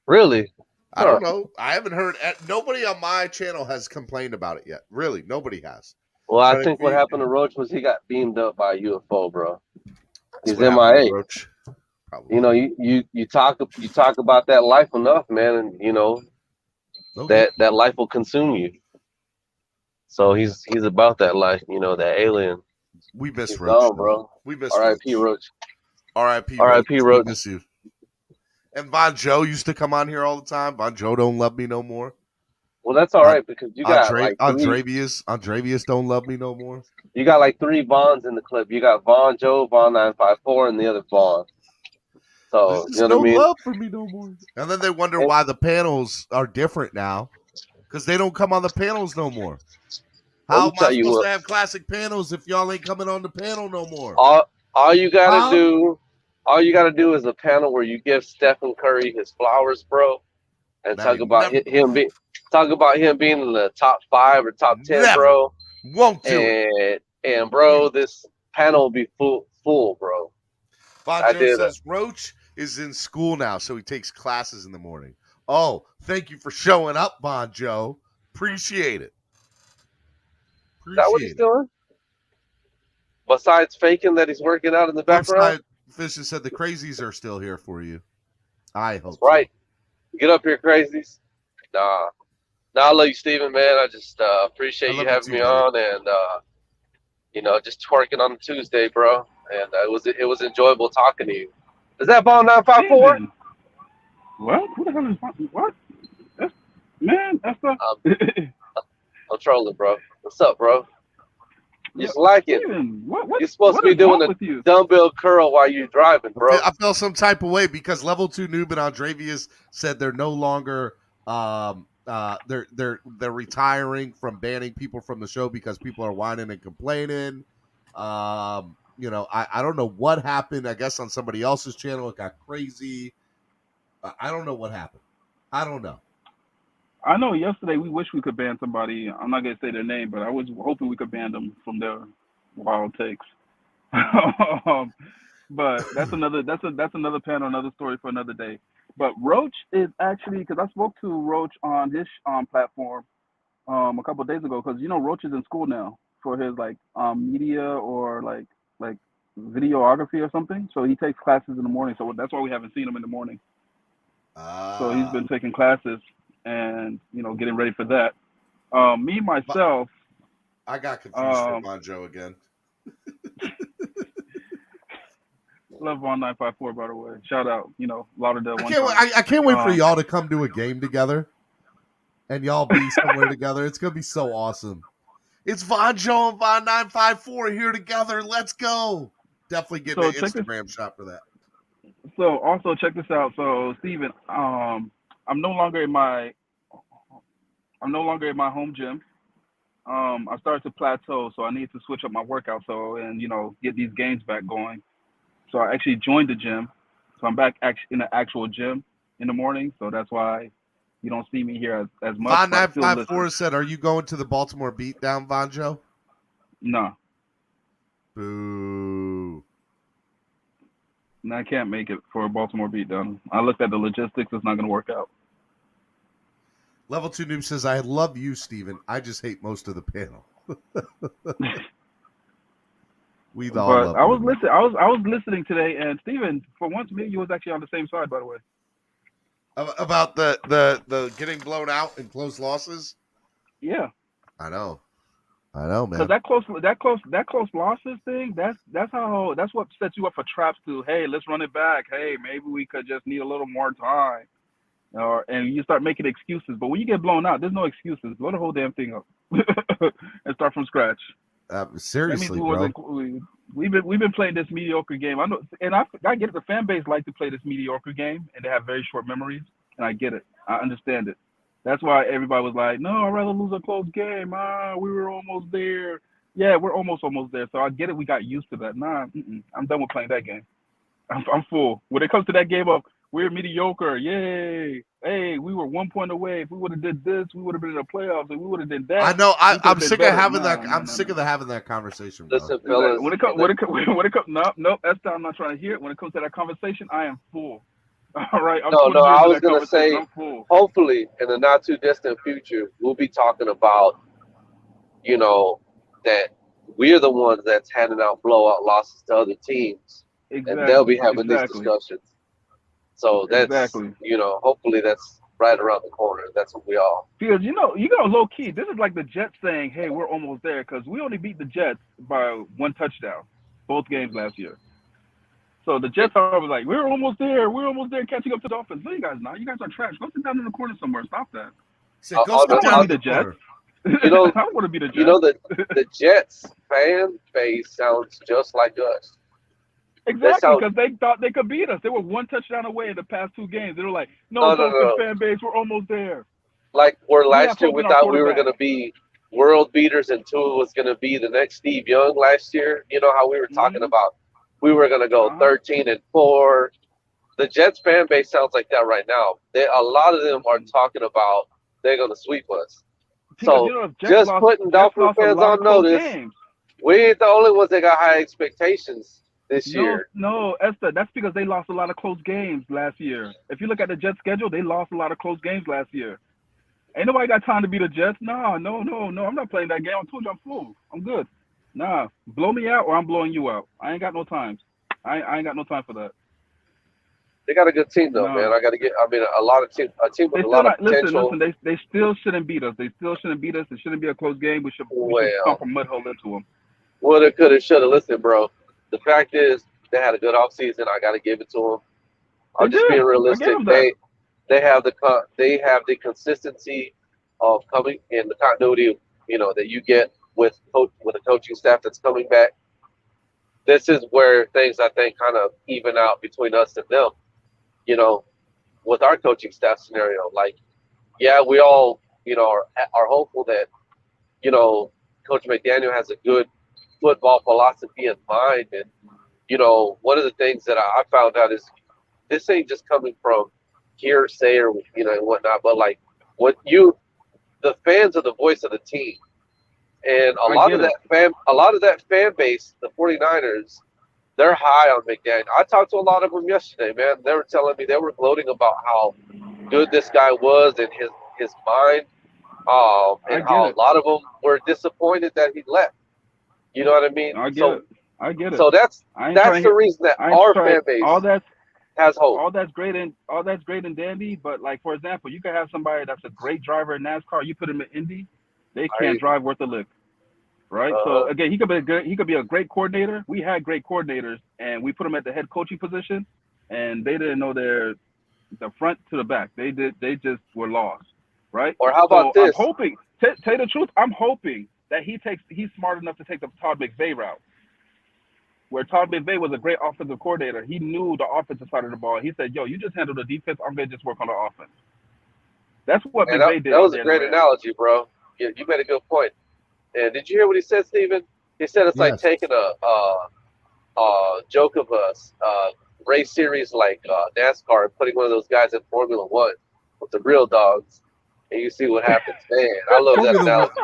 Really? I don't know. I haven't heard. Nobody on my channel has complained about it yet. Really, nobody has. Well, I think what happened to Roach was he got beamed up by a UFO, bro. He's MIA. Probably. You talk about that life enough, man, and that life will consume you. So he's about that life, that alien. We miss Roach, bro. We miss R.I.P. Roach. R.I.P. R.I.P. Roach. We miss you. And Von Joe used to come on here all the time. Von Joe don't love me no more. Well, that's all right because you got Andrevius don't love me no more. You got like 3 Vons in the clip. You got Von Joe, Von 954, and the other Von. So you know what I mean? Love for me no more. And then they wonder why the panels are different now, because they don't come on the panels no more. How am I supposed to have classic panels if y'all ain't coming on the panel no more? All you gotta do is a panel where you give Stephen Curry his flowers, bro, and talk about him being in the top 5 or top 10, bro. Won't do it. And bro, this panel will be full, bro. Von Joe says Roach is in school now, so he takes classes in the morning. Oh, thank you for showing up, Von Joe. Appreciate it. Is that what he's doing? Besides faking that he's working out in the background? Fisher said the crazies are still here for you. I hope right. So. Get up here, crazies. Nah, I love you, Steven, man. I just appreciate you having me on and, just twerking on a Tuesday, bro. And it was enjoyable talking to you. Is that Ball 954? What? Who the hell is what? That's the. I'm trolling, bro. What's up, bro? Just like it. You're supposed to be doing a dumbbell curl while you're driving, bro. I felt some type of way because Level 2 Noob and Andrevius said they're no longer they're retiring from banning people from the show because people are whining and complaining. I don't know what happened. I guess on somebody else's channel it got crazy. I don't know what happened. I don't know. I know yesterday we wish we could ban somebody. I'm not gonna say their name, but I was hoping we could ban them from their wild takes. But that's another panel, another story for another day. But Roach is actually, because I spoke to Roach on his platform a couple of days ago, because Roach is in school now for his media or like videography or something. So he takes classes in the morning. So that's why we haven't seen him in the morning. So he's been taking classes and getting ready for that. Me myself, I got confused for Von Joe again. Love Von 954, by the way. Shout out, Lauderdale. I can't wait for y'all to come to a game together, and y'all be somewhere together. It's gonna be so awesome. It's Von Joe and Von 954 here together. Let's go. Definitely get an Instagram shot for that. So also check this out. So Steven, I'm no longer in my home gym. I started to plateau, so I need to switch up my workout and get these gains back going. So I actually joined the gym. So I'm back in the actual gym in the morning. So that's why you don't see me here as much. Von 954 said, "Are you going to the Baltimore beatdown, Von Joe?" No. Boo. I can't make it for a Baltimore beatdown. I looked at the logistics. It's not going to work out. Level 2 Noob says, "I love you, Steven. I just hate most of the panel." We all But love I was Brady. listening. I was listening today, and Steven, for once, me and you was actually on the same side, by the way. About the getting blown out in close losses. Yeah. I know, man. Because that close losses thing, that's what sets you up for traps to, hey, let's run it back. Hey, maybe we could just need a little more time. And you start making excuses. But when you get blown out, there's no excuses. Blow the whole damn thing up and start from scratch. Seriously, that bro. means we've been playing this mediocre game. I know, and I get it. The fan base like to play this mediocre game, and they have very short memories. And I get it. I understand it. That's why everybody was like, "No, I'd rather lose a close game. We were almost there." Yeah, we're almost there. So I get it. We got used to that. Nah, I'm done with playing that game. I'm full. When it comes to that game of we're mediocre, yay! Hey, we were 1 point away. If we would have did this, we would have been in the playoffs. If we would have done that, I know. I'm sick of having that. I'm sick of having that conversation, bro. Listen, fellas. When it comes, no, that's I'm not trying to hear it. When it comes to that conversation, I am full. All right. I was gonna say, hopefully, in the not too distant future, we'll be talking about, that we're the ones that's handing out blowout losses to other teams, and they'll be having these discussions. So that's hopefully that's right around the corner. That's what we all. Because low key, this is like the Jets saying, "Hey, we're almost there," because we only beat the Jets by 1 touchdown, both games last year. So the Jets are like, "We're almost there. We're almost there, catching up to the Dolphins." No, you guys not. You guys are trash. Go sit down in the corner somewhere. Stop that. I don't want to be the Jets. I don't want to be the Jets. The Jets fan base sounds just like us. Exactly, because they thought they could beat us. They were 1 touchdown away in the past 2 games. They were like, no. Fan base, we're almost there. Like last year, we thought we were going to be world beaters, and Tua was going to be the next Steve Young last year. You know how we were talking about we were going to go 13-4. The Jets fan base sounds like that right now. A lot of them are talking about they're going to sweep us. So just putting Dolphin fans on notice, we ain't the only ones that got high expectations this year. No, Esther, that's because they lost a lot of close games last year. If you look at the Jets schedule, they lost a lot of close games last year. Ain't nobody got time to beat the Jets. No, I'm not playing that game. I told you I'm full. I'm good. Nah, blow me out or I'm blowing you out. I ain't got no time. I ain't got no time for that. They got a good team though, man. A team with a lot of potential. Listen, they still shouldn't beat us. They still shouldn't beat us. It shouldn't be a close game. We should come from mud hole into them. Woulda, coulda, shoulda. Listen, bro. The fact is, they had a good offseason. I got to give it to them. I'm just being realistic. They have the consistency of coming in the continuity, that you get with a coaching staff that's coming back. This is where things I think kind of even out between us and them. With our coaching staff scenario, we all are hopeful that Coach McDaniel has a good football philosophy in mind. And, one of the things that I found out is this ain't just coming from hearsay or, and whatnot, but the fans are the voice of the team. And a lot of that fan base, the 49ers, they're high on McDaniel. I talked to a lot of them yesterday, man. They were telling me they were gloating about how good this guy was and his mind. And how a lot of them were disappointed that he left. You know what I mean? I get it. So that's the reason that our fan base has hope. All that's great and dandy, but for example, you could have somebody that's a great driver in NASCAR. You put him in Indy, they can't drive worth a lick, right? So again, he could be a great coordinator. We had great coordinators, and we put him at the head coaching position, and they didn't know the front to the back. They just were lost, right? Or how about this? I'm hoping. Tell you the truth, I'm hoping that he's smart enough to take the Todd McVay route, where Todd McVay was a great offensive coordinator. He knew the offensive side of the ball. He said, "Yo, you just handle the defense. I'm gonna just work on the offense." That's what McVay did. That was a great analogy, bro. You made a good point. And did you hear what he said, Steven? He said it's like taking a joke of a race series like NASCAR and putting one of those guys in Formula One with the real dogs, and you see what happens. Man, I love that analogy.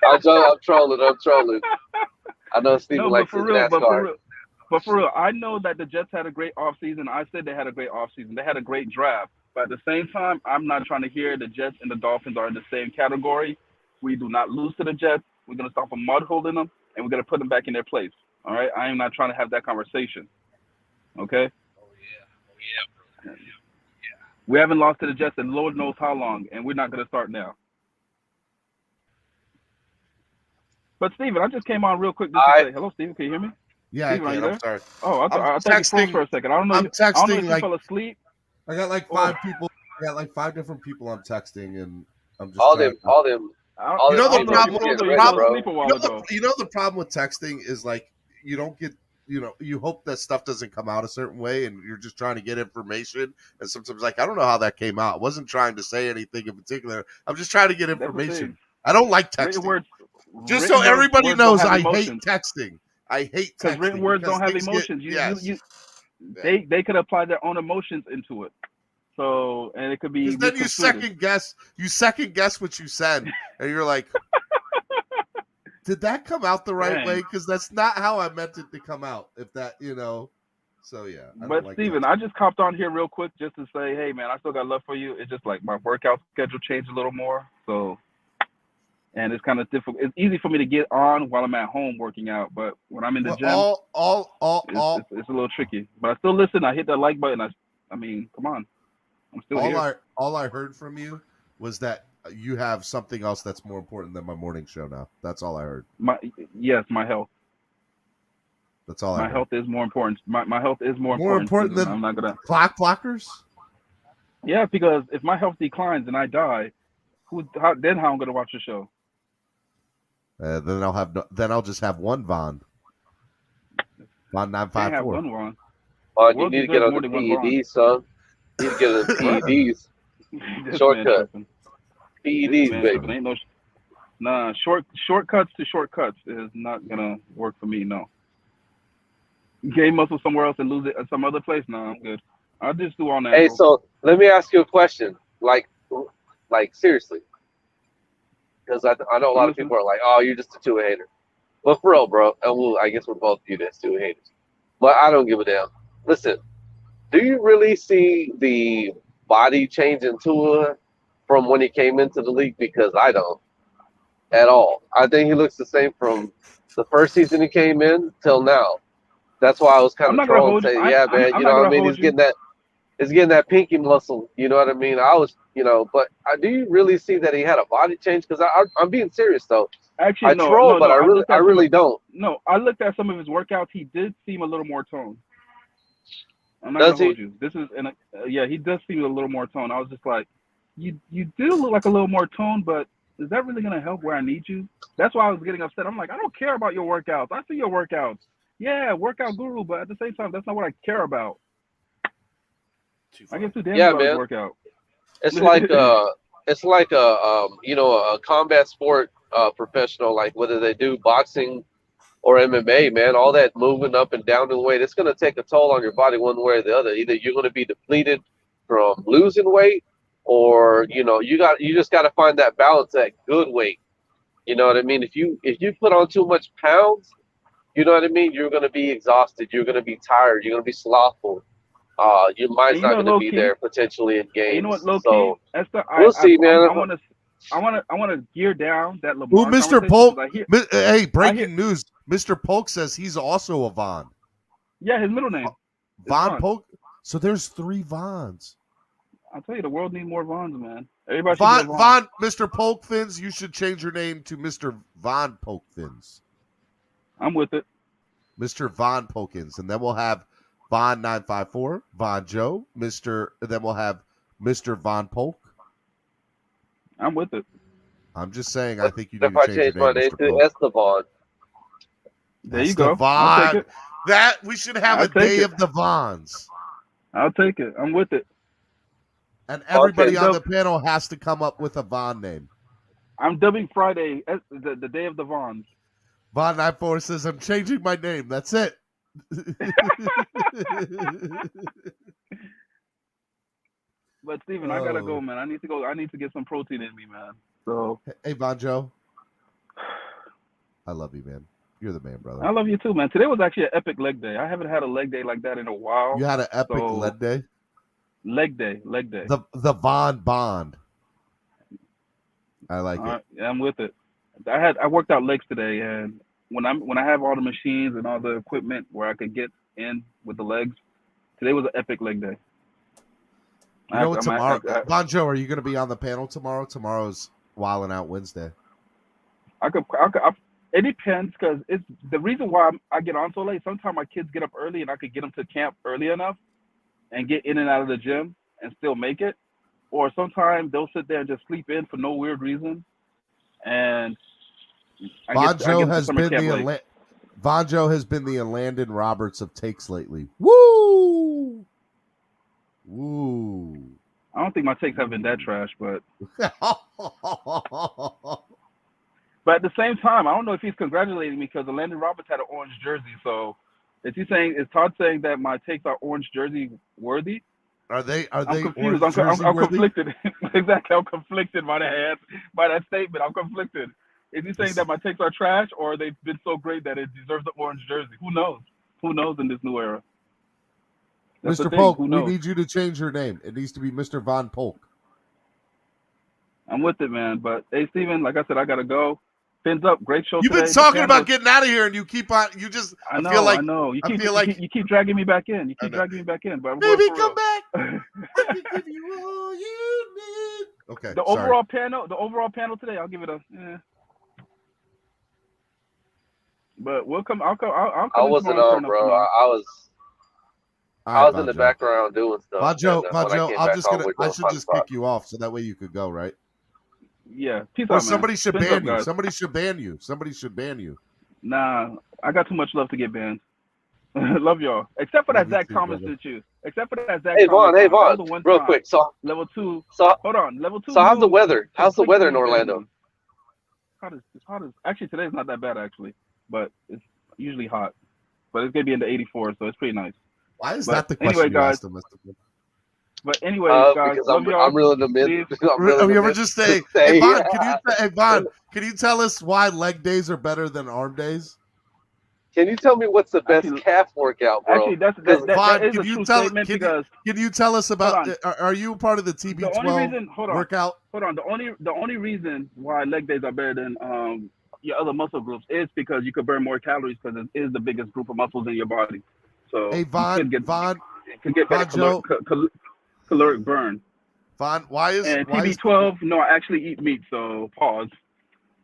I'm trolling. I know Steven likes his NASCAR. But for real, I know that the Jets had a great offseason. I said they had a great offseason. They had a great draft. But at the same time, I'm not trying to hear the Jets and the Dolphins are in the same category. We do not lose to the Jets. We're going to stop a mud hole in them, and we're going to put them back in their place. All right? I am not trying to have that conversation. Okay? Yeah. We haven't lost to the Jets in Lord knows how long, and we're not going to start now. But, Steven, I just came on real quick just to say, hello, Steven, can you hear me? Yeah, Steven, I are you can. there? I'm sorry. Oh, I thought you froze for a second. I don't know. I'm texting, I don't know if you like, fell asleep. I got like 5 people. I got like 5 different people I'm texting, and I'm just All trying them, to... all them. You know the problem. Bro. You know the problem with texting is like you don't get. You know, you hope that stuff doesn't come out a certain way, and you're just trying to get information. And sometimes, like, I don't know how that came out. I wasn't trying to say anything in particular. I'm just trying to get information. I don't like texting. Just so everybody knows, I hate texting. I hate texting because written words don't have emotions. They could apply their own emotions into it. So, and it could be. Then you second guess what you send, and you're like, did that come out the right way? Because that's not how I meant it to come out. If that, so yeah. But Steven, I just copped on here real quick just to say, hey man, I still got love for you. It's just like my workout schedule changed a little more, so. And it's kind of difficult. It's easy for me to get on while I'm at home working out, but when I'm in the gym, it's a little tricky. But I still listen. I hit that like button. I mean, come on, I'm still here. All I heard from you was that you have something else that's more important than my morning show now. That's all I heard. My health. That's all. My health is more important. My health is more important than I'm not gonna clock blockers. Yeah, because if my health declines and I die, how I'm gonna watch the show? Then I'll just have one Vaughn 954. Vaughn, you need to get on the PEDs, son. You need to get on the PEDs. Shortcut. PEDs, baby. Shortcuts to shortcuts is not gonna work for me. No. Gain muscle somewhere else and lose it at some other place. No, I'm good. I'll just do all natural. Hey, so let me ask you a question. Like seriously. Because I know a lot of people are like, oh, you're just a two hater. But for real, bro, and I guess we're both viewed as two haters. But I don't give a damn. Listen, do you really see the body change in Tua from when he came into the league? Because I don't at all. I think he looks the same from the first season he came in till now. That's why I was kind of trolling saying, yeah, man, you know what I mean? He's getting that pinky muscle, you know what I mean? But do you really see that he had a body change? Because I'm being serious though. Actually, I troll, but I really don't. No, I looked at some of his workouts. He did seem a little more toned. I'm not gonna hold you. This is he does seem a little more toned. I was just like, you do look like a little more toned, but is that really gonna help where I need you? That's why I was getting upset. I'm like, I don't care about your workouts. I see your workouts. Yeah, workout guru, but at the same time, that's not what I care about. I get too damn about his workout. It's like a combat sport professional, like whether they do boxing or MMA, man, all that moving up and down in weight, it's going to take a toll on your body one way or the other. Either you're going to be depleted from losing weight, or you just got to find that balance at good weight. You know what I mean? If you put on too much pounds, you know what I mean, you're going to be exhausted. You're going to be tired. You're going to be slothful. Your mind's not going to be there potentially in games. You know what, low so key? We'll see, man. I want to gear down that Lamar. Well, Mr. Polk. Hey, breaking news! Mr. Polk says he's also a Vaughn. Yeah, his middle name. Von Polk. So there's 3 Vaughns. I'll tell you, the world needs more Vaughns, man. Everybody Vaughn, Mr. Polk Fins, you should change your name to Mr. Von Polk Fins. I'm with it. Mr. Von Polkins, and then we'll have Von 954, Von Joe, then we'll have Mr. Von Polk. I'm with it. I'm just saying, I think you need to change change your my name to Esteban. There you go. Esteban. That we should have a day of the Vons. I'll take it. I'm with it. And everybody on the panel has to come up with a Von name. I'm dubbing Friday the day of the Vons. Von 94 says, I'm changing my name. That's it. But Steven, I gotta go, man. I need to go. I need to get some protein in me, man. So hey, Von Joe. I love you, man. You're the man, brother. I love you too, man. Today was actually an epic leg day. I haven't had a leg day like that in a while. You had an epic leg day? Leg day. The Von Bond. I like it. Yeah, I'm with it. I worked out legs today, and when I have all the machines and all the equipment where I could get in with the legs, today was an epic leg day. You know what? Tomorrow, Bonjo, are you going to be on the panel tomorrow? Tomorrow's Wildin' Out Wednesday. It depends because it's the reason why I get on so late. Sometimes my kids get up early, and I could get them to camp early enough and get in and out of the gym and still make it. Or sometimes they'll sit there and just sleep in for no weird reason. And Bonjo has been the Landon Roberts of takes lately. Woo! Woo! I don't think my takes have been that trash, but at the same time, I don't know if he's congratulating me because Landon Roberts had an orange jersey. So is Todd saying that my takes are orange jersey worthy? Are they? I'm confused. I'm conflicted. Exactly. I'm conflicted by that statement. I'm conflicted. Is he saying that my takes are trash, or they've been so great that it deserves the orange jersey? Who knows? Who knows in this new era? That's Mr. Polk, we need you to change your name. It needs to be Mr. Von Polk. I'm with it, man. But hey, Steven, like I said, I gotta go. Fins up. Great show. You've been talking about getting out of here, and you keep on. You just. I know. I know. You keep dragging me back in. You keep dragging me back in. But baby, come back. Let me give you all you need. Okay. The overall panel today, I'll give it a. But we'll come. I'll come. I wasn't on, bro. I was in the background doing stuff. Bonjo, I should just kick you off so that way you could go, right? Yeah. Peace or out, somebody man. should Fins ban up, you. guys. Somebody should ban you. Somebody should ban you. Nah, I got too much love to get banned. Love y'all. Except for that Zach Thomas did you. Except for that Zach Thomas. Hey Vaughn, real quick. So level 2. So hold on, level 2. So how's the weather? How's the weather in Orlando? It's hot as actually today's not that bad actually, but it's usually hot. But it's gonna be in the 84, so it's pretty nice. Why is that the question anyway, you asked guys? him? But anyway, guys, because I'm reeling them in. Have you ever just say, hey Vaughn, can you tell us why leg days are better than arm days? Can you tell me what's the best calf workout, bro? Actually, that is a true statement because. Can you tell us about? Are you part of the TB12 workout? Hold on. The only reason why leg days are better than your other muscle groups is because you could burn more calories because it is the biggest group of muscles in your body. So hey Vaughn, can get better caloric burn. Vaughn, why is TB12? No, I actually eat meat. So pause.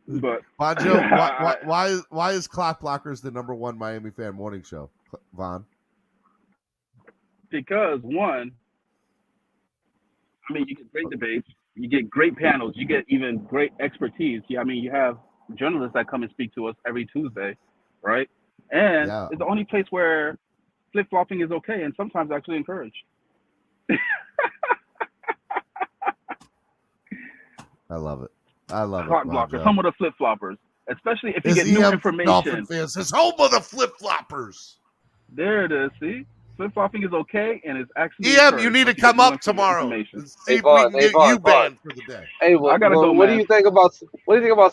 But Bonjo, why is Clock Blockers the #1 Miami fan morning show, Vaughn? Because one, I mean, you get great debates, you get great panels, you get even great expertise. I mean, you have journalists that come and speak to us every Tuesday, right? And it's the only place where flip-flopping is okay and sometimes actually encouraged. I love it. I love Clock it. blockers, home of the flip-floppers, especially if you get new Dolphin information. fans says home of the flip-floppers. There it is. See, flip-flopping is okay, and it's actually. EM, you need to come up tomorrow. See if we can get you banned for the day. Hey, I gotta go. What do you think about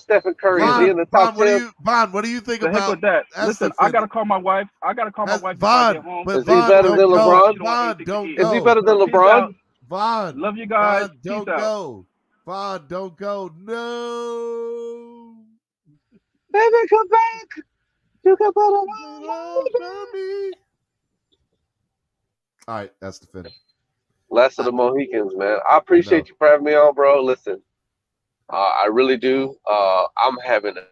Stephen Curry? Is he in the top 10? Vaughn, what do you think about? Heck with that. Listen, I gotta call my wife. Vaughn, is he better than LeBron? Vaughn, don't go. Is he better than LeBron? Vaughn, love you guys. Vaughn, don't go. Vaughn, don't go. No. Baby, come back. You can put on me. All right, that's the finish. Last of the Mohicans, man. I appreciate you for having me on, bro. Listen, I really do. I'm having a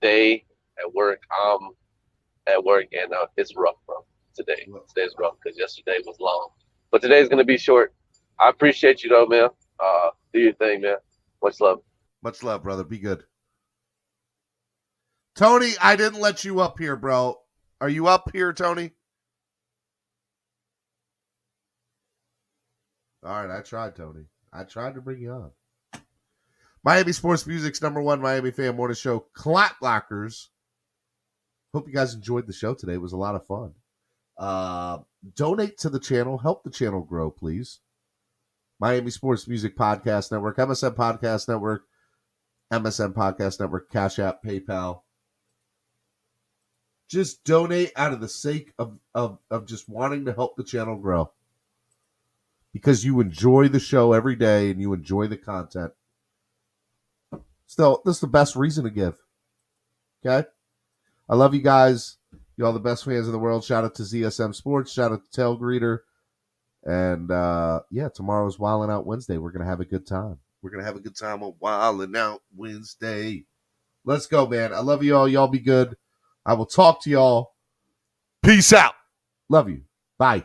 day at work. I'm at work, and it's rough, bro. Today's rough because yesterday was long. But today's going to be short. I appreciate you, though, man. Do your thing, man. Much love. Much love, brother. Be good. Tony, I didn't let you up here, bro. Are you up here, Tony? All right, I tried, Tony. I tried to bring you on. Miami Sports Music's #1 Miami fan morning show, Clock Blockers. Hope you guys enjoyed the show today. It was a lot of fun. Donate to the channel. Help the channel grow, please. Miami Sports Music Podcast Network, MSN Podcast Network, MSN Podcast Network, Cash App, PayPal. Just donate out of the sake of just wanting to help the channel grow. Because you enjoy the show every day and you enjoy the content. Still, this is the best reason to give. Okay? I love you guys. Y'all the best fans in the world. Shout out to ZSM Sports. Shout out to Tailgreeter. And, tomorrow's Wildin' Out Wednesday. We're going to have a good time. We're going to have a good time on Wildin' Out Wednesday. Let's go, man. I love you all. Y'all be good. I will talk to y'all. Peace out. Love you. Bye.